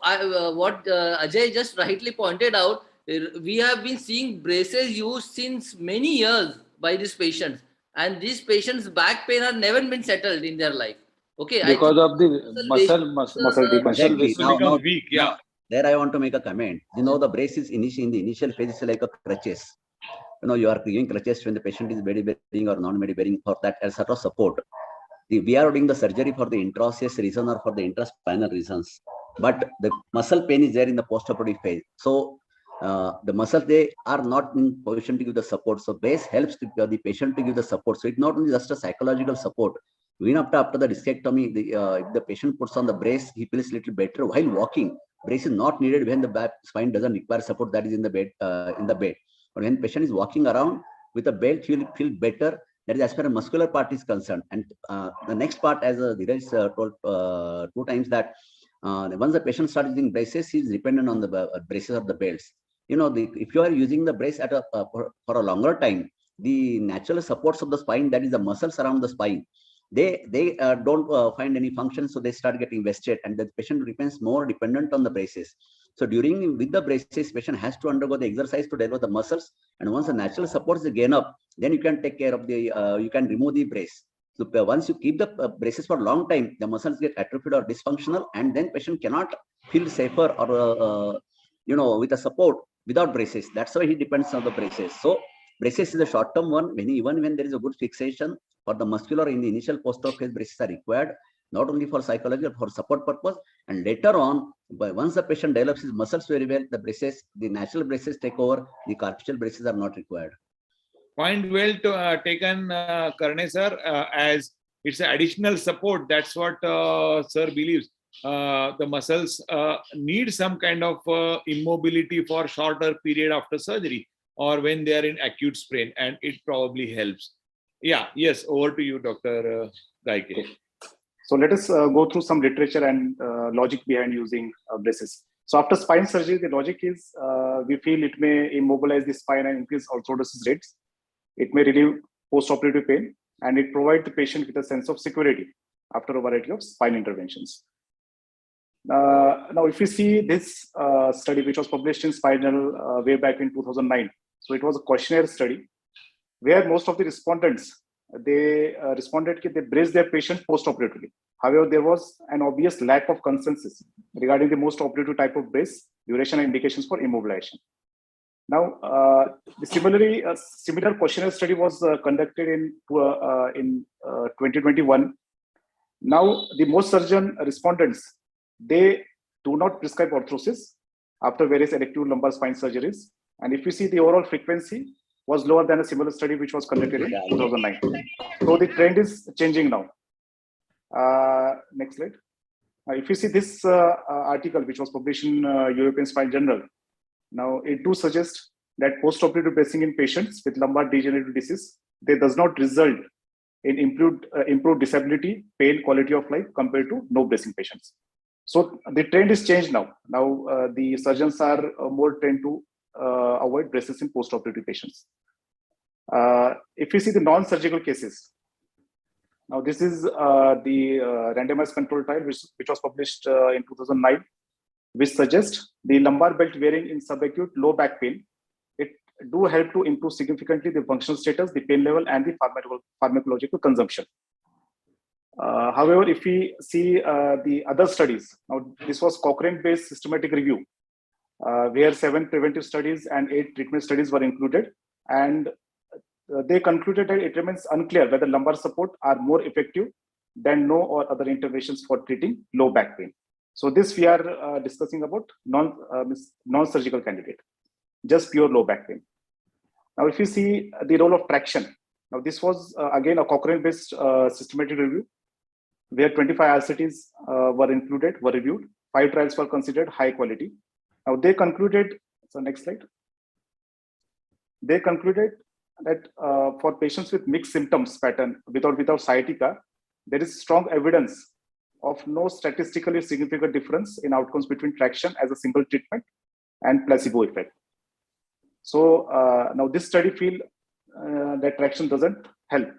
what Ajay just rightly pointed out, we have been seeing braces used since many years by these patients, and these patients' back pain have never been settled in their life. Okay, because of the muscle Now, weak. Yeah. There I want to make a comment. The brace is in the initial phase is like a crutches. You are giving crutches when the patient is bearing or non-bearing for that as sort of support. We are doing the surgery for the intraosseous reason or for the intraspinal reasons, but the muscle pain is there in the postoperative phase. So the muscles, they are not in position to give the support. So brace helps the patient to give the support. So it's not only just a psychological support. Even after the discectomy, if the patient puts on the brace, he feels a little better while walking. Brace is not needed when the back spine doesn't require support, that is in the bed. But when patient is walking around with a belt, he will feel better. That is as far as muscular part is concerned. And the next part, as Dhiraj told 2 times, that once the patient starts using braces, he is dependent on the braces or the belts. If you are using the brace for a longer time, the natural supports of the spine, that is the muscles around the spine, they don't find any function, so they start getting vested, and the patient remains more dependent on the braces. So with the braces, patient has to undergo the exercise to develop the muscles, and once the natural supports gain up, then you can take care of you can remove the brace. So once you keep the braces for a long time, the muscles get atrophied or dysfunctional, and then patient cannot feel safer or with a support without braces. That's why he depends on the braces. So braces is a short-term one. Even when there is a good fixation for the muscular in the initial post-op phase, braces are required, not only for psychology but for support purpose. And later on, once the patient develops his muscles very well, the natural braces take over. The artificial braces are not required. Point well taken, Karne sir, as it's an additional support. That's what sir believes. The muscles need some kind of immobility for shorter period after surgery or when they are in acute sprain, and it probably helps. Yeah, yes, over to you, Dr. Gaike. So let us go through some literature and logic behind using braces. So after spine surgery, the logic is we feel it may immobilize the spine and increase orthodosis rates. It may relieve post-operative pain, and it provides the patient with a sense of security after a variety of spine interventions. Now, if you see this study, which was published in Spinal way back in 2009, so it was a questionnaire study where most of the respondents, they responded that they braced their patient post-operatively. However, there was an obvious lack of consensus regarding the most operative type of brace, duration, and indications for immobilization. Now, the similar questionnaire study was conducted in 2021. Now, the most surgeon respondents, they do not prescribe orthosis after various elective lumbar spine surgeries. And if you see, the overall frequency was lower than a similar study which was conducted in 2009. So the trend is changing now. Next slide. If you see this article which was published in European Spine Journal, now it do suggest that post-operative bracing in patients with lumbar degenerative disease, they does not result in improved disability, pain, quality of life compared to no bracing patients. So the trend is changed now. Now the surgeons are more trained to avoid braces in post-operative patients. If you see the non-surgical cases, now this is the randomized control trial which was published in 2009, which suggests the lumbar belt wearing in subacute low back pain. It do help to improve significantly the functional status, the pain level, and the pharmacological consumption. However, if we see the other studies, now this was Cochrane-based systematic review, where 7 preventive studies and 8 treatment studies were included, and they concluded that it remains unclear whether lumbar support are more effective than no or other interventions for treating low back pain. So this we are discussing about non-surgical candidate, just pure low back pain. Now, if you see the role of traction, now this was again a Cochrane-based systematic review, where 25 RCTs were reviewed. 5 trials were considered high quality. Now they concluded, so next slide. They concluded that for patients with mixed symptoms pattern without sciatica, there is strong evidence of no statistically significant difference in outcomes between traction as a single treatment and placebo effect. So now this study feel that traction doesn't help.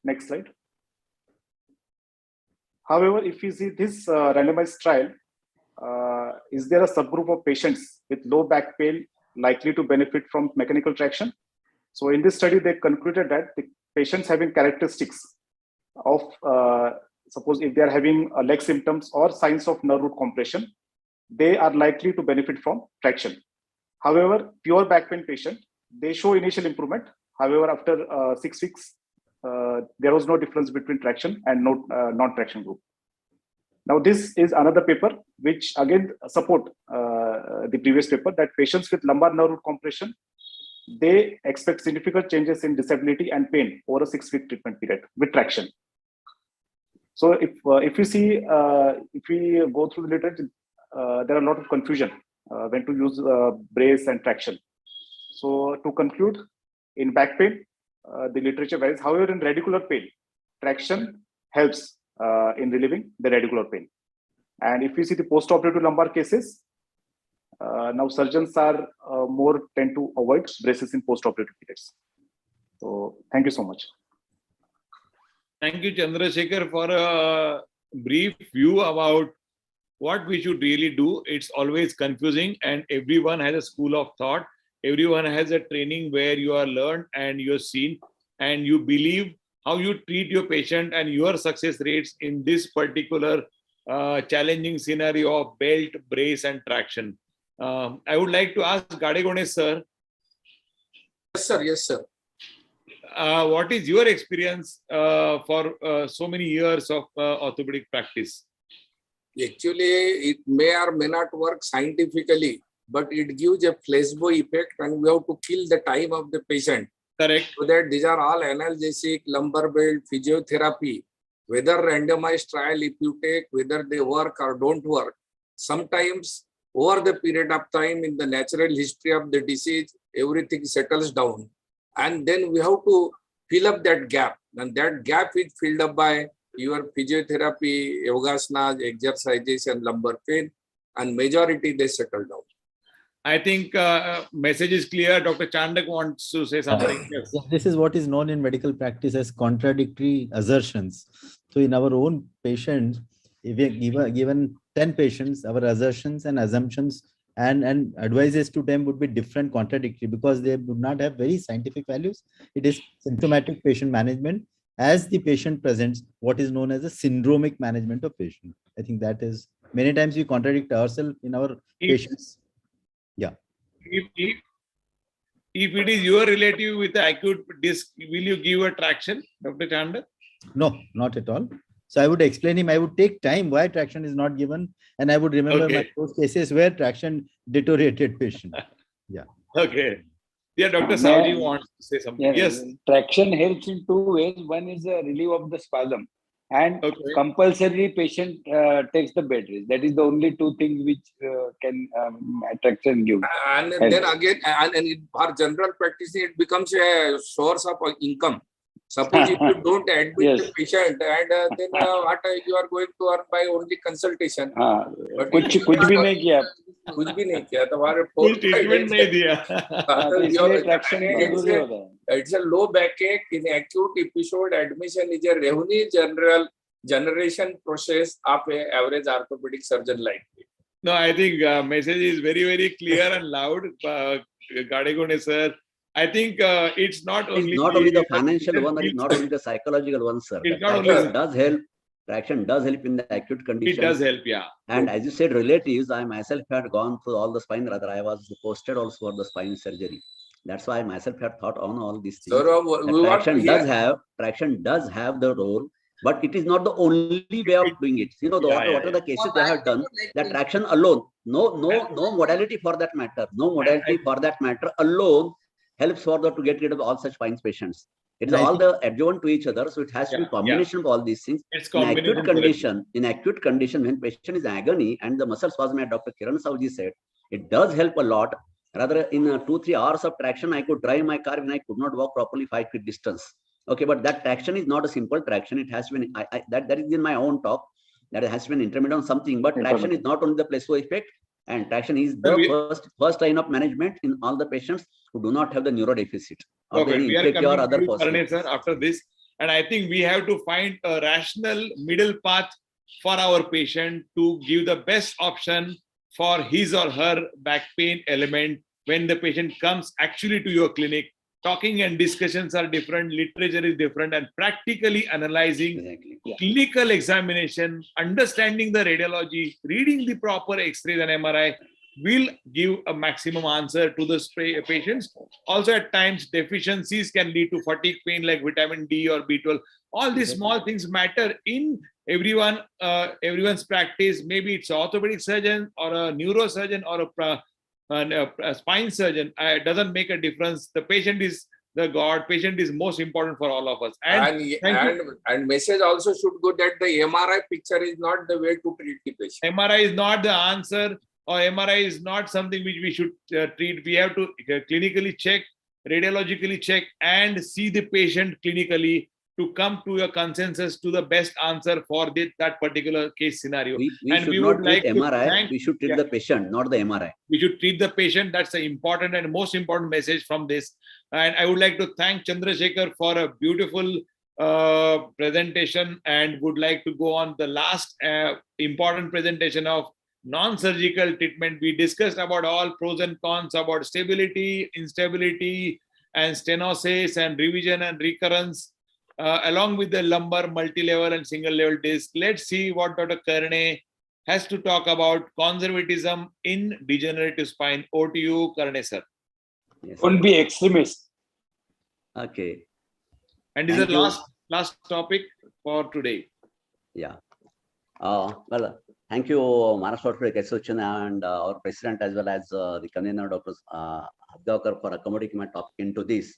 Next slide. However, if you see this randomized trial, is there a subgroup of patients with low back pain likely to benefit from mechanical traction? So in this study, they concluded that the patients having characteristics of, suppose if they are having leg symptoms or signs of nerve root compression, they are likely to benefit from traction. However, pure back pain patient, they show initial improvement. However, after 6 weeks, there was no difference between traction and non-traction group. Now, this is another paper which again support the previous paper, that patients with lumbar nerve root compression, they expect significant changes in disability and pain over a 6-week treatment period with traction. So if you see, if we go through the literature, there are a lot of confusion when to use brace and traction. So to conclude, in back pain, the literature varies. However, in radicular pain, traction helps in relieving the radicular pain. And if you see the post-operative lumbar cases, now surgeons are more tend to avoid braces in post-operative periods. So thank you so much. Thank you, Chandrashekhar, for a brief view about what we should really do. It's always confusing, and everyone has a school of thought. Everyone has a training where you are learned and you're seen, and you believe how you treat your patient and your success rates in this particular challenging scenario of belt, brace, and traction. I would like to ask Gadegone sir. Yes, sir. Yes, sir. What is your experience for so many years of orthopedic practice? Actually, it may or may not work scientifically, but it gives a placebo effect, and we have to kill the time of the patient. Correct. So that these are all analgesic, lumbar belt, physiotherapy, whether randomized trial, if you take, whether they work or don't work. Sometimes over the period of time in the natural history of the disease, everything settles down. And then we have to fill up that gap. And that gap is filled up by your physiotherapy, yogasanas, exercises, and lumbar pain. And majority, they settle down. I think message is clear. Dr. Chandak wants to say something. Yes. This is what is known in medical practice as contradictory assertions. So in our own patients, if we given 10 patients, our assertions and assumptions and advices to them would be different, contradictory, because they would not have very scientific values. It is symptomatic patient management as the patient presents, what is known as a syndromic management of patient. I think that is, many times we contradict ourselves in our patients. Yeah. If it is your relative with acute disc, will you give a traction, Dr. Chandak? No, not at all. So I would explain him, I would take time why traction is not given, and I would remember those cases where traction deteriorated patient. Yeah. Okay. Yeah, Dr. Saoji wants to say something. Yes. Traction helps in 2 ways. One is a relief of the spasm, and compulsory patient takes the bed rest. That is the only 2 things which can traction give. And then again, and for general practice, it becomes a source of income. Suppose if you don't admit the patient, and then what you are going to earn by only consultation. कुछ भी नहीं किया. कुछ भी नहीं किया तुम्हारे कुछ ट्रीटमेंट नहीं दिया इसलिए ट्रैक्शन जरूरी होता है. It's a low backache in acute episode. Admission is a revenue generation process of a average orthopedic surgeon like me. No, I think message is very, very clear and loud. Gadegone sir, I think it's not only the financial one, it's not only the psychological one, sir. It's not only does help. Traction does help in the acute condition. It does help, yeah. And as you said, relatives, I myself had gone through all the spine, rather I was posted also for the spine surgery. That's why I myself had thought on all these things. Traction does have the role, but it is not the only way of doing it. You know, what are the cases they have done, that traction alone, no modality for that matter, alone helps for to get rid of all such spine patients. It's all the adjoint to each other, so it has to be combination of all these things. It's in acute condition, when patient is agony and the muscle spasm, as Dr. Kiran Saoji said, it does help a lot. Rather, in 2-3 hours of traction, I could drive my car when I could not walk properly 5 feet distance. Okay, but that traction is not a simple traction. It has to be, that is in my own talk, that it has to be an intermediate on something, but traction is not only the placebo effect, and traction is the first line of management in all the patients who do not have the neurodeficit. Okay, we are coming to Karne sir after this, and I think we have to find a rational middle path for our patient to give the best option for his or her back pain element when the patient comes actually to your clinic. Talking and discussions are different, literature is different, and practically analyzing clinical examination, understanding the radiology, reading the proper X-rays and MRI will give a maximum answer to the patients. Also, at times, deficiencies can lead to fatigue pain like vitamin D or B12. All these small things matter in everyone's practice. Maybe it's an orthopedic surgeon or a neurosurgeon or a spine surgeon. It doesn't make a difference. The patient is the God. Patient is most important for all of us. And message also should go that the MRI picture is not the way to treat the patient. MRI is not the answer, or MRI is not something which we should treat. We have to clinically check, radiologically check, and see the patient clinically to come to a consensus to the best answer for that particular case scenario. We should not treat MRI. We should treat the patient, not the MRI. We should treat the patient. That's the important and most important message from this. And I would like to thank Chandrashekhar for a beautiful presentation, and would like to go on the last important presentation of non-surgical treatment. We discussed about all pros and cons about stability, instability, and stenosis, and revision and recurrence, along with the lumbar, multi-level, and single-level disc. Let's see what Dr. Karne has to talk about conservatism in degenerative spine. Over to you, Karne sir. Yes. Don't be extremist. Okay. And this is the last topic for today. Yeah. Well, thank you, Maharashtra Orthopedic Association and our president, as well as the convener, Dr. Hadgaonkar, for accommodating my topic into this.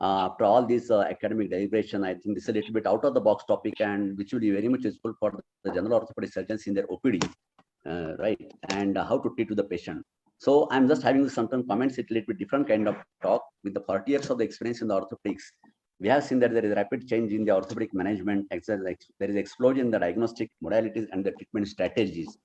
After all this academic deliberation, I think this is a little bit out of the box topic, and which will be very much useful for the general orthopedic surgeons in their OPD, right? And how to treat to the patient. So I'm just having some comments, a little bit different kind of talk. With the 40 years of the experience in the orthopedics, we have seen that there is rapid change in the orthopedic management. There is explosion in the diagnostic modalities and the treatment strategies.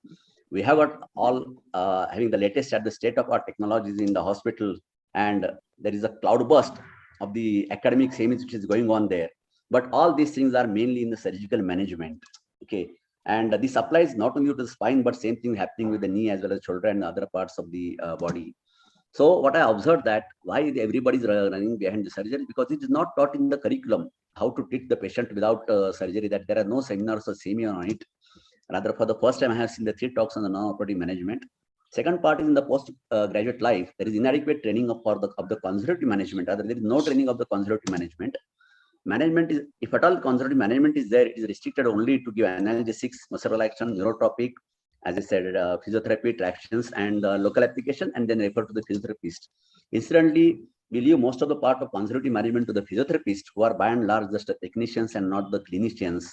We have got all having the latest at the state-of-art technologies in the hospital, and there is a cloudburst of the academic semis which is going on there. But all these things are mainly in the surgical management. Okay. And this applies not only to the spine, but same thing happening with the knee as well as shoulder and other parts of the body. So what I observed that why everybody is running behind the surgery, because it is not taught in the curriculum how to treat the patient without surgery, that there are no seminars or seminar on it. Rather, for the first time, I have seen the 3 talks on the non-operative management. Second part is in the post-graduate life, there is inadequate training of the conservative management. Rather, there is no training of the conservative management. Management is, if at all conservative management is there, it is restricted only to give analgesics, muscle relaxation, neurotropic, as I said, physiotherapy, tractions, and local application, and then refer to the physiotherapist. Incidentally, we leave most of the part of conservative management to the physiotherapists, who are by and large just the technicians and not the clinicians.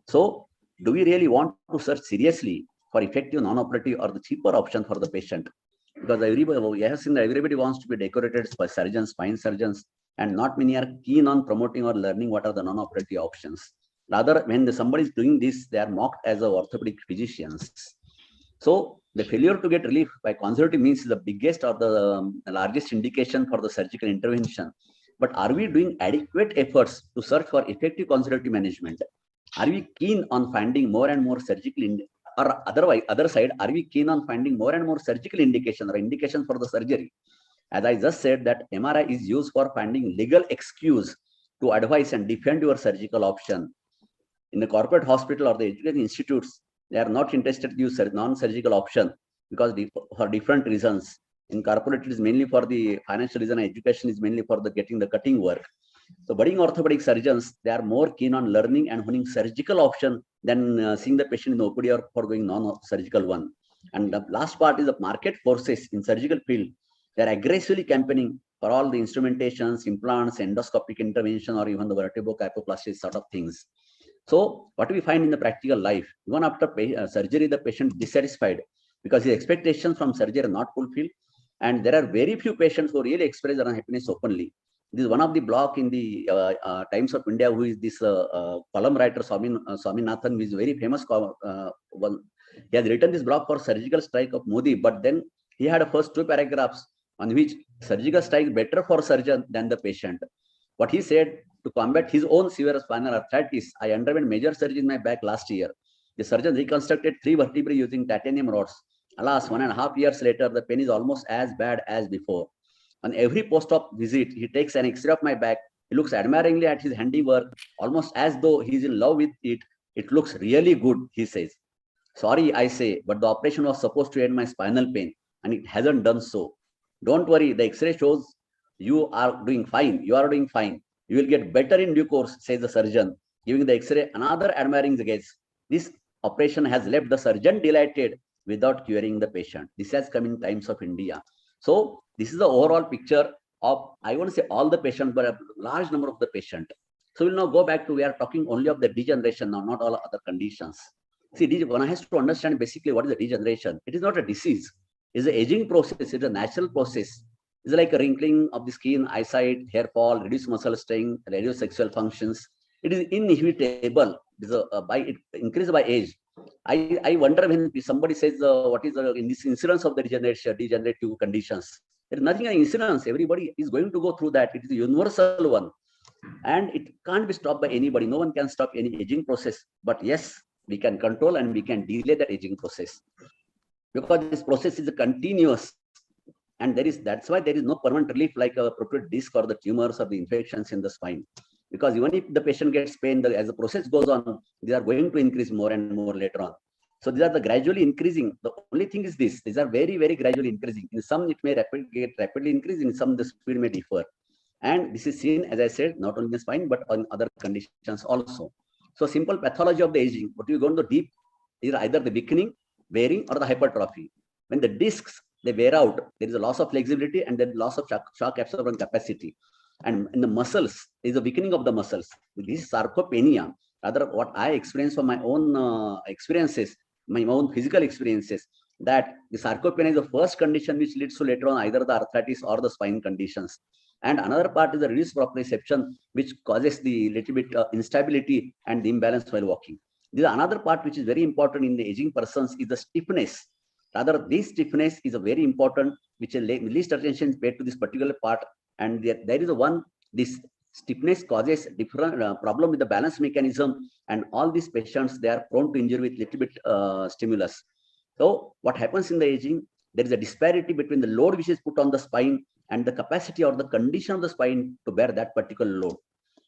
So, do we really want to search seriously for effective non-operative or the cheaper option for the patient? Because everybody, I have seen that everybody wants to be decorated by surgeons, spine surgeons, and not many are keen on promoting or learning what are the non-operative options. Rather, when somebody is doing this, they are mocked as orthopedic physicians. So the failure to get relief by conservative means is the biggest or the largest indication for the surgical intervention. But are we doing adequate efforts to search for effective conservative management? Are we keen on finding more and more surgical or other side, are we keen on finding more and more surgical indication or indications for the surgery? As I just said, that MRI is used for finding legal excuse to advise and defend your surgical option. In the corporate hospital or the education institutes, they are not interested to use non-surgical option because for different reasons. In corporate, it is mainly for the financial reason. Education is mainly for the getting the cutting work. So budding orthopedic surgeons, they are more keen on learning and honing surgical option than seeing the patient in the OPD or for going non-surgical one. And the last part is the market forces in surgical field. They are aggressively campaigning for all the instrumentations, implants, endoscopic intervention, or even the vertebral kyphoplasty sort of things. So what we find in the practical life, even after surgery, the patient is dissatisfied because his expectations from surgery are not fulfilled. And there are very few patients who really express their unhappiness openly. This is one of the block in the Times of India, who is this column writer, Swaminathan, who is very famous one. He has written this blog for surgical strike of Modi, but then he had a first 2 paragraphs on which surgical strike better for surgeon than the patient. What he said, to combat his own severe spinal arthritis, I underwent major surgery in my back last year. The surgeon reconstructed 3 vertebrae using titanium rods. Alas, 1.5 years later, the pain is almost as bad as before. On every post-op visit, he takes an X-ray of my back. He looks admiringly at his handiwork, almost as though he's in love with it. It looks really good, he says. Sorry, I say, but the operation was supposed to end my spinal pain, and it hasn't done so. Don't worry, the X-ray shows you are doing fine. You are doing fine. You will get better in due course, says the surgeon, giving the X-ray another admiring gaze. This operation has left the surgeon delighted without curing the patient. This has come in Times of India. So this is the overall picture of, I won't say all the patients, but a large number of the patient. So we'll now go back to, we are talking only of the degeneration now, not all other conditions. See, one has to understand basically what is the degeneration. It is not a disease. It's an aging process. It's a natural process. It's like a wrinkling of the skin, eyesight, hair fall, reduced muscle strength, reduced sexual functions. It is inevitable. It increases by age. I wonder when somebody says what is in this incidence of the degenerative conditions. There is nothing an incidence. Everybody is going to go through that. It is a universal one, and it can't be stopped by anybody. No one can stop any aging process. But yes, we can control and we can delay that aging process, because this process is continuous, and that's why there is no permanent relief like a protruded disc or the tumors or the infections in the spine. Because even if the patient gets pain, as the process goes on, they are going to increase more and more later on. So these are the gradually increasing. The only thing is this: these are very, very gradually increasing. In some, it may get rapidly increasing. In some, the speed may differ. And this is seen, as I said, not only in the spine, but on other conditions also. So simple pathology of the aging, what you go into deep is either the weakening, wearing, or the hypertrophy. When the discs, they wear out, there is a loss of flexibility and then loss of shock absorption capacity. And in the muscles, there is a weakening of the muscles. This is sarcopenia. Rather, what I experienced from my own experiences, my own physical experiences, that the sarcopenia is the first condition which leads to later on either the arthritis or the spine conditions. And another part is the reduced proprioception, which causes the little bit instability and the imbalance while walking. This is another part which is very important in the aging persons is the stiffness. Rather, this stiffness is a very important, which least attention is paid to this particular part. And there is this stiffness causes different problem with the balance mechanism, and all these patients, they are prone to injury with little bit stimulus. So what happens in the aging, there is a disparity between the load which is put on the spine and the capacity or the condition of the spine to bear that particular load.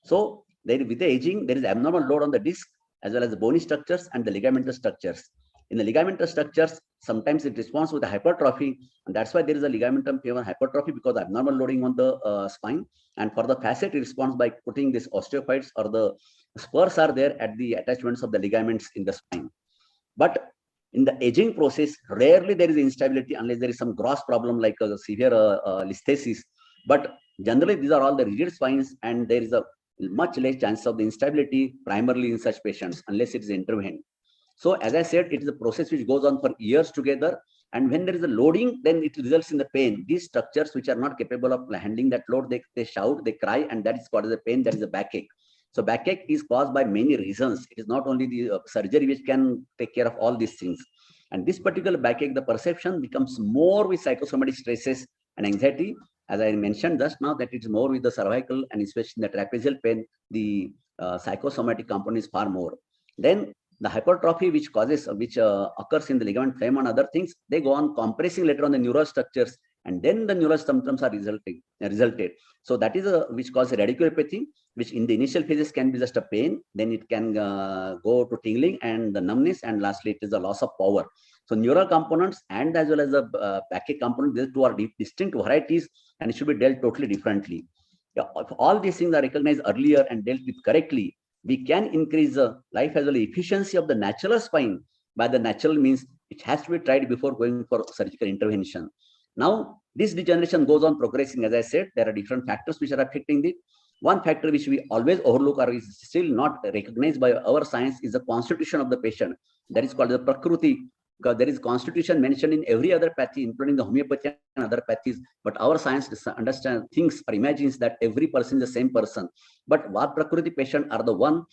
So with the aging, there is abnormal load on the disc as well as the bony structures and the ligamentous structures. In the ligamentous structures, sometimes it responds with a hypertrophy, and that's why there is a ligamentum femur hypertrophy, because of abnormal loading on the spine. And for the facet, it responds by putting this osteophytes or the spurs are there at the attachments of the ligaments in the spine. But in the aging process, rarely there is instability unless there is some gross problem like a severe listhesis. But generally, these are all the rigid spines, and there is a much less chance of the instability primarily in such patients unless it is intervened. So as I said, it is a process which goes on for years together. And when there is a loading, then it results in the pain. These structures which are not capable of handling that load, they shout, they cry, and that is called as a pain. That is a backache. So backache is caused by many reasons. It is not only the surgery which can take care of all these things. And this particular backache, the perception becomes more with psychosomatic stresses and anxiety. As I mentioned just now, that it's more with the cervical and especially the trapezial pain, the psychosomatic component is far more. Then the hypertrophy which occurs in the ligament frame and other things, they go on compressing later on the neural structures, and then the neural symptoms are resulted. So that is which causes radiculopathy, which in the initial phases can be just a pain, then it can go to tingling and the numbness, and lastly it is the loss of power. So neural components and as well as the backache component, these two are distinct varieties and it should be dealt totally differently. If all these things are recognized earlier and dealt with correctly, we can increase the life as well as efficiency of the natural spine. By the natural means, it has to be tried before going for surgical intervention. Now, this degeneration goes on progressing. As I said, there are different factors which are affecting it. One factor which we always overlook or is still not recognized by our science is the constitution of the patient. That is called the prakruti, because there is constitution mentioned in every other pathy, including the homeopathy and other pathies. But our science thinks or imagines that every person is the same person. But what prakruti patients are the one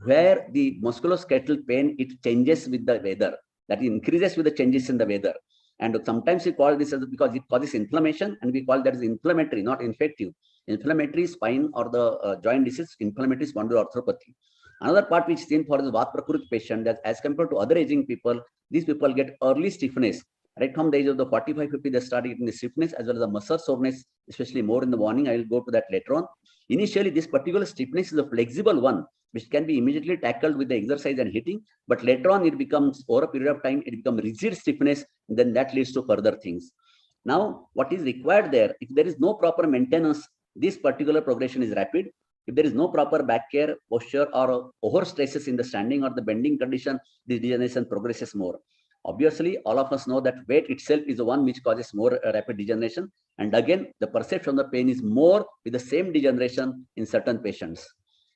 where the musculoskeletal pain, it changes with the weather, that increases with the changes in the weather. And sometimes we call this as because it causes inflammation, and we call that as inflammatory, not infective. Inflammatory spine or the joint disease, inflammatory spondyloarthropathy. Another part which is seen for the Vat Prakriti patient, that as compared to other aging people, these people get early stiffness. Right from the age of the 45-50, they start getting the stiffness as well as the muscle soreness, especially more in the morning. I will go to that later on. Initially, this particular stiffness is a flexible one, which can be immediately tackled with the exercise and hitting. But later on, it becomes, over a period of time, it becomes rigid stiffness, and then that leads to further things. Now, what is required there, if there is no proper maintenance, this particular progression is rapid. If there is no proper back care, posture, or over stresses in the standing or the bending condition, the degeneration progresses more. Obviously, all of us know that weight itself is the one which causes more rapid degeneration. And again, the perception of the pain is more with the same degeneration in certain patients.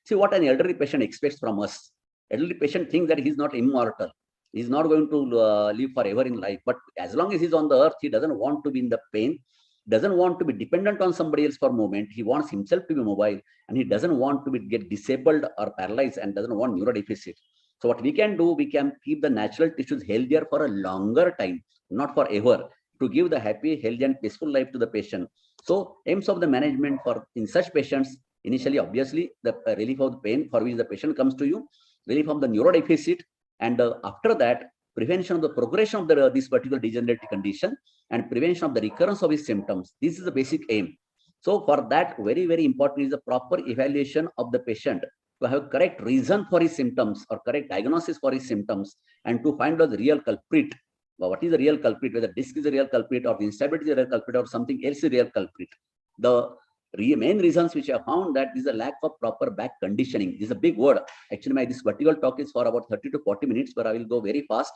See what an elderly patient expects from us. Elderly patient thinks that he's not immortal. He's not going to live forever in life. But as long as he's on the earth, he doesn't want to be in the pain, doesn't want to be dependent on somebody else for movement. He wants himself to be mobile, and he doesn't want to get disabled or paralyzed, and doesn't want neurodeficit. So what we can do, we can keep the natural tissues healthier for a longer time, not forever, to give the happy, healthy, and peaceful life to the patient. So aims of the management for in such patients, initially, obviously, the relief of the pain for which the patient comes to you, relief of the neurodeficit, and after that, prevention of the progression of this particular degenerative condition and prevention of the recurrence of his symptoms. This is the basic aim. So for that, very, very important is the proper evaluation of the patient to have correct reason for his symptoms or correct diagnosis for his symptoms, and to find out the real culprit. Well, what is the real culprit? Whether disc is a real culprit, or the instability is a real culprit, or something else is a real culprit. The main reasons which I found that is a lack of proper back conditioning. This is a big word. Actually, this vertical talk is for about 30 to 40 minutes, but I will go very fast.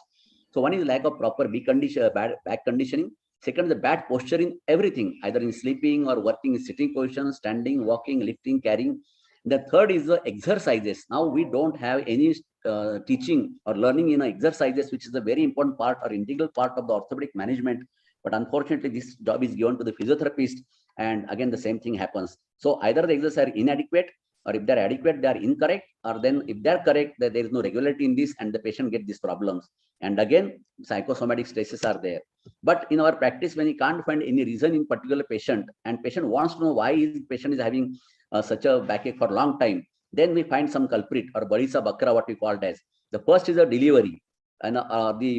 So one is lack of proper back conditioning. Second, the bad posture in everything, either in sleeping or working in sitting position, standing, walking, lifting, carrying. The third is the exercises. Now we don't have any teaching or learning in exercises, which is a very important part or integral part of the orthopedic management. But unfortunately, this job is given to the physiotherapist, and again the same thing happens. So either the exercises are inadequate, or if they're adequate, they are incorrect, or then if they're correct, there is no regularity in this, and the patient gets these problems. And again, psychosomatic stresses are there. But in our practice, when we can't find any reason in particular patient, and patient wants to know why his patient is having such a backache for a long time, then we find some culprit or barisa bakra, what we call it as. The first is a delivery. And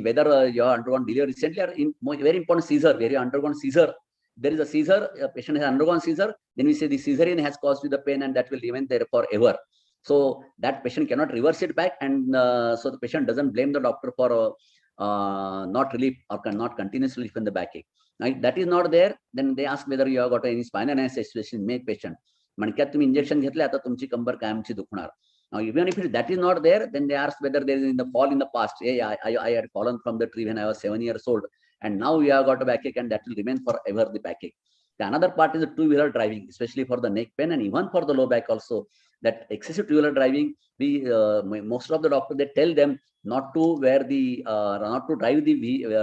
whether you have undergone delivery recently, or in very important seizure, where you undergone seizure. There is a seizure, a patient has undergone seizure, then we say the cesarean has caused you the pain, and that will remain there forever. So that patient cannot reverse it back, and so the patient doesn't blame the doctor for not relief or not continuous relief in the backache. Now, if that is not there, then they ask whether you have got any spinal anesthesia, especially in male patient. Mankyat tumhi injection घेतले आता तुमची कंबर कायमची दुखणार. Now, even if that is not there, then they ask whether there is in the fall in the past. Hey, I had fallen from the tree when I was 7 years old, and now we have got a backache, and that will remain forever the backache. The another part is the two-wheeler driving, especially for the neck pain and even for the low back also. That excessive two-wheeler driving, most of the doctors, they tell them not to wear the not to drive the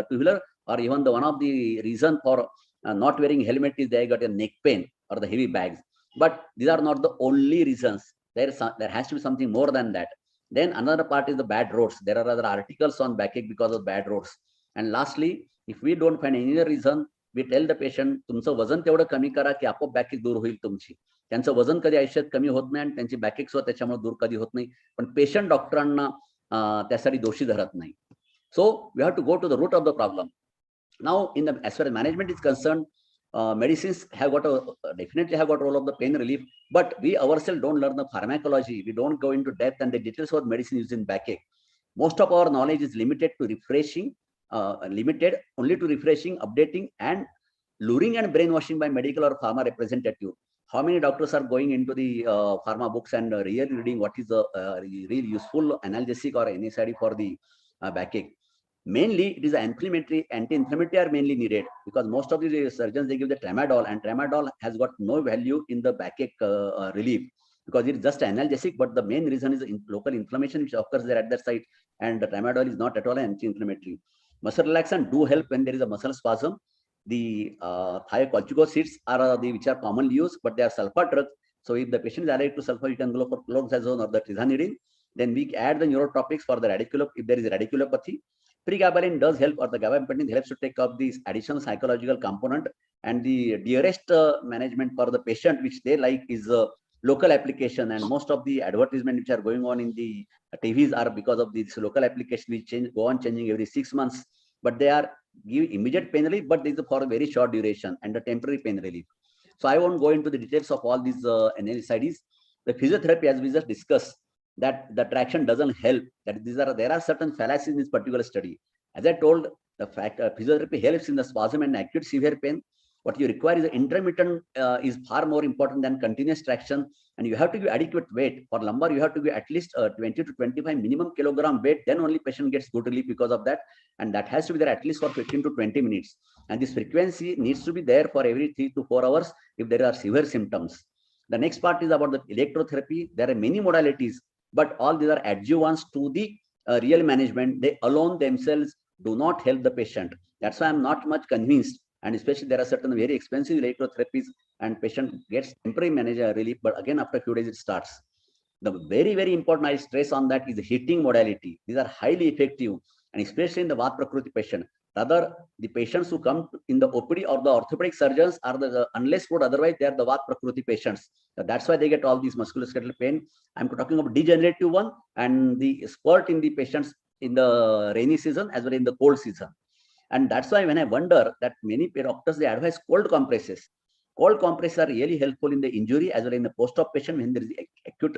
two-wheeler, or even the one of the reason for not wearing helmet is they got a neck pain or the heavy bags. But these are not the only reasons. There has to be something more than that. Then another part is the bad roads. There are other articles on backache because of bad roads. And lastly, if we don't find any other reason, we tell the patient, तुमचं वजन तेवढं कमी करा की आपोआप backache दूर होईल तुमची. त्यांचं वजन कधी आयुष्यात कमी होत नाही आणि त्यांची बॅकएक सुद्धा त्याच्यामुळे दूर कधी होत नाही. पण पेशंट डॉक्टरांना त्यासाठी दोषी धरत नाही. So we have to go to the root of the problem. Now, as far as management is concerned, medicines have got definitely have got a role of the pain relief, but we ourselves don't learn the pharmacology. We don't go into depth and the details of medicine used in backache. Most of our knowledge is limited to refreshing, updating, and luring and brainwashing by medical or pharma representative. How many doctors are going into the pharma books and really reading what is the real useful analgesic or NSAID for the backache? Mainly, it is anti-inflammatory are mainly needed, because most of the surgeons, they give the tramadol, and tramadol has got no value in the backache relief, because it is just analgesic, but the main reason is local inflammation which occurs there at that site, and the tramadol is not at all anti-inflammatory. Muscle relaxant do help when there is a muscle spasm. The thiocolchicosids are which are commonly used, but they are sulfur drugs. So if the patient is allergic to sulfur, you can go for chlorhexazone or the tizanidine. Then we add the neurotropics for the if there is radiculopathy. Pregabalin does help, or the gabapentin helps to take up this additional psychological component. And the dearest management for the patient, which they like, is local application. And most of the advertisement which are going on in the TVs are because of this local application, which go on changing every 6 months. But they are give immediate pain relief, but this is for a very short duration and a temporary pain relief. So I won't go into the details of all these NSAIDs. The physiotherapy, as we just discussed, that the traction doesn't help. That there are certain fallacies in this particular study. As I told, the fact physiotherapy helps in the spasm and acute severe pain. What you require is intermittent is far more important than continuous traction, and you have to give adequate weight. For lumbar, you have to give at least 20 to 25 minimum kilogram weight. Then only patient gets good relief because of that, and that has to be there at least for 15 to 20 minutes. And this frequency needs to be there for every 3 to 4 hours if there are severe symptoms. The next part is about the electrotherapy. There are many modalities, but all these are adjuvants to the real management. They alone themselves do not help the patient. That's why I'm not much convinced. And especially there are certain very expensive electrotherapies, and patient gets temporary manager relief, but again after a few days it starts. The very, very important I stress on that is the heating modality. These are highly effective, and especially in the Vat Prakriti patient. Rather, the patients who come in the OPD or the orthopedic surgeons are the, unless put otherwise, they are the Vat Prakriti patients. So that's why they get all these musculoskeletal pain. I'm talking about degenerative one and the spurt in the patients in the rainy season as well as in the cold season. And that's why when I wonder that many doctors, they advise cold compresses. Cold compresses are really helpful in the injury as well as in the post-op patient when there is acute,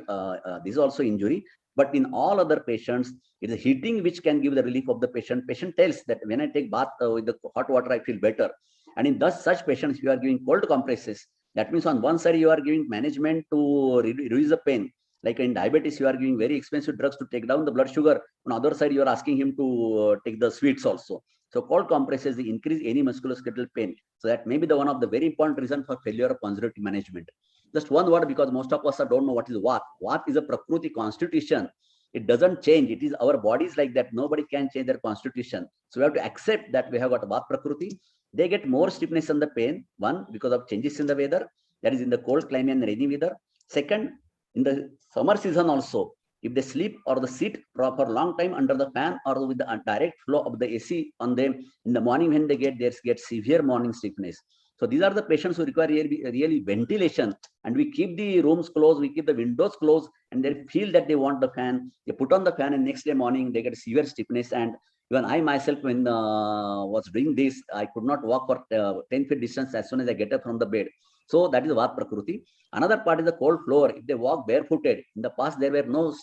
this is also injury. But in all other patients, it is heating which can give the relief of the patient. Patient tells that when I take bath with the hot water, I feel better. And in such patients, you are giving cold compresses. That means on one side, you are giving management to reduce the pain. Like in diabetes, you are giving very expensive drugs to take down the blood sugar. On the other side, you are asking him to take the sweets also. So cold compresses increase any musculoskeletal pain. So that may be the one of the very important reasons for failure of conservative management. Just one word, because most of us don't know what is Vat. Vat is a Prakriti constitution. It doesn't change. It is our bodies like that. Nobody can change their constitution. So we have to accept that we have got Vat Prakriti. They get more stiffness and the pain. One, because of changes in the weather. That is in the cold climate and rainy weather. Second, in the summer season also, if they sleep or they sit for a long time under the fan or with the direct flow of the AC on them, in the morning when they get severe morning stiffness. So these are the patients who require really ventilation, and we keep the rooms closed, we keep the windows closed, and they feel that they want the fan. They put on the fan, and next day morning they get severe stiffness. And even I myself, when was doing this, I could not walk for 10 feet distance as soon as I get up from the bed. So that is Vat Prakriti. Another part is the cold floor. If they walk barefooted, in the past there were no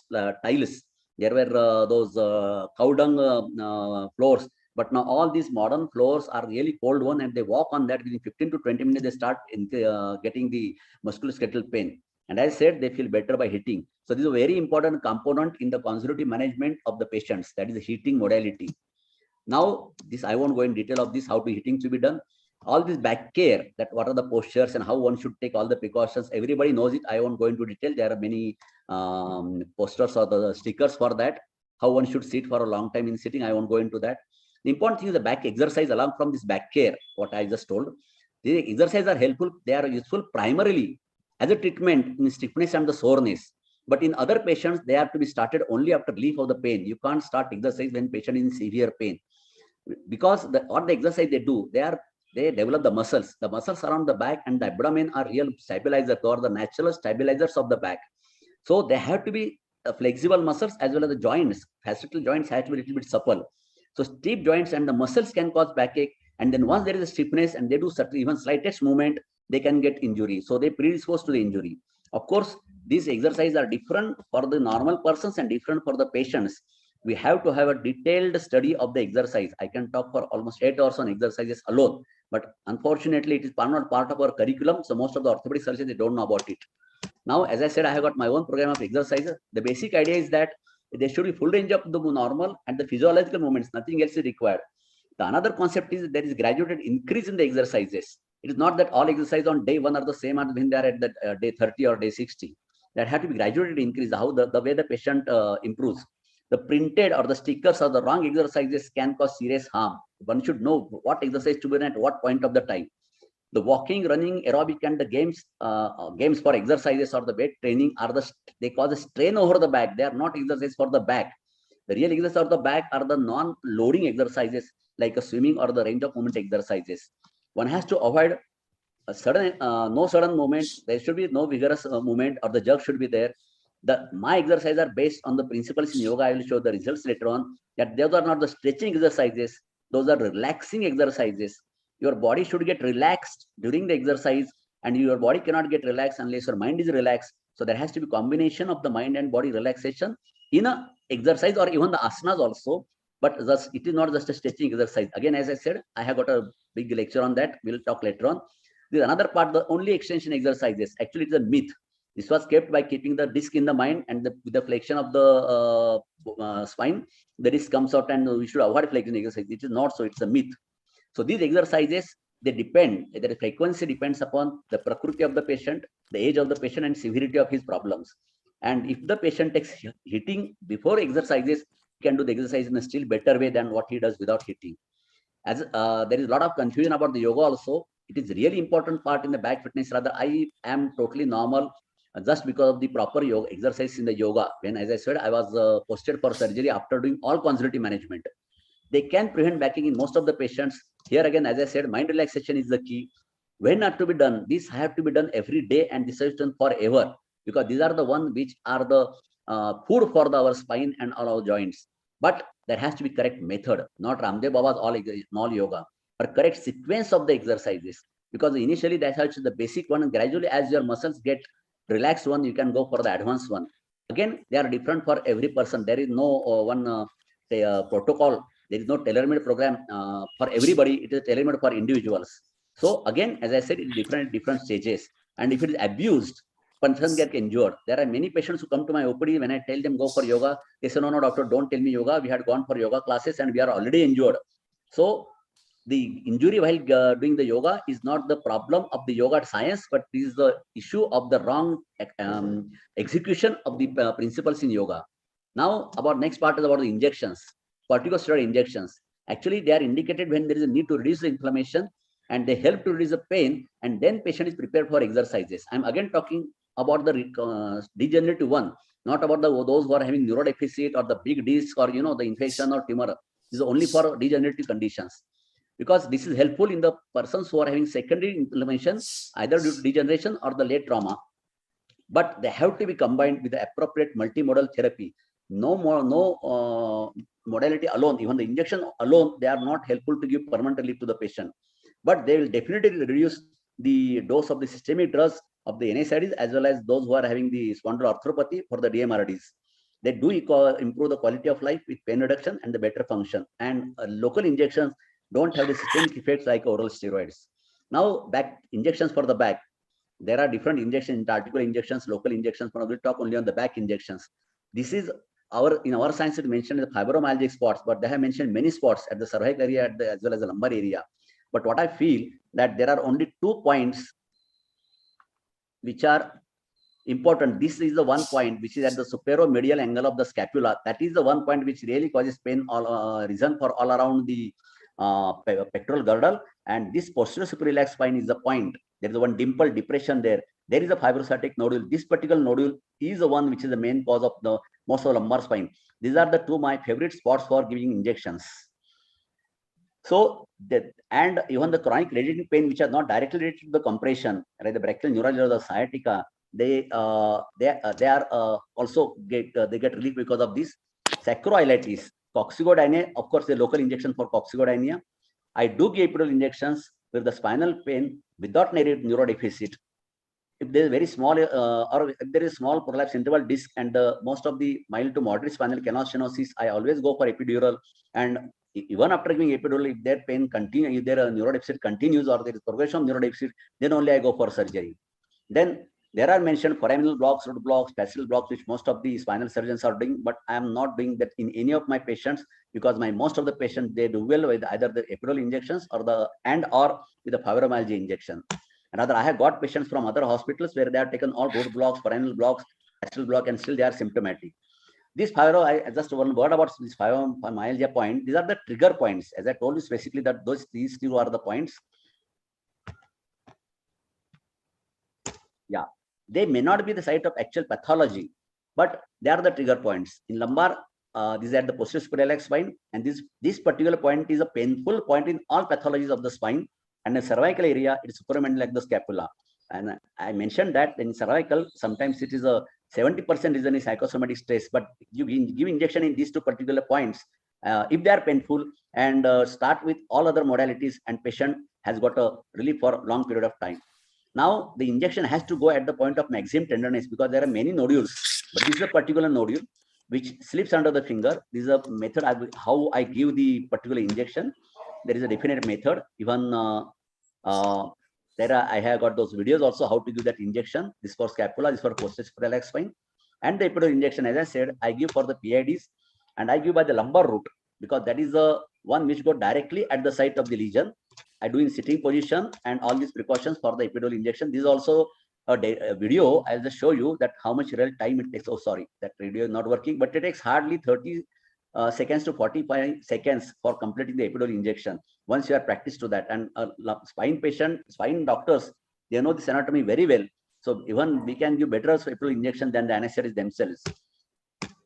tiles. There were those cow dung floors. But now all these modern floors are really cold one, and they walk on that within 15 to 20 minutes, they start getting the musculoskeletal pain. And as I said, they feel better by heating. So this is a very important component in the conservative management of the patients. That is the heating modality. Now, this I won't go in detail of this, how to heating to be done. All this back care, that what are the postures and how one should take all the precautions. Everybody knows it. I won't go into detail. There are many posters or the stickers for that. How one should sit for a long time in sitting. I won't go into that. The important thing is the back exercise along from this back care, what I just told. These exercises are helpful. They are useful primarily as a treatment in stiffness and the soreness. But in other patients, they have to be started only after relief of the pain. You can't start exercise when patient is in severe pain. because what the exercise they do, they develop the muscles. The muscles around the back and the abdomen are real stabilizers or the natural stabilizers of the back. So they have to be flexible muscles as well as the joints. Facetal joints have to be a little bit supple. So stiff joints and the muscles can cause backache. And then once there is a stiffness and they do certain even slightest movement, they can get injury. So they predispose to the injury. Of course, these exercises are different for the normal persons and different for the patients. We have to have a detailed study of the exercise. I can talk for almost 8 hours on exercises alone, but unfortunately, it is not part of our curriculum. So most of the orthopedic surgeons, they don't know about it. Now, as I said, I have got my own program of exercises. The basic idea is that there should be full range of the normal and the physiological movements. Nothing else is required. The another concept is there is graduated increase in the exercises. It is not that all exercises on day 1 are the same as when they are at the day 30 or day 60. That have to be graduated increase, how the way the patient improves. The printed or the stickers or the wrong exercises can cause serious harm. One should know what exercise to be done at what point of the time. The walking, running, aerobic, and the games for exercises or the weight training they cause a strain over the back. They are not exercises for the back. The real exercises of the back are the non-loading exercises like a swimming or the range of movement exercises. One has to avoid a no sudden movement. There should be no vigorous movement or the jerk should be there. My exercises are based on the principles in yoga. I will show the results later on. That those are not the stretching exercises. Those are relaxing exercises. Your body should get relaxed during the exercise, and your body cannot get relaxed unless your mind is relaxed. So there has to be combination of the mind and body relaxation in a exercise or even the asanas also. But thus, it is not just a stretching exercise. Again, as I said, I have got a big lecture on that. We'll talk later on. There's another part, the only extension exercises. Actually, it's a myth. This was kept by keeping the disc in the mind, and with the flexion of the spine, the disc comes out and we should avoid flexion exercise. It is not so, it's a myth. So these exercises, they depend, the frequency depends upon the prakriti of the patient, the age of the patient, and severity of his problems. And if the patient takes hitting before exercises, he can do the exercise in a still better way than what he does without hitting. As there is a lot of confusion about the yoga also. It is really important part in the back fitness. Rather, I am totally normal just because of the proper yoga exercise in the yoga. When, as I said, I was posted for surgery after doing all conservative management. They can prevent backache in most of the patients. Here again, as I said, mind relaxation is the key. When not to be done, these have to be done every day, and this is done forever, because these are the ones which are the food for our spine and all our joints. But there has to be correct method, not Ramdev Baba's all yoga, but correct sequence of the exercises. Because initially that's the basic one, and gradually as your muscles get relaxed one, you can go for the advanced one. Again, they are different for every person. There is no one protocol. There is no tailor-made program for everybody. It is tailor-made for individuals. So again, as I said, it's different stages. And if it is abused, person get injured. There are many patients who come to my OPD. When I tell them go for yoga, they say, no, doctor, don't tell me yoga. We had gone for yoga classes and we are already injured. So the injury while doing the yoga is not the problem of the yoga science, but is the issue of the wrong execution of the principles in yoga. Now, about next part is about the injections. Corticosteroid injections. Actually, they are indicated when there is a need to reduce the inflammation, and they help to reduce the pain, and then patient is prepared for exercises. I'm again talking about the degenerative one, not about those who are having neurodeficit or the big disc or the infection or tumor. This is only for degenerative conditions, because this is helpful in the persons who are having secondary inflammation, either due to degeneration or the late trauma. But they have to be combined with the appropriate multimodal therapy. No modality alone, even the injection alone, they are not helpful to give permanent relief to the patient. But they will definitely reduce the dose of the systemic drugs of the NSAIDs as well as those who are having the spondyloarthropathy for the DMRDs. They do improve the quality of life with pain reduction and the better function. And local injections don't have the systemic effects like oral steroids. Now, back injections for the back. There are different injections, articular injections, local injections. But we'll talk only on the back injections. This is in our science, it mentioned the fibromyalgic spots, but they have mentioned many spots at the cervical area as well as the lumbar area. But what I feel that there are only 2 points which are important. This is the one point which is at the superomedial angle of the scapula. That is the one point which really causes pain, reason for all around the pectoral girdle. And this posterior suprailiac spine is the point. There is one dimple depression there. There is a fibrocytic nodule. This particular nodule is the one which is the main cause of the most of the lumbar spine. These are the 2 my favorite spots for giving injections. So that, and even the chronic radiating pain, which are not directly related to the compression, right? The brachial neuralgia or the sciatica, they are also they get relief because of this. Sacroiliitis, coccygodynia, of course, the local injection for coccygodynia. I do give epidural injections with the spinal pain without neurodeficit. If there is very small or if there is small prolapse interval disc and most of the mild to moderate spinal canal stenosis, I always go for epidural. And even after giving epidural, if their pain continues, if their neurodeficit continues or there is progression of neurodeficit, then only I go for surgery. Then there are mentioned foraminal blocks, root blocks, fascial blocks, which most of the spinal surgeons are doing, but I am not doing that in any of my patients because most of the patients, they do well with either the epidural injections or or with the fibromyalgia injection. Another, I have got patients from other hospitals where they have taken all root blocks, foraminal blocks, fascial block, and still they are symptomatic. This just one word about this fibromyalgia point. These are the trigger points. As I told you specifically that these two are the points. Yeah, they may not be the site of actual pathology, but they are the trigger points. In lumbar, these are the posterior superior spine, and this particular point is a painful point in all pathologies of the spine. And the cervical area, it's supramendal like the scapula. And I mentioned that in cervical, sometimes it is a 70% reason is psychosomatic stress, but you give injection in these two particular points. If they are painful and start with all other modalities, and patient has got a relief for a long period of time. Now, the injection has to go at the point of maximum tenderness because there are many nodules, but this is a particular nodule which slips under the finger. This is a method how I give the particular injection. There is a definite method. Even I have got those videos also how to give that injection. This for scapula, this for posterior superior spine. And the epidural injection, as I said, I give for the PIDs and I give by the lumbar root because that is the one which go directly at the site of the lesion. I do in sitting position and all these precautions for the epidural injection. This is also a video. I'll just show you that how much real time it takes. Oh, sorry, that video is not working, but it takes hardly 30 seconds to 45 seconds for completing the epidural injection. Once you are practiced to that, and spine doctors, they know this anatomy very well. So even we can give better epidural injection than the anesthetists themselves.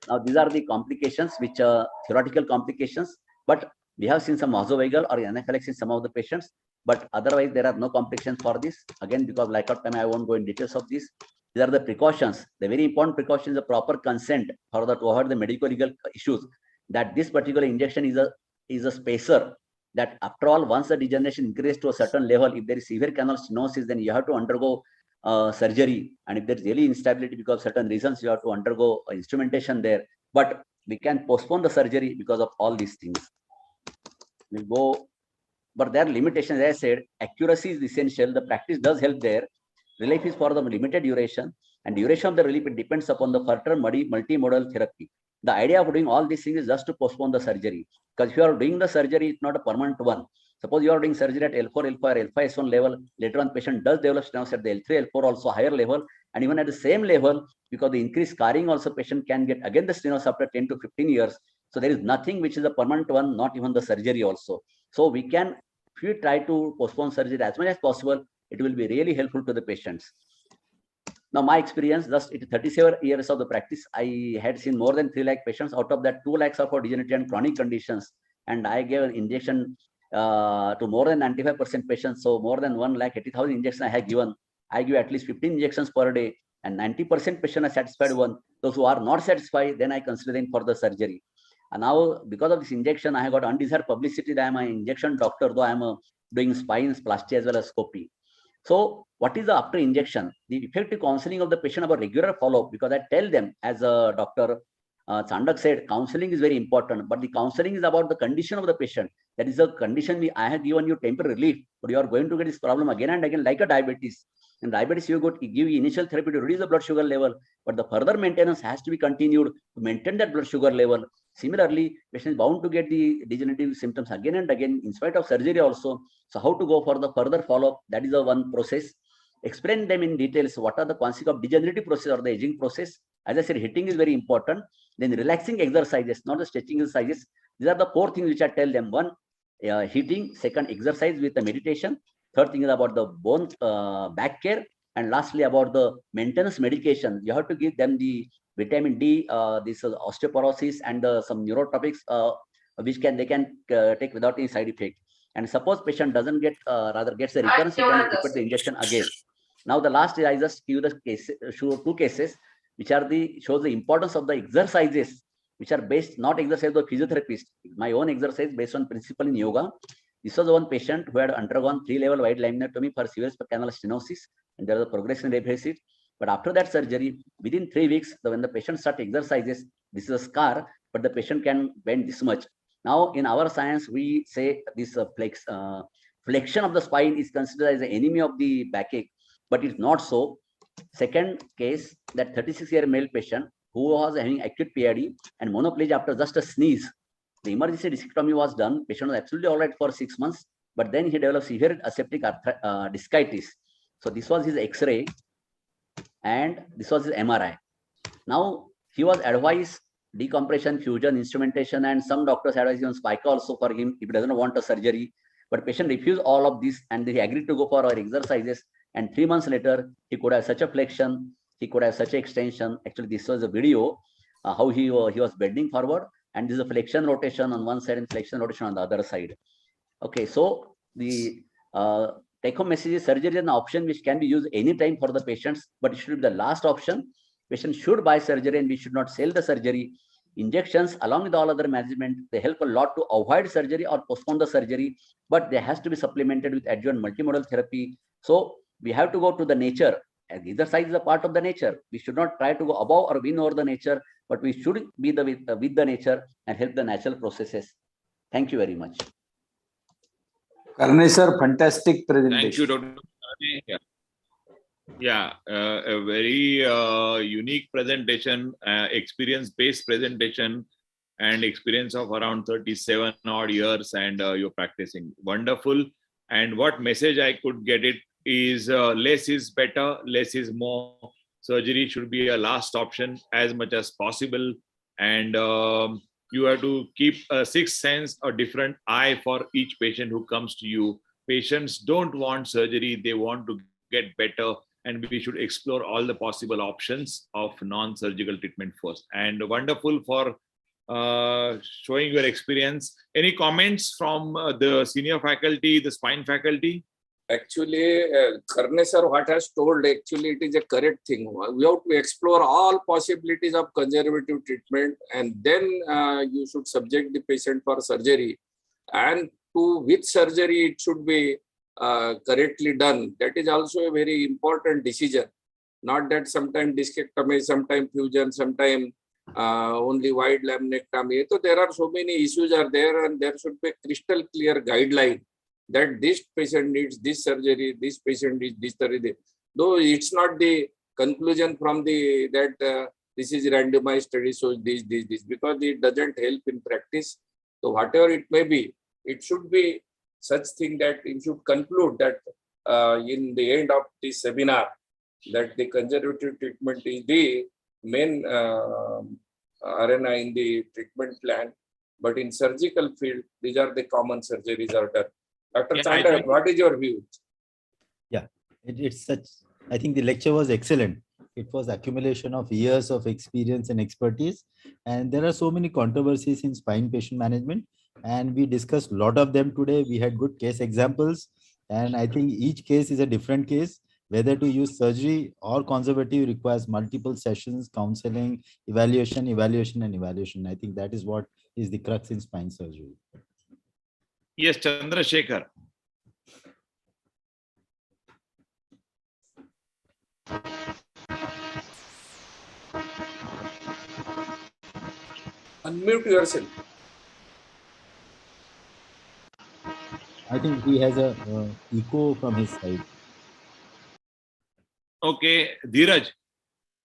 Now these are the complications, which are theoretical complications, but we have seen some vasovagal or anaphylaxis in some of the patients, but otherwise there are no complications for this. Again, because lack of time, I won't go in details of this. These are the precautions. The very important precaution is the proper consent for to avoid the medico-legal issues. That this particular injection is a spacer. That after all, once the degeneration increases to a certain level, if there is severe canal stenosis, then you have to undergo surgery. And if there is really instability because of certain reasons, you have to undergo instrumentation there. But we can postpone the surgery because of all these things. We'll go, but there are limitations. As I said, accuracy is essential. The practice does help there. Relief is for the limited duration, and duration of the relief, it depends upon the further multimodal therapy. The idea of doing all these things is just to postpone the surgery. Because if you are doing the surgery, it's not a permanent one. Suppose you are doing surgery at L4, L5, or L5S1 level, later on patient does develop stenosis at the L3, L4 also higher level, and even at the same level, because the increased scarring also patient can get again the stenosis after 10 to 15 years. So there is nothing which is a permanent one, not even the surgery also. So we can, if we try to postpone surgery as much as possible, it will be really helpful to the patients. Now, my experience, just 37 years of the practice, I had seen more than 3 lakh patients. Out of that, 2 lakhs are for degenerative and chronic conditions. And I gave an injection to more than 95% patients. So more than 1,80,000 injections I have given. I give at least 15 injections per day. And 90% patients are satisfied one. Those who are not satisfied, then I consider them for the surgery. And now, because of this injection, I have got undesired publicity that I am an injection doctor, though I am doing spines, plasty, as well as scopy. So what is the after injection? The effective counseling of the patient about regular follow-up, because I tell them, as a doctor, Chandak said, counseling is very important, but the counseling is about the condition of the patient. That is a condition I have given you temporary relief, but you are going to get this problem again and again, like a diabetes. In diabetes, you give initial therapy to reduce the blood sugar level, but the further maintenance has to be continued to maintain that blood sugar level. Similarly, patient is bound to get the degenerative symptoms again and again, in spite of surgery also. So how to go for the further follow-up? That is the one process. Explain them in details. What are the consequences of degenerative process or the aging process? As I said, hitting is very important. Then relaxing exercises, not the stretching exercises. These are the 4 things which I tell them. 1, hitting. 2nd, exercise with the meditation. 3rd thing is about the bone back care. And lastly, about the maintenance medication. You have to give them the vitamin D, this osteoporosis, and some neurotopics, which they can take without any side effect. And suppose patient doesn't get, rather gets a recurrence, you can repeat the injection again. Now the last is I just give the case, show two cases which are shows the importance of the exercises which are based, not exercise of the physiotherapist. My own exercise based on principle in yoga. This was one patient who had undergone 3-level wide laminectomy for severe canal stenosis, and there was a progression deficit. But after that surgery, within 3 weeks, when the patient starts exercises, this is a scar, but the patient can bend this much. Now, in our science, we say this flexion of the spine is considered as an enemy of the backache, but it's not so. Second case, that 36-year male patient who was having acute PID and monoplegia after just a sneeze. The emergency discectomy was done. Patient was absolutely all right for 6 months, but then he developed severe aseptic discitis. So this was his X-ray, and this was his MRI. Now he was advised decompression, fusion, instrumentation, and some doctors advised on spica also for him if he doesn't want a surgery. But patient refused all of this, and he agreed to go for our exercises. And 3 months later, he could have such a flexion, he could have such an extension. Actually, this was a video how he was bending forward, and this is a flexion rotation on one side and flexion rotation on the other side. Okay, so the take-home message is surgery is an option which can be used anytime for the patients, but it should be the last option. Patient should buy surgery, and we should not sell the surgery. Injections, along with all other management, they help a lot to avoid surgery or postpone the surgery, but they has to be supplemented with adjuvant multimodal therapy. So we have to go to the nature. As exercise is a part of the nature. We should not try to go above or win over the nature, but we should be with the nature and help the natural processes. Thank you very much. Karne sir, fantastic presentation. Thank you, Dr. Karne. Yeah, a very unique presentation, experience-based presentation, and experience of around 37 odd years, and you're practicing. Wonderful. And what message I could get it is less is better, less is more. Surgery should be a last option as much as possible. And you have to keep a sixth sense, a different eye for each patient who comes to you. Patients don't want surgery, they want to get better. And we should explore all the possible options of non-surgical treatment first. And wonderful for showing your experience. Any comments from the senior faculty, the spine faculty? Actually, Karne sir, what has told, actually it is a correct thing. We have to explore all possibilities of conservative treatment, and then you should subject the patient for surgery. And to which surgery it should be correctly done. That is also a very important decision. Not that sometimes discectomy, sometimes fusion, sometimes only wide laminectomy. So there are so many issues are there, and there should be a crystal clear guideline that this patient needs this surgery, this patient needs this surgery. Though it's not the conclusion from the that this is randomized study, so this, because it doesn't help in practice. So whatever it may be, it should be such thing that you should conclude that in the end of this seminar, that the conservative treatment is the main arena in the treatment plan. But in surgical field, these are the common surgeries are done. Dr. Chandak, what is your view? Yeah, it's such, I think the lecture was excellent. It was accumulation of years of experience and expertise. And there are so many controversies in spine patient management. And we discussed a lot of them today. We had good case examples. And I think each case is a different case. Whether to use surgery or conservative requires multiple sessions, counseling, evaluation. I think that is what is the crux in spine surgery. Yes, Chandrashekhar. Unmute yourself. I think he has a echo from his side. Okay, Dhiraj.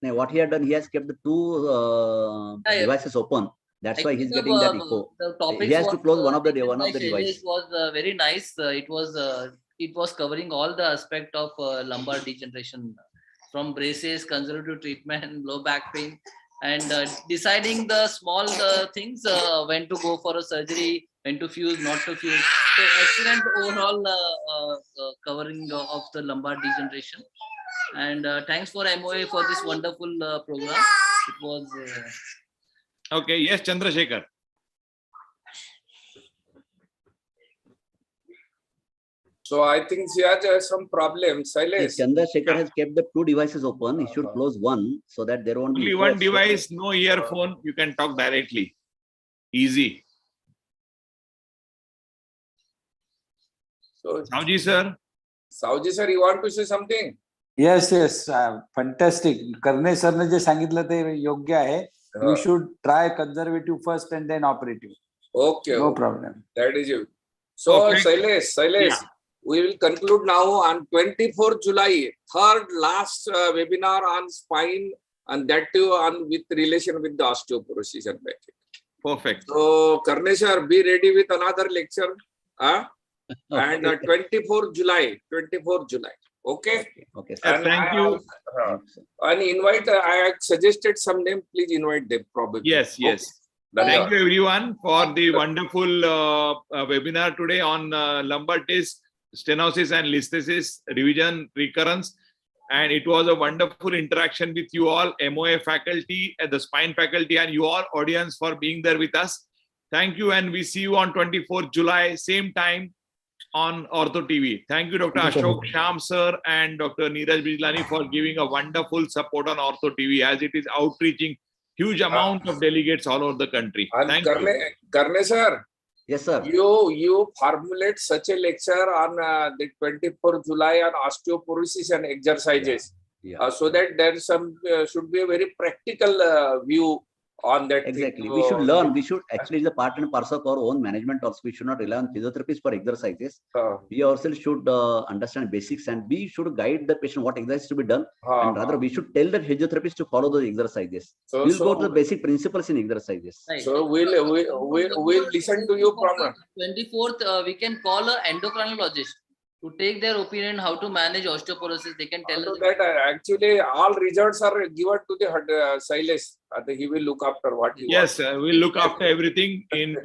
Now, what he had done, he has kept the two devices open. That's why he's getting that echo. He has to close one of the devices. It was very nice. It was covering all the aspect of lumbar degeneration, from braces, conservative treatment, low back pain, and deciding the small things, when to go for a surgery, when to fuse, not to fuse. So excellent overall covering of the lumbar degeneration. And thanks for MOA for this wonderful program. It was. Okay, yes, Chandrashekhar. So I think she has some problem. Shailesh. Chandrashekhar has kept the 2 devices open. He should close one so that there won't be Only one device, no earphone. You can talk directly. Easy. So, Saoji sir. Saoji sir, you want to say something? Yes, yes, fantastic. Karne sir ने जे सांगितलं ते योग्य आहे. We should try conservative first and then operative. Okay. No problem. That is it. So Shailesh, we will conclude now on 24th July, third last webinar on spine, and that too on with relation with the osteoporosis and back. Perfect. So Karne sir, be ready with another lecture. And 24th July. Okay. Okay. And thank you. And invite. I suggested some name. Please invite them. Probably. Yes. Okay. Thank you everyone for the wonderful webinar today on lumbar disc, stenosis and listhesis, revision, recurrence. And it was a wonderful interaction with you all, MOA faculty, the spine faculty, and you all audience for being there with us. Thank you, and we see you on 24th July, same time on Ortho TV. Thank you, Dr. Ashok Sham sir and Dr. Neeraj Bijlani for giving a wonderful support on Ortho TV, as it is outreaching huge amount of delegates all over the country. And Thank you. Karne sir. Yes, sir. You formulate such a lecture on the 24th July on osteoporosis and exercises, so that there should be a very practical view on that. Exactly. We should learn. We should actually, the part and parcel of our own management also. We should not rely on physiotherapists for exercises. We ourselves should understand basics, and we should guide the patient what exercise to be done. And rather, we should tell the physiotherapist to follow those exercises. We'll go to the basic principles in exercises. Right. So we'll listen to you from 24th. We can call an endocrinologist to take their opinion how to manage osteoporosis. They can tell us that actually all results are given to the Shailesh. He will look after what he wants. Yes, we'll look after everything in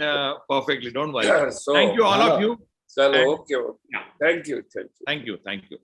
perfectly. Don't worry. So, thank you all of you. Okay. Thank you. Thank you.